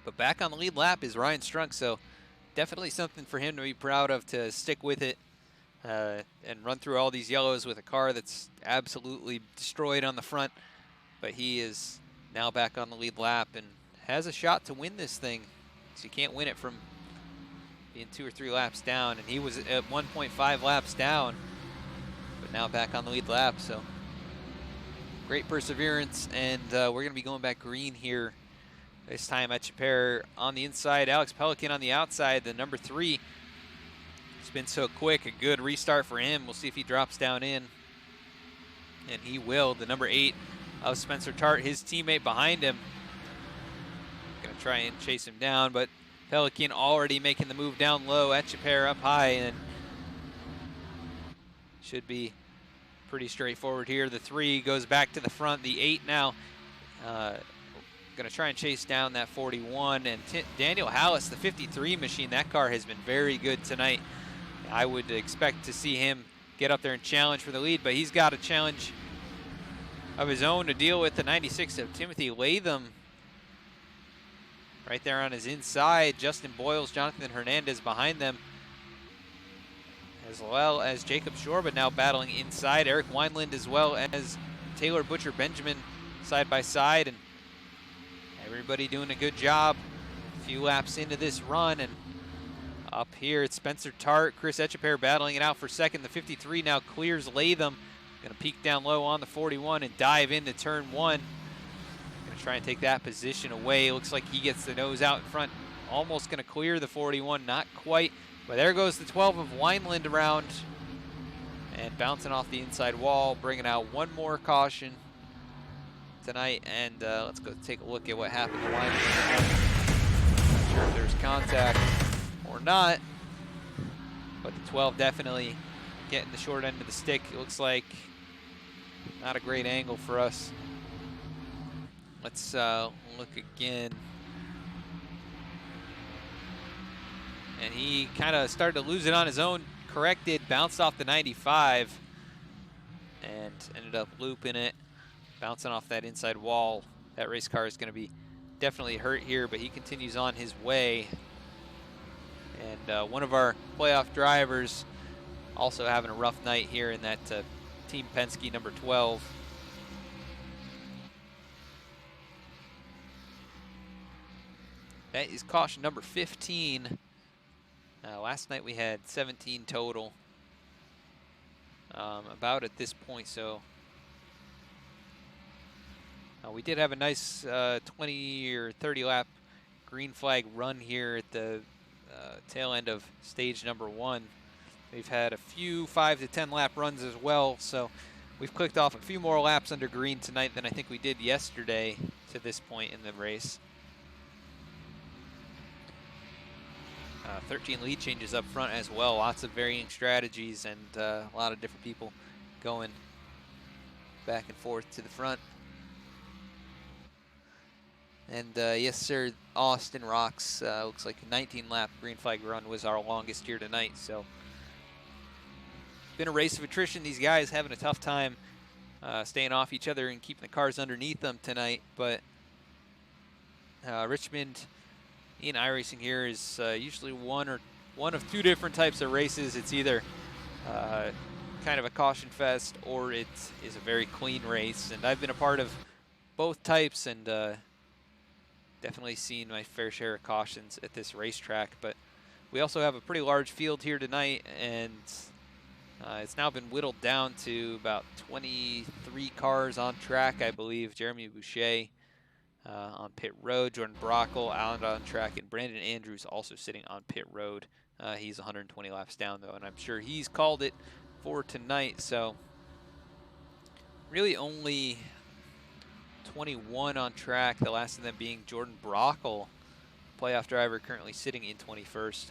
A: But back on the lead lap is Ryan Strunk, so definitely something for him to be proud of, to stick with it and run through all these yellows with a car that's absolutely destroyed on the front. But he is now back on the lead lap and has a shot to win this thing. So you can't win it from being 2 or 3 laps down, and he was at 1.5 laps down, but now back on the lead lap. So great perseverance, and we're going to be going back green here. This time at Chaper on the inside, Alex Pelican on the outside, the number 3. It's been so quick, a good restart for him. We'll see if he drops down in, and he will. The number 8 of Spencer Tart, his teammate behind him. Gonna try and chase him down, but Pelican already making the move down low at Chaper up high, and should be pretty straightforward here. The 3 goes back to the front. The 8 now going to try and chase down that 41. And Daniel Hallis, the 53 machine, that car has been very good tonight. I would expect to see him get up there and challenge for the lead, but he's got a challenge of his own to deal with. The 96 of Timothy Latham right there on his inside. Justin Boyles, Jonathan Hernandez behind them, as well as Jacob Shorba now battling inside. Eric Wineland as well as Taylor Butcher Benjamin side by side, and everybody doing a good job. A few laps into this run, and up here it's Spencer Tart, Chris Echeper battling it out for second. The 53 now clears Latham. Gonna peek down low on the 41 and dive into turn 1. Gonna try and take that position away. Looks like he gets the nose out in front. Almost gonna clear the 41, not quite. But there goes the 12 of Wineland around and bouncing off the inside wall, bringing out one more caution tonight. And let's go take a look at what happened to Wineland. Not sure if there's contact or not, but the 12 definitely getting the short end of the stick. It looks like not a great angle for us. Let's look again. And he kind of started to lose it on his own, corrected, bounced off the 95, and ended up looping it, bouncing off that inside wall. That race car is going to be definitely hurt here, but he continues on his way. And one of our playoff drivers also having a rough night here in that Team Penske number 12. That is caution number 15. Last night we had 17 total, about at this point, so we did have a nice 20 or 30 lap green flag run here at the tail end of stage number 1. We've had a few 5 to 10 lap runs as well, so we've clicked off a few more laps under green tonight than I think we did yesterday to this point in the race. 13 lead changes up front as well. Lots of varying strategies and a lot of different people going back and forth to the front. And yes, sir, Austin Rocks, looks like a 19-lap green flag run was our longest here tonight. So been a race of attrition. These guys having a tough time staying off each other and keeping the cars underneath them tonight. But Richmond in iRacing here is usually one of two different types of races. It's either kind of a caution fest or it is a very clean race. And I've been a part of both types and definitely seen my fair share of cautions at this racetrack. But we also have a pretty large field here tonight, and it's now been whittled down to about 23 cars on track, I believe. Jeremy Boucher on pit road, Jordan Brockle out on track, and Brandon Andrews also sitting on pit road. He's 120 laps down though, and I'm sure he's called it for tonight. So really only 21 on track, the last of them being Jordan Brockle, playoff driver currently sitting in 21st.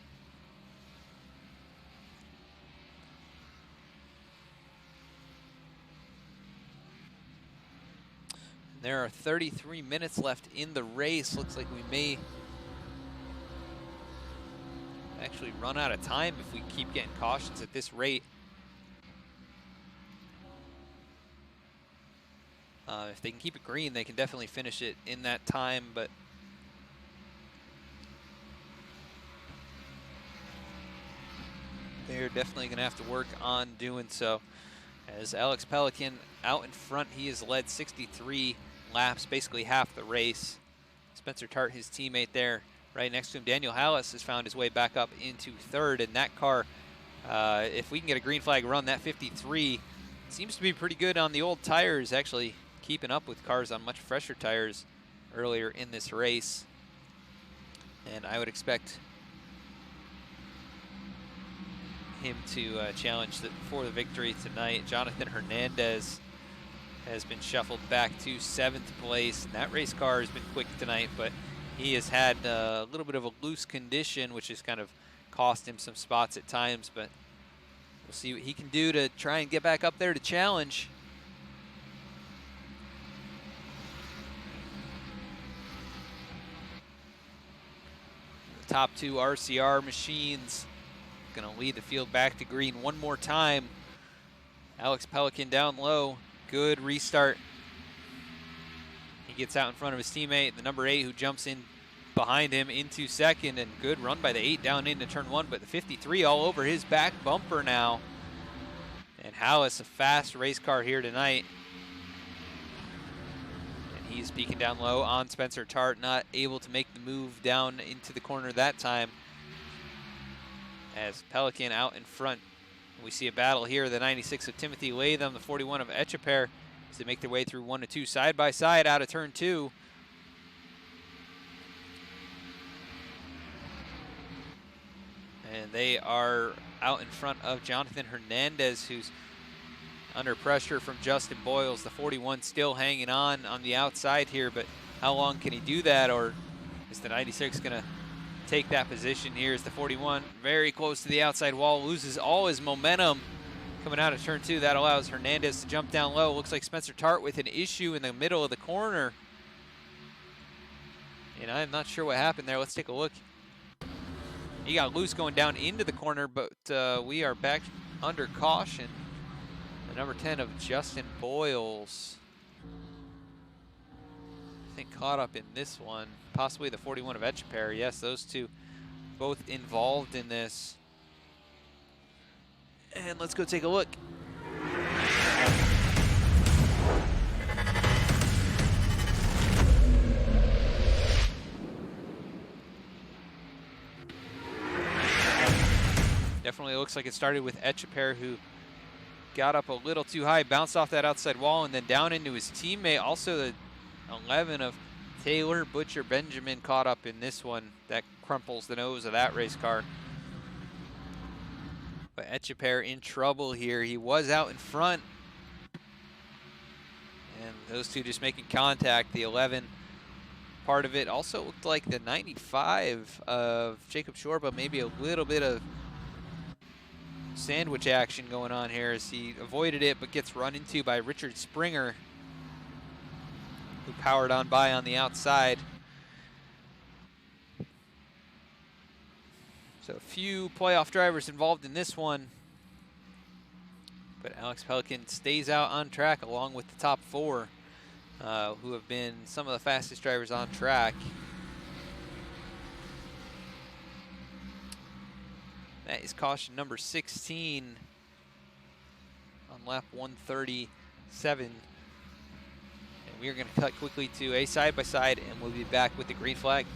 A: There are 33 minutes left in the race. Looks like we may actually run out of time if we keep getting cautions at this rate. If they can keep it green, they can definitely finish it in that time, but they're definitely going to have to work on doing so. As Alex Pelican out in front, he has led 63 laps, basically half the race. Spencer Tart, his teammate there, right next to him. Daniel Hallis has found his way back up into third, and that car, if we can get a green flag run, that 53 seems to be pretty good on the old tires, actually keeping up with cars on much fresher tires earlier in this race. And I would expect him to challenge for the victory tonight. Jonathan Hernandez has been shuffled back to 7th place. And that race car has been quick tonight, but he has had a little bit of a loose condition, which has kind of cost him some spots at times, but we'll see what he can do to try and get back up there to challenge. The top 2 RCR machines going to lead the field back to green one more time. Alex Pelican down low. Good restart. He gets out in front of his teammate, the number 8, who jumps in behind him into second, and good run by the 8 down into turn 1, but the 53 all over his back bumper now. And Hallis, a fast race car here tonight. And he's peeking down low on Spencer Tart, not able to make the move down into the corner that time. As Pelican out in front. We see a battle here. The 96 of Timothy Latham, the 41 of Etcheper, as they make their way through 1 to 2 side by side out of turn 2. And they are out in front of Jonathan Hernandez, who's under pressure from Justin Boyles. The 41 still hanging on the outside here, but how long can he do that, or is the 96 going to take that position? Here is the 41, very close to the outside wall, loses all his momentum coming out of turn 2. That allows Hernandez to jump down low. Looks like Spencer Tart with an issue in the middle of the corner. And I'm not sure what happened there. Let's take a look. He got loose going down into the corner, but we are back under caution. The number 10 of Justin Boyles, I think, caught up in this one. Possibly the 41 of Etcheper. Yes, those two both involved in this. And let's go take a look. Definitely looks like it started with Etcheper, who got up a little too high, bounced off that outside wall, and then down into his teammate. Also the 11 of Taylor Butcher Benjamin caught up in this one. That crumples the nose of that race car. But Etcheper in trouble here. He was out in front. And those two just making contact. The 11 part of it also looked like the 95 of Jacob Shorba, maybe a little bit of sandwich action going on here as he avoided it but gets run into by Richard Springer, who powered on by on the outside. So a few playoff drivers involved in this one, but Alex Pelican stays out on track along with the top 4, who have been some of the fastest drivers on track. That is caution number 16 on lap 137. And we are going to cut quickly to a side-by-side, and we'll be back with the green flag.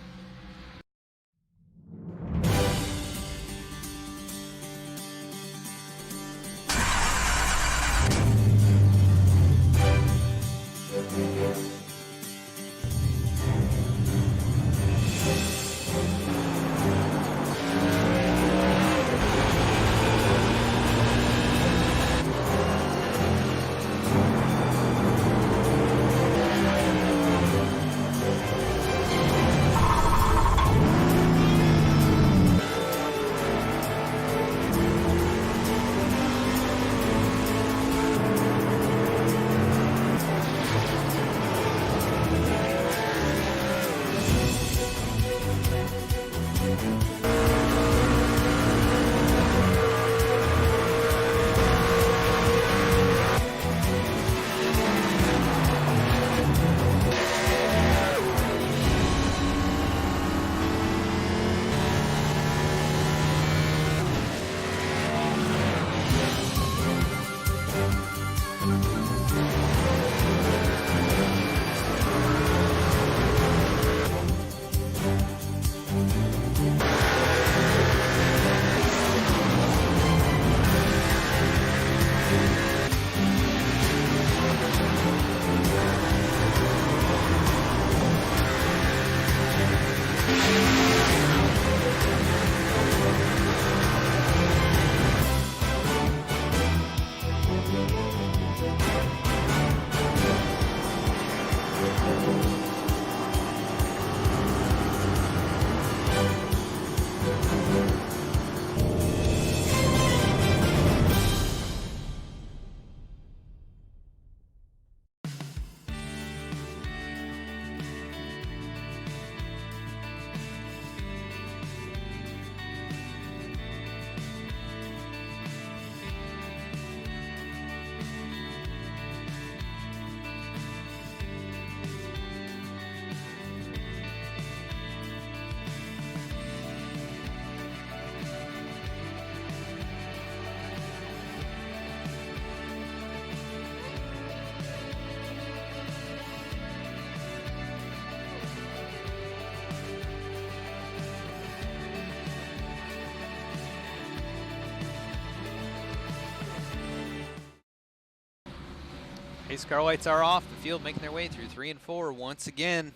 A: Race car lights are off. The field making their way through 3 and 4 once again.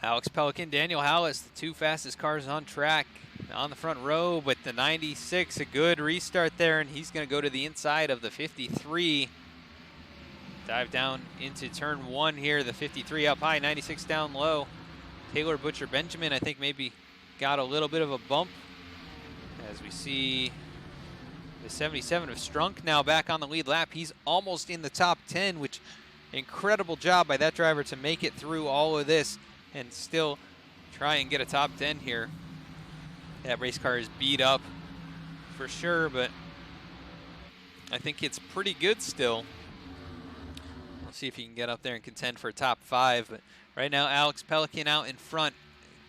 A: Alex Pelican, Daniel Hallis, the 2 fastest cars on track on the front row, but the 96, a good restart there, and he's going to go to the inside of the 53. Dive down into turn 1 here, the 53 up high, 96 down low. Taylor Butcher Benjamin, I think, maybe got a little bit of a bump as we see the 77 of Strunk now back on the lead lap. He's almost in the top 10, which incredible job by that driver to make it through all of this and still try and get a top 10 here. That race car is beat up for sure, but I think it's pretty good still. We'll see if he can get up there and contend for a top 5, but right now Alex Pelican out in front,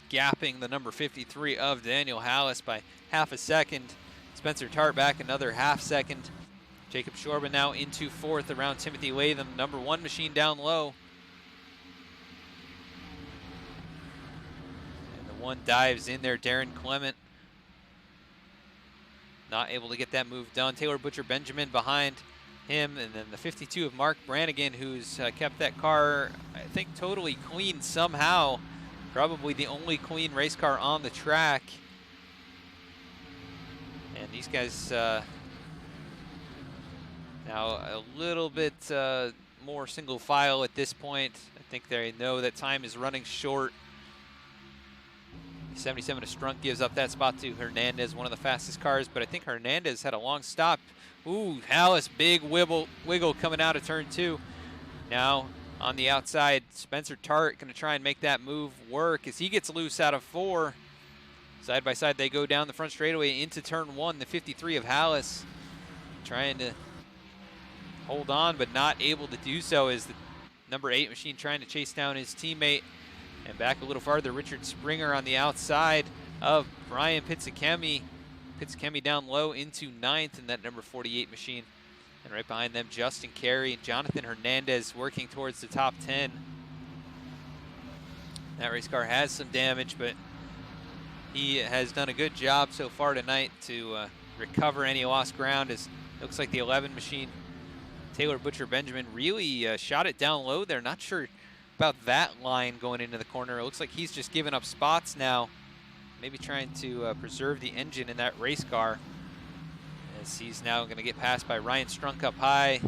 A: gapping the number 53 of Daniel Hallis by half a second. Spencer Tart back another half second. Jacob Shorba now into 4th around Timothy Latham, number 1 machine down low. And the 1 dives in there, Darren Clement. Not able to get that move done. Taylor Butcher Benjamin behind him, and then the 52 of Mark Brannigan, who's kept that car, I think, totally clean somehow. Probably the only clean race car on the track. And these guys now a little bit more single file at this point. I think they know that time is running short. 77 of Strunk gives up that spot to Hernandez, one of the fastest cars, but I think Hernandez had a long stop. Ooh, Hallis, big wiggle coming out of turn 2. Now on the outside, Spencer Tart going to try and make that move work as he gets loose out of 4. Side by side, they go down the front straightaway into turn 1. The 53 of Hallis trying to hold on, but not able to do so as the number 8 machine trying to chase down his teammate. And back a little farther, Richard Springer on the outside of Brian Pizzakemi. Pizzakemi down low into 9th in that number 48 machine. And right behind them, Justin Carey and Jonathan Hernandez working towards the top 10. That race car has some damage, but he has done a good job so far tonight to recover any lost ground. As it looks like the 11 machine, Taylor Butcher Benjamin, really shot it down low there. Not sure about that line going into the corner. It looks like he's just giving up spots now. Maybe trying to preserve the engine in that race car. As he's now going to get passed by Ryan Strunk up high.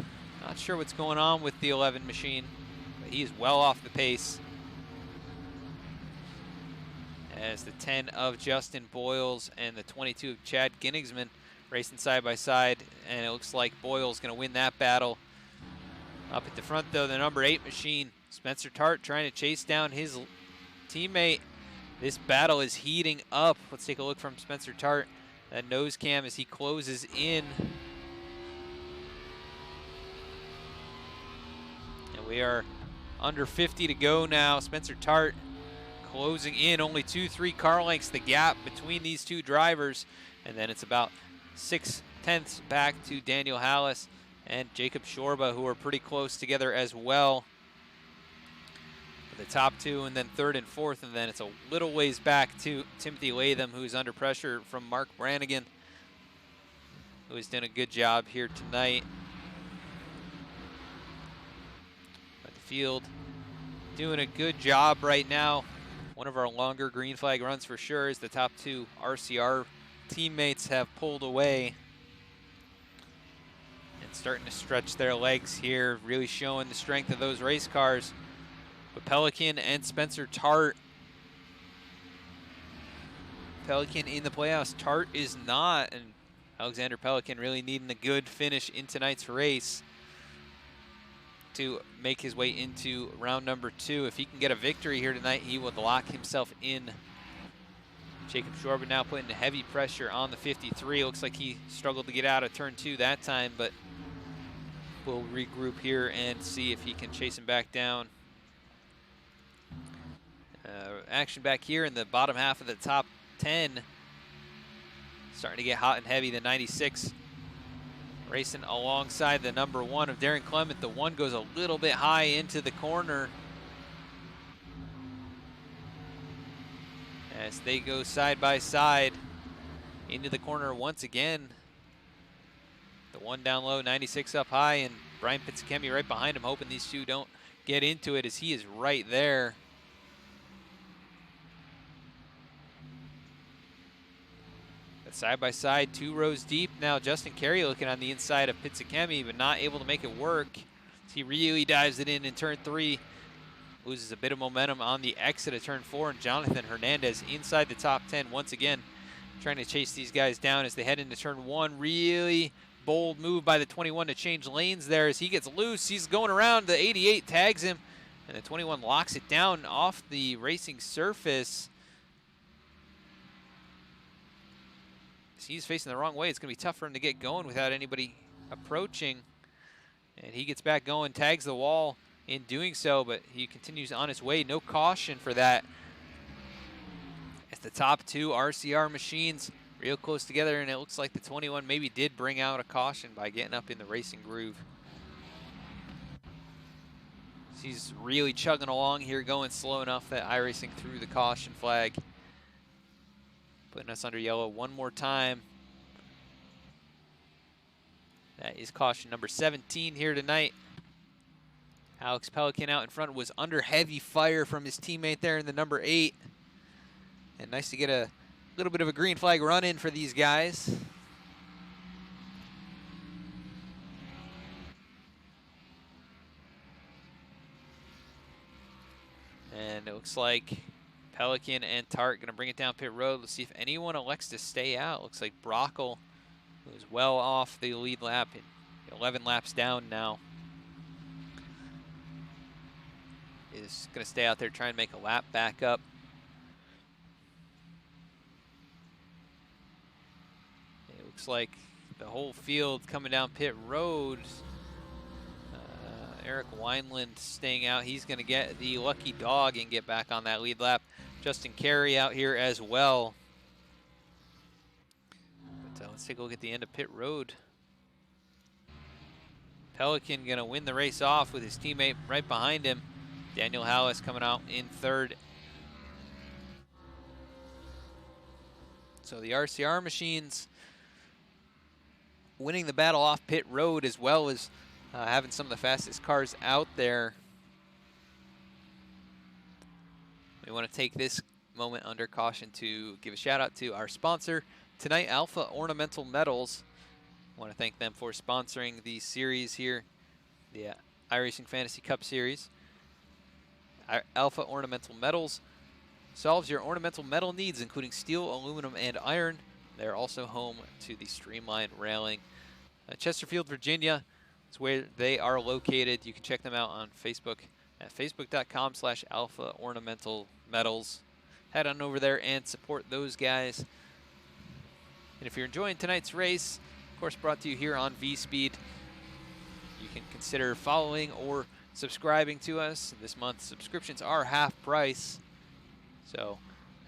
A: Not sure what's going on with the 11 machine, but he is well off the pace. As the 10 of Justin Boyles and the 22 of Chad Ginnigsman racing side by side, and it looks like Boyles going to win that battle. Up at the front though, the number 8 machine, Spencer Tart, trying to chase down his teammate. This battle is heating up. Let's take a look from Spencer Tart. That nose cam as he closes in. And we are under 50 to go now. Spencer Tart closing in, only 2-3 car lengths the gap between these 2 drivers, and then it's about 6/10 back to Daniel Hallis and Jacob Shorba, who are pretty close together as well. The top 2, and then 3rd and 4th, and then it's a little ways back to Timothy Latham, who's under pressure from Mark Brannigan, who has done a good job here tonight. But the field doing a good job right now. One of our longer green flag runs for sure, as the top 2 RCR teammates have pulled away and starting to stretch their legs here, really showing the strength of those race cars. But Pelican and Spencer Tart. Pelican in the playoffs, Tart is not, and Alexander Pelican really needing a good finish in tonight's race to make his way into round number 2. If he can get a victory here tonight, he will lock himself in. Jacob Shorba now putting heavy pressure on the 53. Looks like he struggled to get out of turn 2 that time, but we'll regroup here and see if he can chase him back down. Action back here in the bottom half of the top 10. Starting to get hot and heavy. The 96 racing alongside the number 1 of Darren Clement. The 1 goes a little bit high into the corner as they go side by side into the corner once again. The 1 down low, 96 up high, and Brian Pizzicemi right behind him, hoping these two don't get into it as he is right there. But side by side, 2 rows deep now. Justin Carey looking on the inside of Pizzicemi, but not able to make it work. He really dives it in turn 3. Loses a bit of momentum on the exit of turn 4, and Jonathan Hernandez inside the top 10 once again, trying to chase these guys down as they head into turn 1. Really bold move by the 21 to change lanes there as he gets loose. He's going around, the 88 tags him, and the 21 locks it down off the racing surface. As he's facing the wrong way, it's going to be tough for him to get going without anybody approaching. And he gets back going, tags the wall in doing so, but he continues on his way. No caution for that. As the top 2 RCR machines real close together, and it looks like the 21 maybe did bring out a caution by getting up in the racing groove. He's really chugging along here, going slow enough that iRacing threw the caution flag, putting us under yellow one more time. That is caution number 17 here tonight. Alex Pelican out in front was under heavy fire from his teammate there in the number 8. And nice to get a little bit of a green flag run in for these guys. And it looks like Pelican and Tart going to bring it down pit road. Let's see if anyone elects to stay out. Looks like Brockle, who is well off the lead lap, 11 laps down now, is going to stay out there, try and make a lap back up. It looks like the whole field coming down pit road. Eric Wineland staying out. He's going to get the lucky dog and get back on that lead lap. Justin Carey out here as well. But let's take a look at the end of pit road. Pelican going to win the race off with his teammate right behind him. Daniel Hallis coming out in 3rd. So the RCR machines winning the battle off pit road, as well as having some of the fastest cars out there. We want to take this moment under caution to give a shout out to our sponsor tonight, Alpha Ornamental Metals. I want to thank them for sponsoring the series here, the iRacing Fantasy Cup Series. Alpha Ornamental Metals solves your ornamental metal needs, including steel, aluminum, and iron. They're also home to the Streamline railing. Chesterfield, Virginia is where they are located. You can check them out on Facebook at facebook.com/Alpha Ornamental Metals. Head on over there and support those guys. And if you're enjoying tonight's race, of course brought to you here on VSPEED, you can consider following or subscribing to us. This month subscriptions are half price, so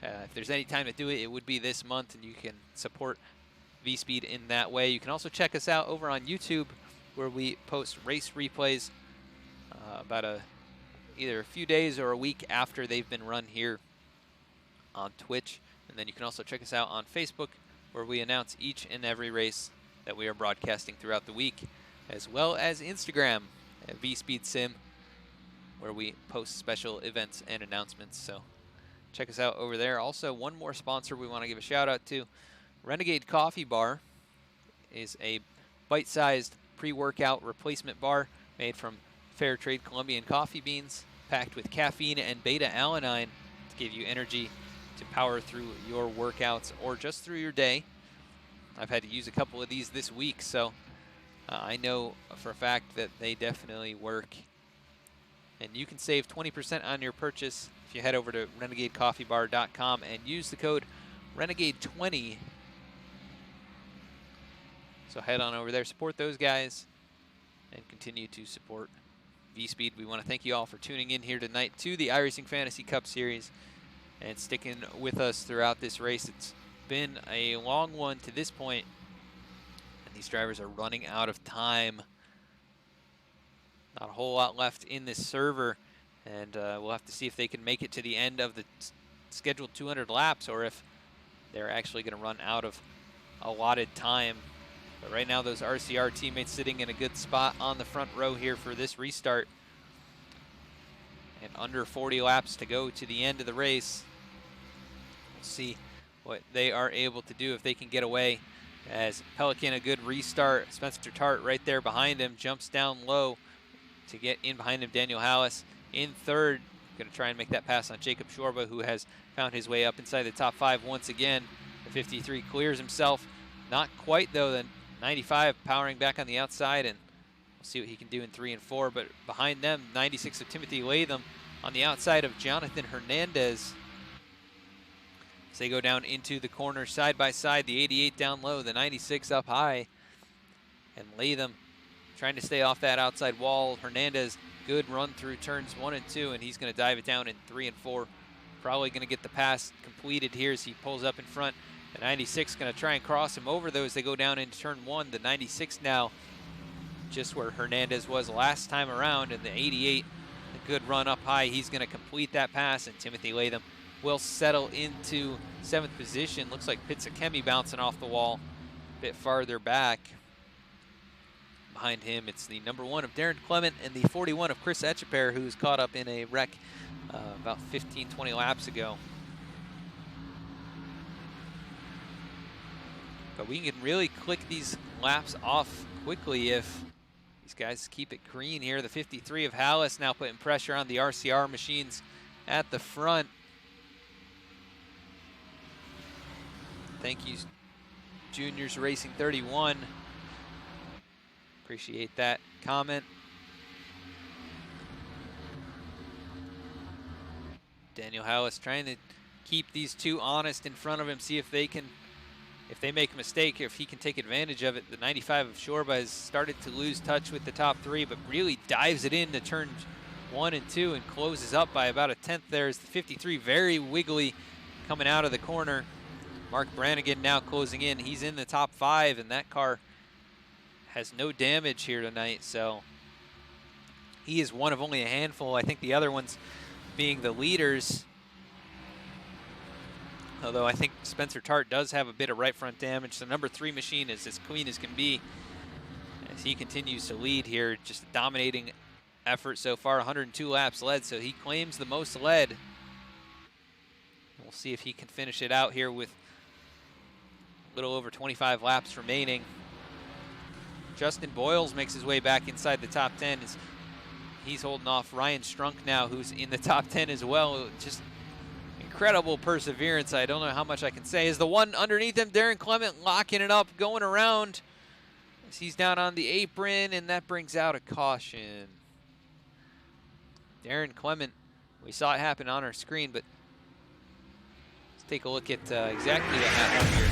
A: if there's any time to do it, it would be this month, and you can support VSPEED in that way. You can also check us out over on YouTube, where we post race replays about either a few days or a week after they've been run here on Twitch. And then you can also check us out on Facebook, where we announce each and every race that we are broadcasting throughout the week, as well as Instagram at VSPEED Sim, where we post special events and announcements. So check us out over there. Also, one more sponsor we want to give a shout out to. Renegade Coffee Bar is a bite-sized pre-workout replacement bar made from fair trade Colombian coffee beans, packed with caffeine and beta-alanine to give you energy to power through your workouts or just through your day. I've had to use a couple of these this week, so I know for a fact that they definitely work. And you can save 20% on your purchase if you head over to renegadecoffeebar.com and use the code Renegade20. So head on over there, support those guys, and continue to support VSPEED. We want to thank you all for tuning in here tonight to the iRacing Fantasy Cup Series and sticking with us throughout this race. It's been a long one to this point, and these drivers are running out of time. Not a whole lot left in this server, and we'll have to see if they can make it to the end of the scheduled 200 laps, or if they're actually going to run out of allotted time But right now, those RCR teammates sitting in a good spot on the front row here for this restart. And under 40 laps to go to the end of the race. We'll see what they are able to do if they can get away. As Pelican, a good restart. Spencer Tart right there behind him, jumps down low to get in behind him. Daniel Hallis in third. Going to try and make that pass on Jacob Shorba, who has found his way up inside the top 5 once again. The 53 clears himself. Not quite, though. The 95 powering back on the outside, and we'll see what he can do in 3 and 4. But behind them, 96 of Timothy Latham on the outside of Jonathan Hernandez. As they go down into the corner side by side, the 88 down low, the 96 up high. And Latham trying to stay off that outside wall. Hernandez, good run through turns 1 and 2, and he's going to dive it down in 3 and 4. Probably going to get the pass completed here as he pulls up in front. The 96 going to try and cross him over, though, as they go down into turn 1. The 96 now just where Hernandez was last time around, and the 88, a good run up high. He's going to complete that pass, and Timothy Latham will settle into 7th position. Looks like Pitsakemi bouncing off the wall a bit farther back. Behind him, it's the number 1 of Darren Clement and the 41 of Chris Etcheper, who's caught up in a wreck about 15, 20 laps ago. But we can really click these laps off quickly if these guys keep it green here. The 53 of Hallis now putting pressure on the RCR machines at the front. Thank you, Juniors Racing 31. Appreciate that comment. Daniel Hallis trying to keep these two honest in front of him, see if they can, if they make a mistake, if he can take advantage of it. The 95 of Shorba has started to lose touch with the top 3, but really dives it into turns 1 and 2 and closes up by about a 10th. There's the 53, very wiggly coming out of the corner. Mark Brannigan now closing in. He's in the top 5, and that car has no damage here tonight, so he is one of only a handful. I think the other ones being the leaders, although I think Spencer Tart does have a bit of right front damage. The number 3 machine is as clean as can be as he continues to lead here. Just a dominating effort so far, 102 laps led, so he claims the most led. We'll see if he can finish it out here with a little over 25 laps remaining. Justin Boyles makes his way back inside the top 10. He's holding off Ryan Strunk now, who's in the top 10 as well. Just incredible perseverance. I don't know how much I can say. Is the one underneath him, Darren Clement, locking it up, going around as he's down on the apron, and that brings out a caution. Darren Clement, we saw it happen on our screen, but let's take a look at exactly what happened here.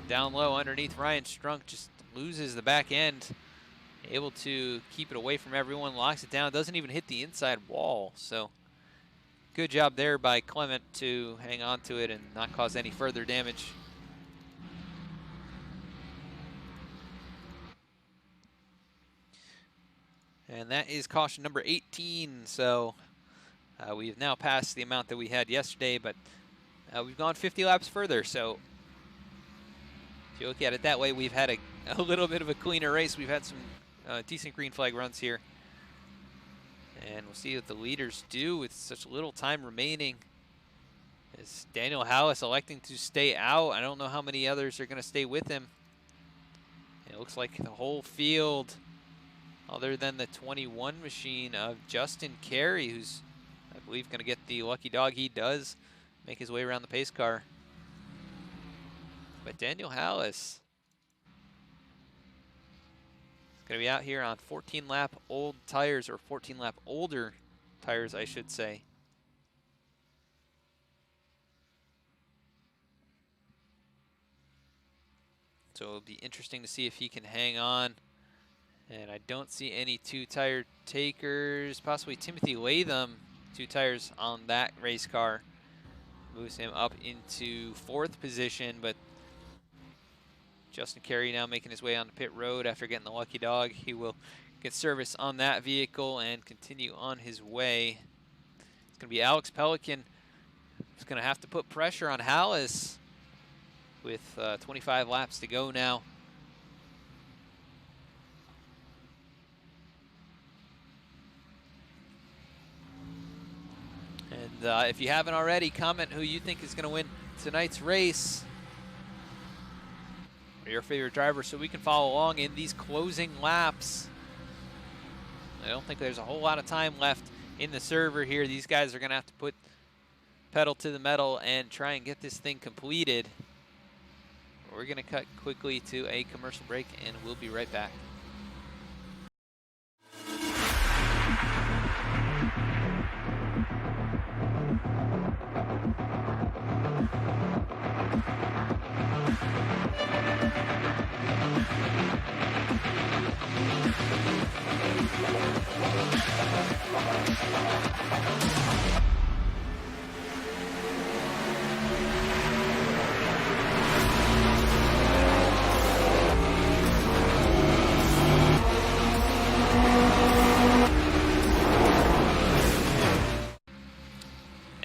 A: Down low underneath Ryan Strunk, just loses the back end. Able to keep it away from everyone, locks it down, doesn't even hit the inside wall. So good job there by Clement to hang on to it and not cause any further damage. And that is caution number 18. So we've now passed the amount that we had yesterday, but we've gone 50 laps further. So if you look at it that way, we've had a little bit of a cleaner race. We've had some decent green flag runs here. And we'll see what the leaders do with such little time remaining. Is Daniel Hallis electing to stay out? I don't know how many others are going to stay with him. And it looks like the whole field, other than the 21 machine of Justin Carey, who's, I believe, going to get the lucky dog. He does make his way around the pace car. But Daniel Hallis is going to be out here on 14-lap old tires, or 14-lap older tires, I should say. So it'll be interesting to see if he can hang on. And I don't see any 2-tire takers. Possibly Timothy Latham, 2 tires on that race car. Moves him up into 4th position, but Justin Carey now making his way on the pit road after getting the lucky dog. He will get service on that vehicle and continue on his way. It's going to be Alex Pelican who's going to have to put pressure on Hallis. with 25 laps to go now. And if you haven't already, comment who you think is going to win tonight's race, or your favorite driver, so we can follow along in these closing laps. I don't think there's a whole lot of time left in the server here. These guys are going to have to put pedal to the metal and try and get this thing completed. We're going to cut quickly to a commercial break, and we'll be right back.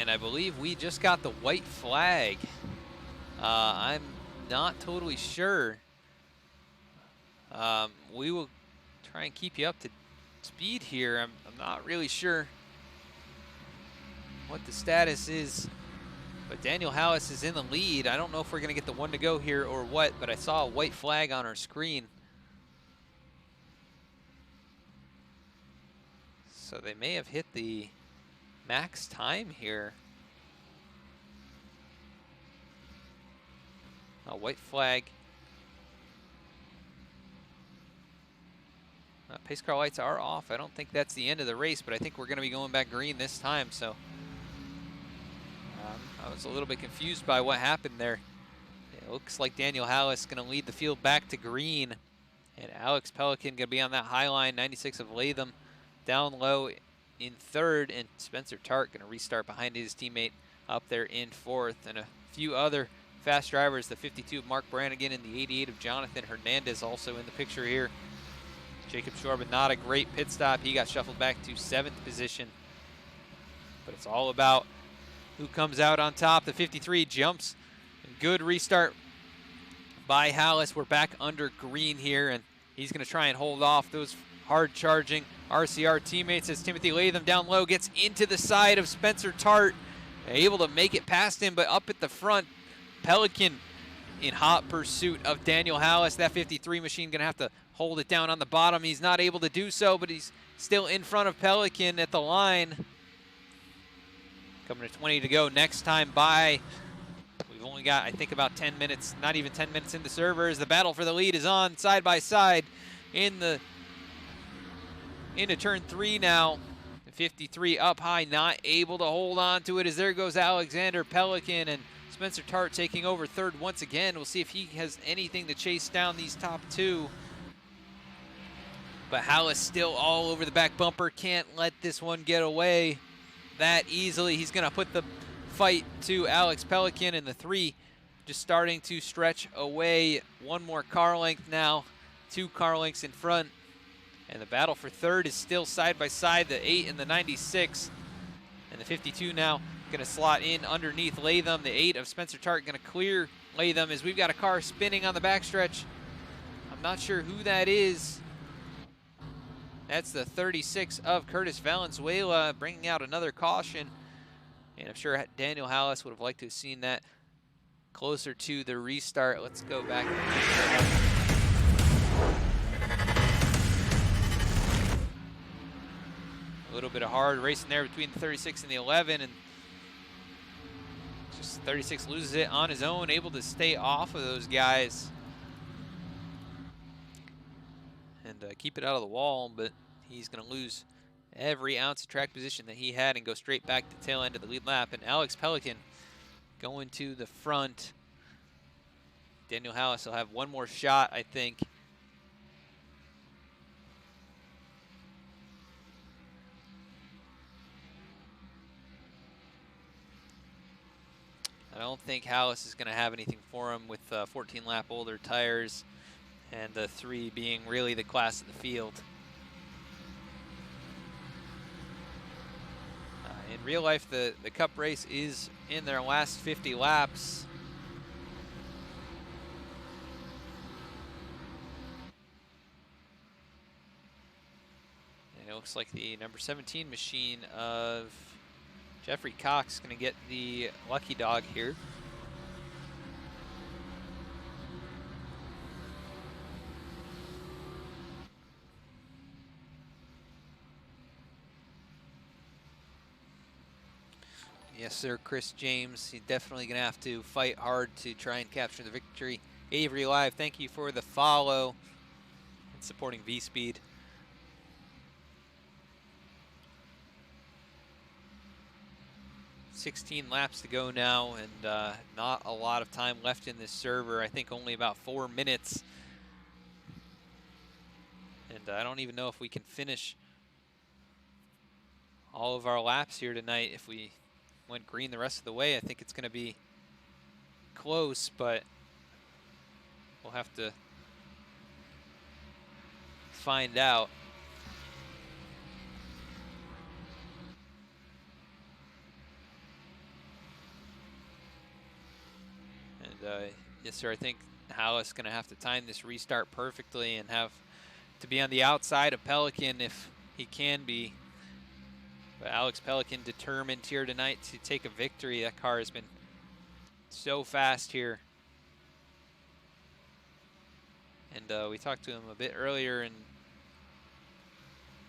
A: I believe we just got the white flag. I'm not totally sure. We will try and keep you up to speed here. I'm not really sure what the status is, but Daniel Hallis is in the lead. I don't know if we're going to get the one to go here or what, but I saw a white flag on our screen. So they may have hit the max time here. A white flag. Pace car lights are off. I don't think that's the end of the race, but I think we're going to be going back green this time. So I was a little bit confused by what happened there. It looks like Daniel Hallis is going to lead the field back to green, and Alex Pelican going to be on that high line. 96 of Latham down low in third, and Spencer Tart going to restart behind his teammate up there in fourth, and a few other fast drivers. The 52 of Mark Brannigan and the 88 of Jonathan Hernandez also in the picture here. Jacob Shorba, not a great pit stop. He got shuffled back to 7th position. But it's all about who comes out on top. The 53 jumps. Good restart by Hallis. We're back under green here, and he's going to try and hold off those hard-charging RCR teammates as Timothy Latham down low gets into the side of Spencer Tart. Able to make it past him, but up at the front, Pelican in hot pursuit of Daniel Hallis. That 53 machine going to have to hold it down on the bottom. He's not able to do so, but he's still in front of Pelican at the line. Coming to 20 to go. Next time by. We've only got, I think, about 10 minutes, not even 10 minutes in the servers. The battle for the lead is on side by side into turn 3 now. 53 up high, not able to hold on to it as there goes Alexander Pelican, and Spencer Tart taking over third once again. We'll see if he has anything to chase down these top two. But Hallis still all over the back bumper. Can't let this one get away that easily. He's going to put the fight to Alex Pelican, and the 3 just starting to stretch away. One more car length now. 2 car lengths in front. And the battle for third is still side by side. The 8 and the 96. And the 52 now going to slot in underneath Latham. The 8 of Spencer Tart going to clear Latham as we've got a car spinning on the backstretch. I'm not sure who that is. That's the 36 of Curtis Valenzuela bringing out another caution. And I'm sure Daniel Hallis would have liked to have seen that closer to the restart. Let's go back. A little bit of hard racing there between the 36 and the 11, and just 36 loses it on his own, able to stay off of those guys and keep it out of the wall, but he's going to lose every ounce of track position that he had and go straight back to the tail end of the lead lap. And Alex Pelican going to the front. Daniel Hallis will have one more shot, I think. I don't think Hallis is going to have anything for him with 14 lap older tires, and the 3 being really the class of the field. In real life, the Cup race is in their last 50 laps. it looks like the number 17 machine of Jeffrey Cox going to get the lucky dog here. Yes, sir, Chris James. He's definitely going to have to fight hard to try and capture the victory. Avery Live, thank you for the follow and supporting VSPEED. $16 laps to go now, and not a lot of time left in this server. I think only about 4 minutes. And I don't even know if we can finish all of our laps here tonight if we went green the rest of the way. I think it's going to be close, but we'll have to find out. And yes, sir, I think Hallis going to have to time this restart perfectly and have to be on the outside of Pelican if he can be. But Alex Pelican determined here tonight to take a victory. That car has been so fast here. And we talked to him a bit earlier, and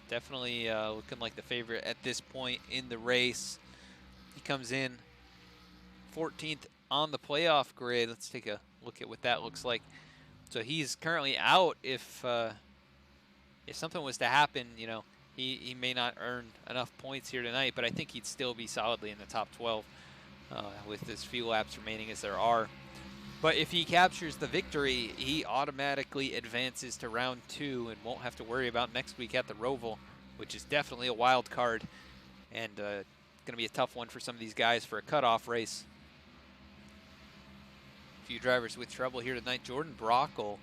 A: definitely looking like the favorite at this point in the race. He comes in 14th on the playoff grid. Let's take a look at what that looks like. So he's currently out. If something was to happen, you know, he may not earn enough points here tonight, but I think he'd still be solidly in the top 12 with as few laps remaining as there are. But if he captures the victory, he automatically advances to round 2 and won't have to worry about next week at the Roval, which is definitely a wild card and going to be a tough one for some of these guys for a cutoff race. A few drivers with trouble here tonight. Jordan Brockle,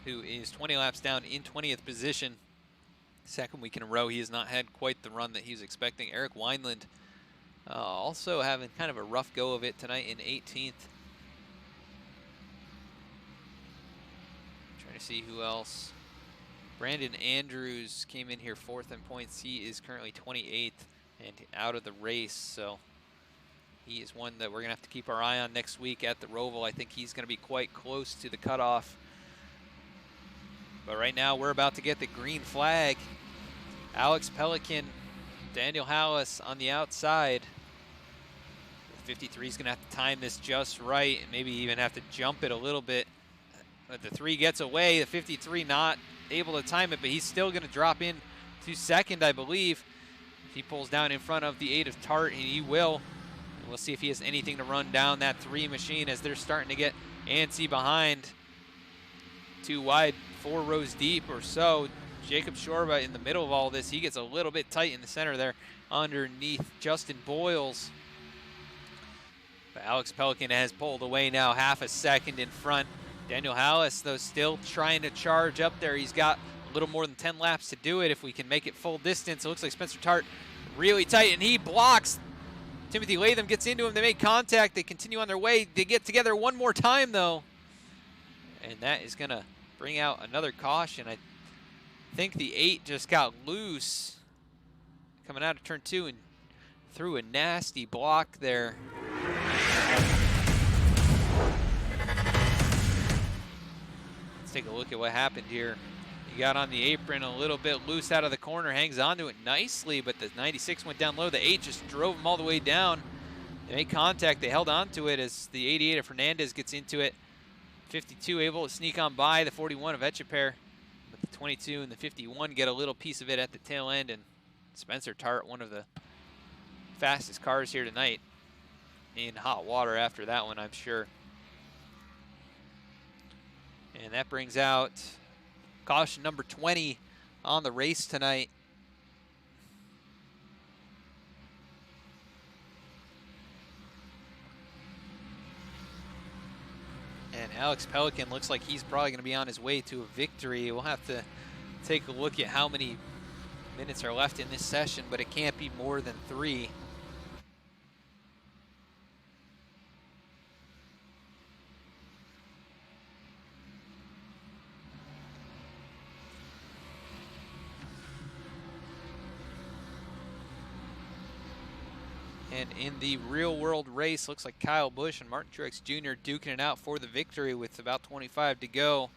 A: who is 20 laps down in 20th position. Second week in a row, he has not had quite the run that he was expecting. Eric Wineland also having kind of a rough go of it tonight in 18th. Trying to see who else. Brandon Andrews came in here 4th in points. He is currently 28th and out of the race, so he is one that we're going to have to keep our eye on next week at the Roval. I think he's going to be quite close to the cutoff. But right now, we're about to get the green flag. Alex Pelican, Daniel Hallis on the outside. The 53 is going to have to time this just right and maybe even have to jump it a little bit. But the 3 gets away. The 53 not able to time it, but he's still going to drop in to second, I believe. If he pulls down in front of the 8 of Tart, and he will. And we'll see if he has anything to run down that 3 machine as they're starting to get antsy behind. 2 wide, 4 rows deep or so. Jacob Shorba in the middle of all this. He gets a little bit tight in the center there underneath Justin Boyles. But Alex Pelican has pulled away now, half a second in front. Daniel Hallis, though, still trying to charge up there. He's got a little more than 10 laps to do it if we can make it full distance. It looks like Spencer Tart really tight, and he blocks. Timothy Latham gets into him. They make contact. They continue on their way. They get together one more time, though. And that is going to bring out another caution. I think the 8 just got loose coming out of turn 2 and threw a nasty block there. Let's take a look at what happened here. He got on the apron a little bit loose out of the corner, hangs onto it nicely, but the 96 went down low. The 8 just drove him all the way down. They made contact. They held onto it as the 88 of Fernandez gets into it. 52 able to sneak on by the 41 of Echeper. But the 22 and the 51 get a little piece of it at the tail end, and Spencer Tart, one of the fastest cars here tonight, in hot water after that one, I'm sure. And that brings out caution number 20 on the race tonight. And Alex Pelican looks like he's probably going to be on his way to a victory. We'll have to take a look at how many minutes are left in this session, but it can't be more than 3. And in the real world race, looks like Kyle Busch and Martin Truex Jr. duking it out for the victory with about 25 to go.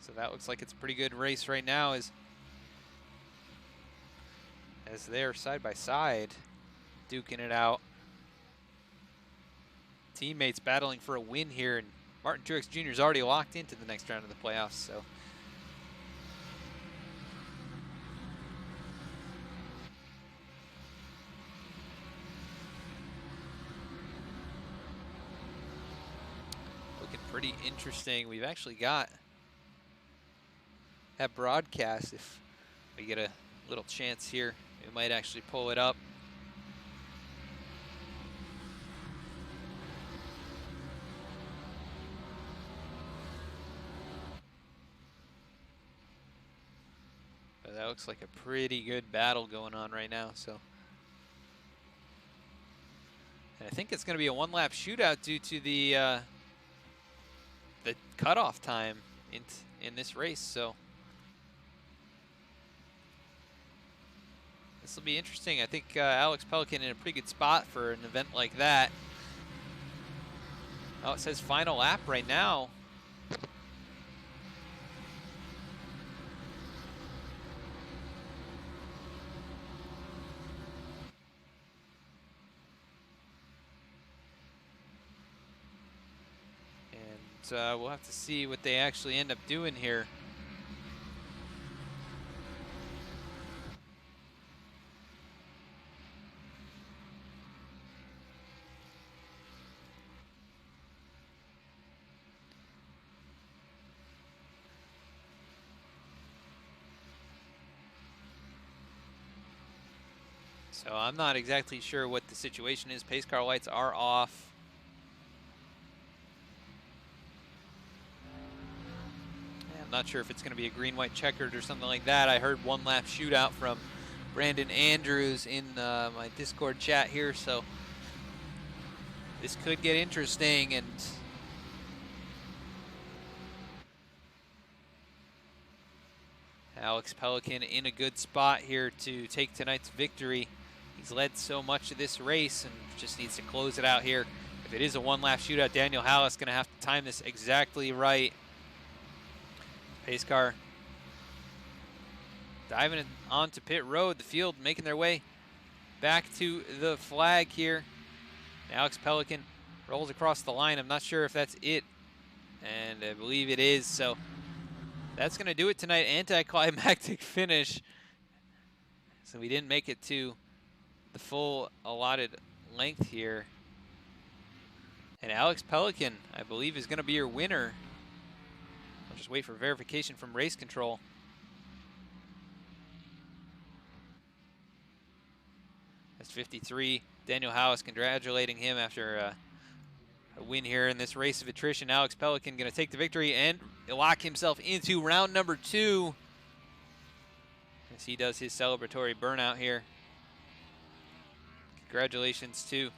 A: So that looks like it's a pretty good race right now as they're side by side duking it out. Teammates battling for a win here, and Martin Truex Jr. is already locked into the next round of the playoffs. So looking pretty interesting. We've actually got that broadcast. If we get a little chance here, we might actually pull it up. But that looks like a pretty good battle going on right now. So, and I think it's going to be a one-lap shootout due to the cutoff time in this race. So this will be interesting. I think Alex Pelican in a pretty good spot for an event like that. Oh, it says final lap right now. And we'll have to see what they actually end up doing here. So I'm not exactly sure what the situation is. Pace car lights are off. Yeah, I'm not sure if it's going to be a green-white checkered or something like that. I heard one lap shootout from Brandon Andrews in my Discord chat here, so this could get interesting. And Alex Pelican in a good spot here to take tonight's victory. He's led so much of this race and just needs to close it out here. If it is a one-lap shootout, Daniel Hallis going to have to time this exactly right. Pace car diving onto pit road. The field making their way back to the flag here. Alex Pelican rolls across the line. I'm not sure if that's it, and I believe it is. So that's going to do it tonight. Anticlimactic finish. So we didn't make it to the full allotted length here. And Alex Pelican, I believe, is going to be your winner. I'll just wait for verification from race control. That's 53. Daniel Howes congratulating him after a win here in this race of attrition. Alex Pelican going to take the victory and lock himself into round number 2 as he does his celebratory burnout here. Congratulations to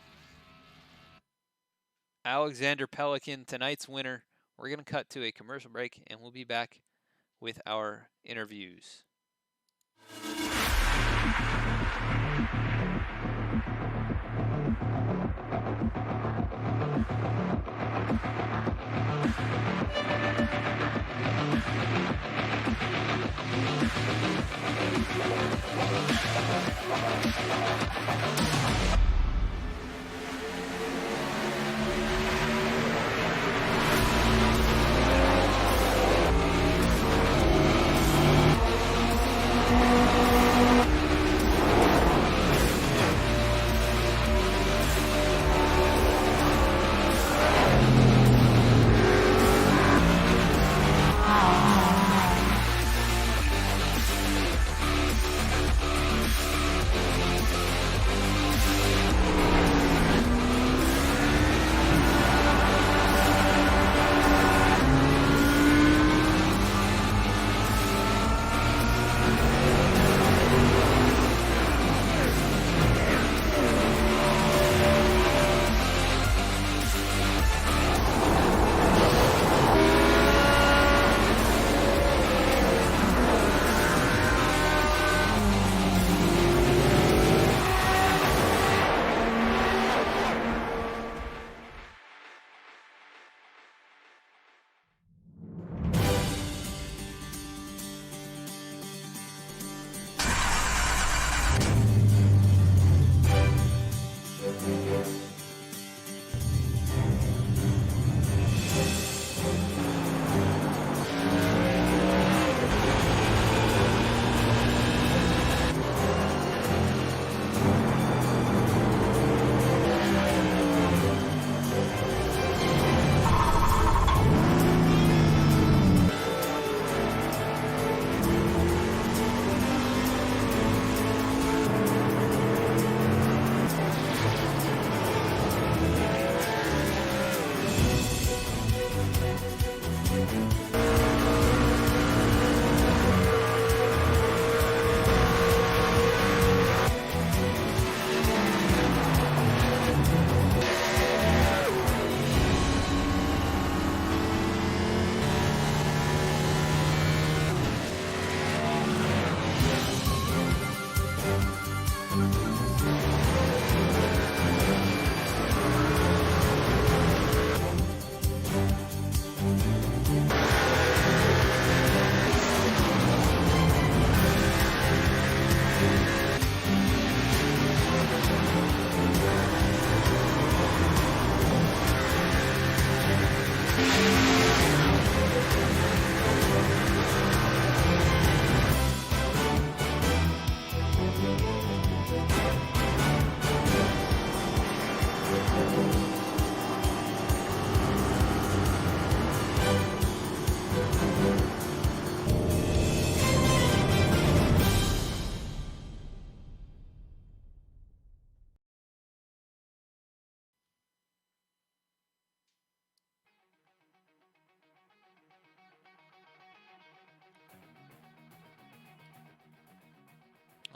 A: Alexander Pelican, tonight's winner. We're going to cut to a commercial break, and we'll be back with our interviews.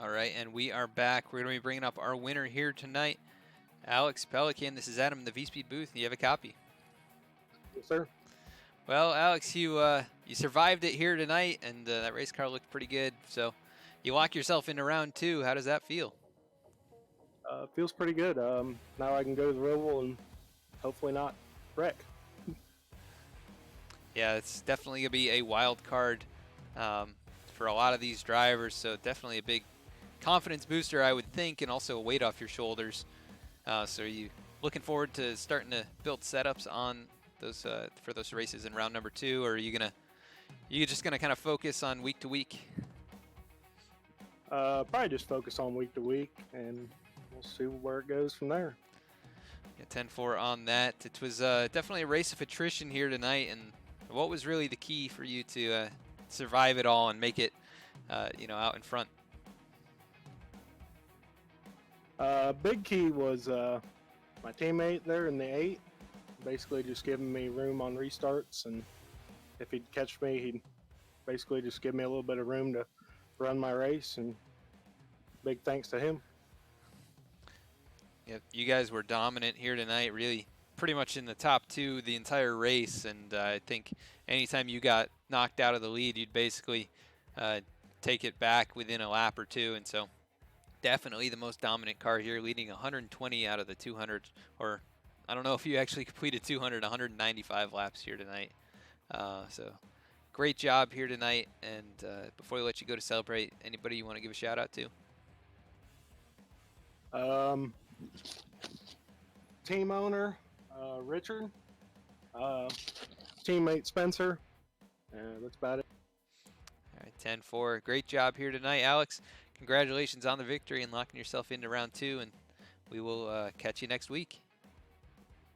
A: All right, and we are back. We're going to be bringing up our winner here tonight, Alex Pelican. This is Adam in the VSPEED booth. You have a copy.
C: Yes, sir.
A: Well, Alex, you survived it here tonight, and that race car looked pretty good. So you lock yourself into round 2. How does that feel?
C: Feels pretty good. Now I can go to the Roval and hopefully not wreck.
A: Yeah, it's definitely going to be a wild card for a lot of these drivers. So definitely a big confidence booster, I would think, and also a weight off your shoulders. So are you looking forward to starting to build setups on those for those races in round number 2, or are you just gonna kind of focus on week to week?
C: Probably just focus on week to week, and we'll see where it goes from there.
A: Yeah, 10-4 on that. It was definitely a race of attrition here tonight, and what was really the key for you to survive it all and make it, out in front?
C: Big key was my teammate there in the 8, basically just giving me room on restarts, and if he'd catch me, he'd basically just give me a little bit of room to run my race, and big thanks to him.
A: Yeah, you guys were dominant here tonight, really pretty much in the top 2 the entire race, and I think anytime you got knocked out of the lead, you'd basically take it back within a lap or 2, and so definitely the most dominant car here, leading 120 out of the 200, or I don't know if you actually completed 200, 195 laps here tonight. So great job here tonight, and before we let you go to celebrate, anybody you want to give a shout out to?
C: Team owner, Richard, teammate Spencer, that's about it.
A: All right, 10-4. Great job here tonight, Alex. Congratulations on the victory and locking yourself into round 2, and we will catch you next week.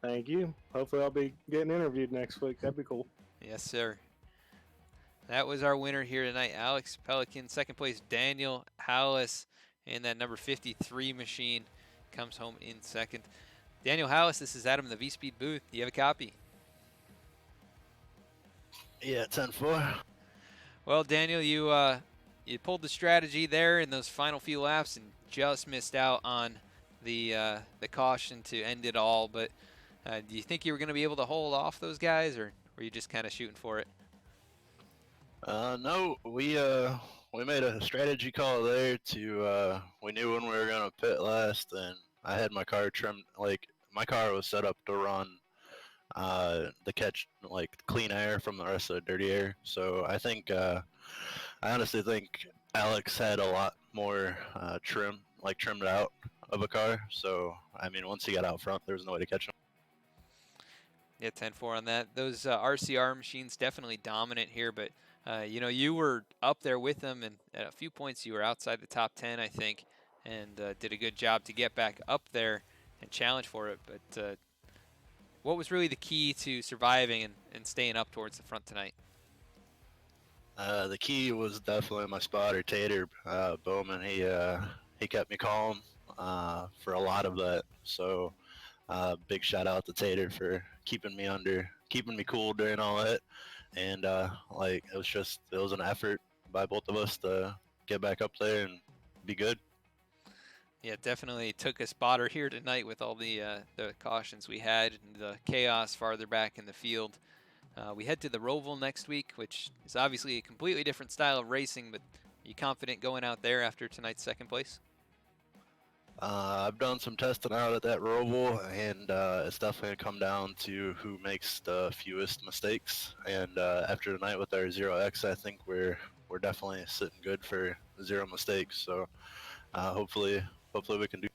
C: Thank you. Hopefully I'll be getting interviewed next week. That'd be cool.
A: Yes, sir. That was our winner here tonight, Alex Pelican. Second place, Daniel Hallis, and that number 53 machine comes home in second. Daniel Hallis, this is Adam in the VSPEED booth. Do you have a copy?
F: Yeah, 10-4.
A: Well, Daniel, you pulled the strategy there in those final few laps and just missed out on the caution to end it all. But do you think you were going to be able to hold off those guys, or were you just kind of shooting for it?
F: No, we made a strategy call there to we knew when we were gonna pit last, and I had my car trimmed, like my car was set up to run to catch like clean air from the rest of the dirty air. So I think I honestly think Alex had a lot more trimmed out of a car. So I mean, once he got out front, there was no way to catch him.
A: Yeah, 10-4 on that. Those RCR machines definitely dominant here, but you were up there with them, and at a few points you were outside the top 10, I think, and did a good job to get back up there and challenge for it. But what was really the key to surviving and staying up towards the front tonight?
F: The key was definitely my spotter, Tater Bowman. He kept me calm for a lot of that. So big shout out to Tater for keeping me cool during all that. And it was an effort by both of us to get back up there and be good.
A: Yeah, definitely took a spotter here tonight with all the cautions we had and the chaos farther back in the field. We head to the Roval next week, which is obviously a completely different style of racing, but are you confident going out there after tonight's second place?
F: I've done some testing out at that Roval, and it's definitely come down to who makes the fewest mistakes. And after tonight with our 0X, I think we're definitely sitting good for 0 mistakes. So hopefully we can do.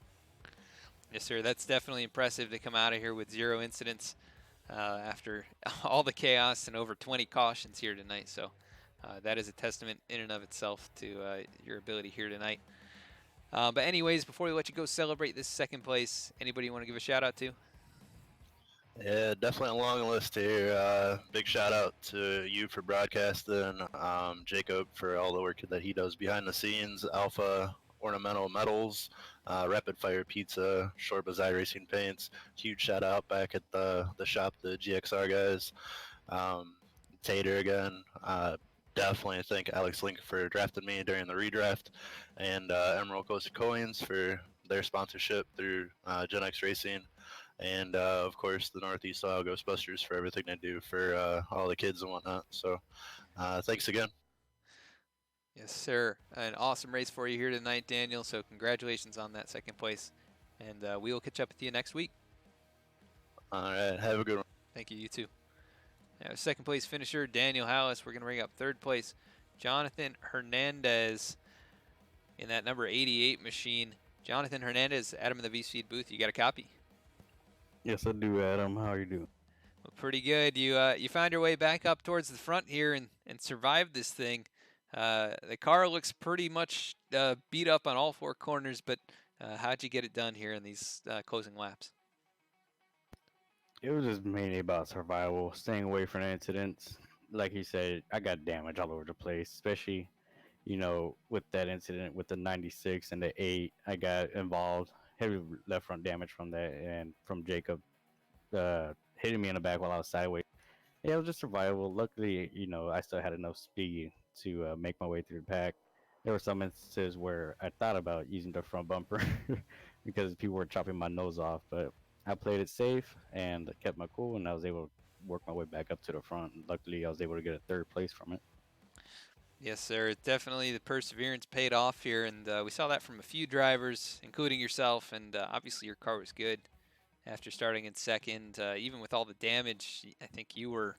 A: Yes, sir. That's definitely impressive to come out of here with 0 incidents after all the chaos and over 20 cautions here tonight. So that is a testament in and of itself to your ability here tonight. But anyways, before we let you go celebrate this second place, anybody you want to give a shout out to?
F: Yeah, definitely a long list here. Big shout out to you for broadcasting, Jacob for all the work that he does behind the scenes, Alpha Ornamental Metals, Rapid Fire Pizza, Shorba's iRacing Paints. Huge shout out back at the shop, the GXR guys. Tater again. definitely thank Alex Link for drafting me during the redraft, and Emerald Coast Coins for their sponsorship through Gen X Racing, and of course the Northeast Ohio Ghostbusters for everything they do for all the kids and whatnot. So thanks again.
A: Yes, sir. An awesome race for you here tonight, Daniel. So congratulations on that second place. And we will catch up with you next week.
F: All right, have a good one.
A: Thank you. You too. Now, second place finisher, Daniel Hallis. We're going to bring up third place, Jonathan Hernandez in that number 88 machine. Jonathan Hernandez, Adam in the VSPEED booth. You got a copy?
E: Yes, I do, Adam. How are you doing?
A: Well, pretty good. You found your way back up towards the front here and survived this thing. The car looks pretty much beat up on all four corners, but how'd you get it done here in these closing laps?
E: It was just mainly about survival, staying away from incidents. Like you said, I got damage all over the place, especially, with that incident with the 96 and the 8. I got involved, heavy left front damage from that, and from Jacob hitting me in the back while I was sideways. Yeah, it was just survival. Luckily, I still had enough speed to make my way through the pack. There were some instances where I thought about using the front bumper because people were chopping my nose off, but I played it safe and kept my cool, and I was able to work my way back up to the front. And luckily, I was able to get a third place from it.
A: Yes, sir. Definitely the perseverance paid off here, and we saw that from a few drivers, including yourself, and obviously your car was good after starting in second. Even with all the damage, I think you were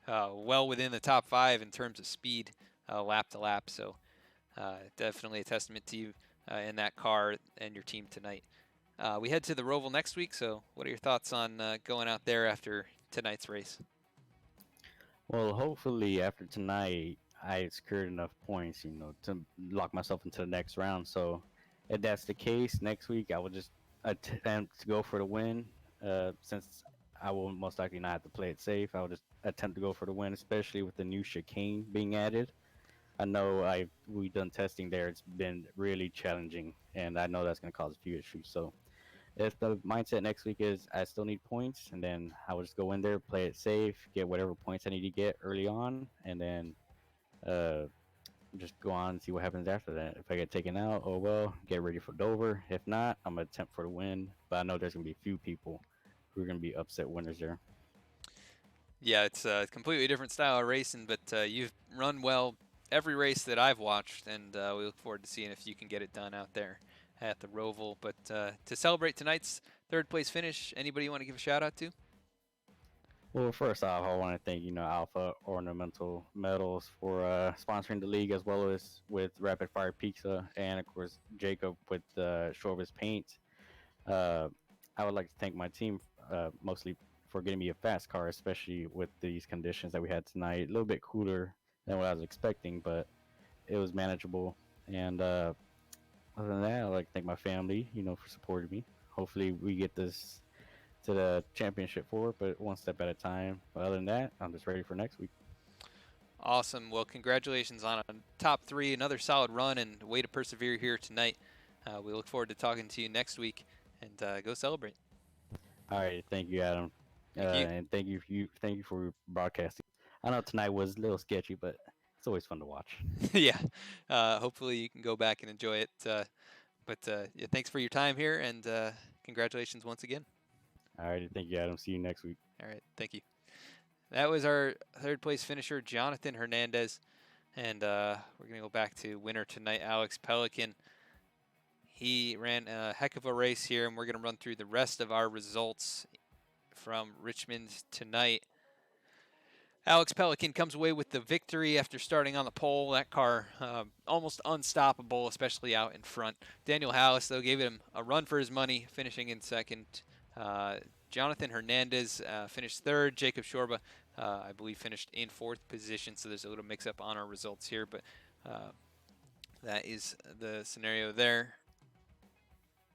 A: well within the top 5 in terms of speed lap to lap, so definitely a testament to you in that car and your team tonight. We head to the Roval next week, so what are your thoughts on going out there after tonight's race?
E: Well, hopefully after tonight, I secured enough points, to lock myself into the next round. So if that's the case, next week I will just attempt to go for the win. Since I will most likely not have to play it safe, I will just attempt to go for the win, especially with the new chicane being added. I know we've done testing there. It's been really challenging, and I know that's going to cause a few issues. So if the mindset next week is I still need points, and then I will just go in there, play it safe, get whatever points I need to get early on, and then just go on and see what happens after that. If I get taken out, oh well, get ready for Dover. If not, I'm going to attempt for the win, but I know there's going to be a few people who are going to be upset winners there.
A: Yeah, it's a completely different style of racing, but you've run well every race that I've watched, and we look forward to seeing if you can get it done out there at the Roval. But to celebrate tonight's third place finish, anybody you want to give a shout out to?
E: Well, first off, I want to thank Alpha Ornamental Metals for sponsoring the league, as well as with Rapid Fire Pizza, and of course Jacob with Shorba's paint. I would like to thank my team mostly for getting me a fast car, especially with these conditions that we had tonight. A little bit cooler than what I was expecting, but it was manageable. And other than that, I'd like to thank my family, for supporting me. Hopefully we get this to the championship for, but one step at a time. But other than that, I'm just ready for next week.
A: Awesome. Well, congratulations on a top 3, another solid run, and way to persevere here tonight. We look forward to talking to you next week, and go celebrate.
E: All right, thank you, Adam, and thank you for broadcasting. I know tonight was a little sketchy, but it's always fun to watch.
A: Yeah. Hopefully you can go back and enjoy it. But yeah, thanks for your time here, and congratulations once again.
E: All right, thank you, Adam. See you next week.
A: All right, thank you. That was our third place finisher, Jonathan Hernandez. And we're going to go back to winner tonight, Alex Pelican. He ran a heck of a race here, and we're going to run through the rest of our results from Richmond tonight. Alex Pelican comes away with the victory after starting on the pole. That car almost unstoppable, especially out in front. Daniel Hallis, though, gave him a run for his money, finishing in second. Jonathan Hernandez finished third. Jacob Shorba, I believe, finished in fourth position. So there's a little mix-up on our results here, but that is the scenario there.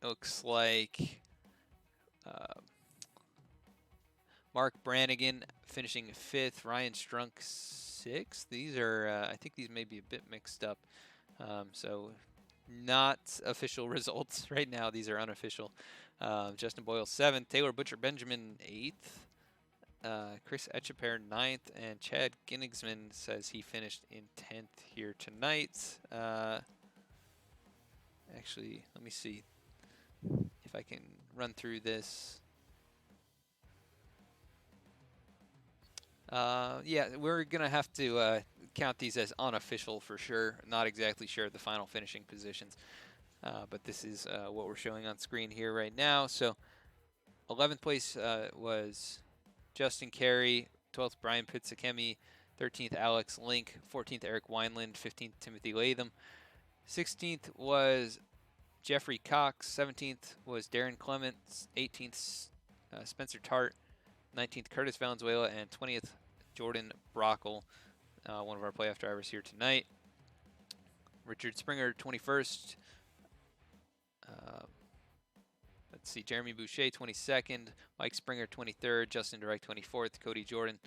A: It looks like Mark Brannigan finishing fifth. Ryan Strunk sixth. These are, I think these may be a bit mixed up. So not official results right now. These are unofficial. Justin Boyle 7th, Taylor Butcher Benjamin 8th, Chris Etcheper 9th, and Chad Ginnigsman says he finished in 10th here tonight. Actually, let me see if I can run through this. Yeah, we're going to have to count these as unofficial for sure. Not exactly sure of the final finishing positions, but this is what we're showing on screen here right now. So 11th place was Justin Carey, 12th Brian Pizzakemi, 13th Alex Link, 14th Eric Wineland, 15th Timothy Latham, 16th was Jeffrey Cox, 17th was Darren Clements, 18th Spencer Tart, 19th Curtis Valenzuela, and 20th Jordan Brockle, one of our playoff drivers here tonight. Richard Springer 21st. Let's see, Jeremy Boucher 22nd, Mike Springer 23rd, Justin Direct 24th, Cody Jordan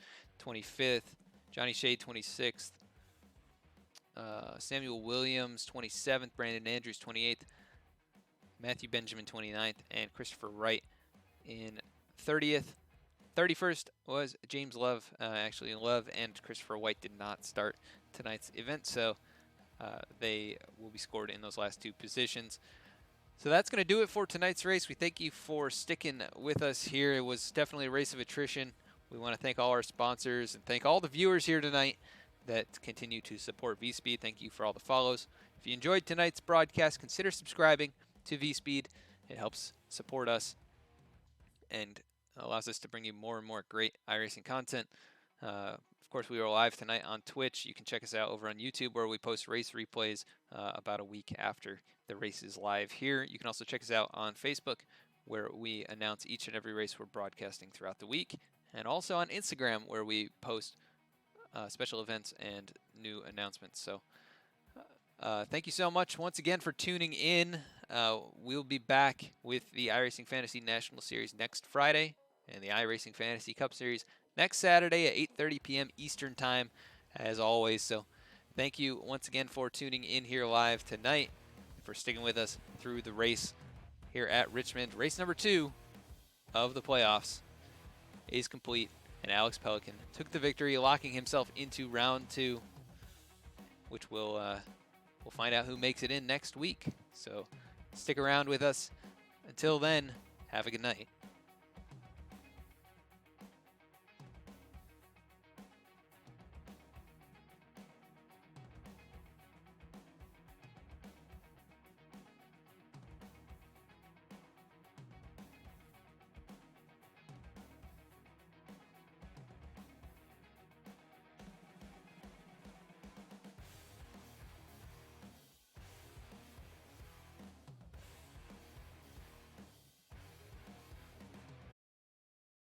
A: 25th, Johnny Shea 26th, Samuel Williams 27th, Brandon Andrews 28th, Matthew Benjamin 29th, and Christopher Wright in 30th. 31st was James Love. Actually, Love and Christopher White did not start tonight's event, so they will be scored in those last two positions. So that's going to do it for tonight's race. We thank you for sticking with us here. It was definitely a race of attrition. We want to thank all our sponsors and thank all the viewers here tonight that continue to support VSPEED. Thank you for all the follows. If you enjoyed tonight's broadcast, consider subscribing to VSPEED. It helps support us and allows us to bring you more and more great iRacing content. Of course, we are live tonight on Twitch. You can check us out over on YouTube, where we post race replays about a week after the race is live here. You can also check us out on Facebook, where we announce each and every race we're broadcasting throughout the week, and also on Instagram, where we post special events and new announcements. So thank you so much once again for tuning in. We'll be back with the iRacing Fantasy National Series next Friday and the iRacing Fantasy Cup Series next Saturday at 8:30 p.m. Eastern Time, as always. So thank you once again for tuning in here live tonight, and for sticking with us through the race here at Richmond. Race number 2 of the playoffs is complete, and Alex Pelican took the victory, locking himself into round 2, which we'll find out who makes it in next week. So stick around with us. Until then, have a good night.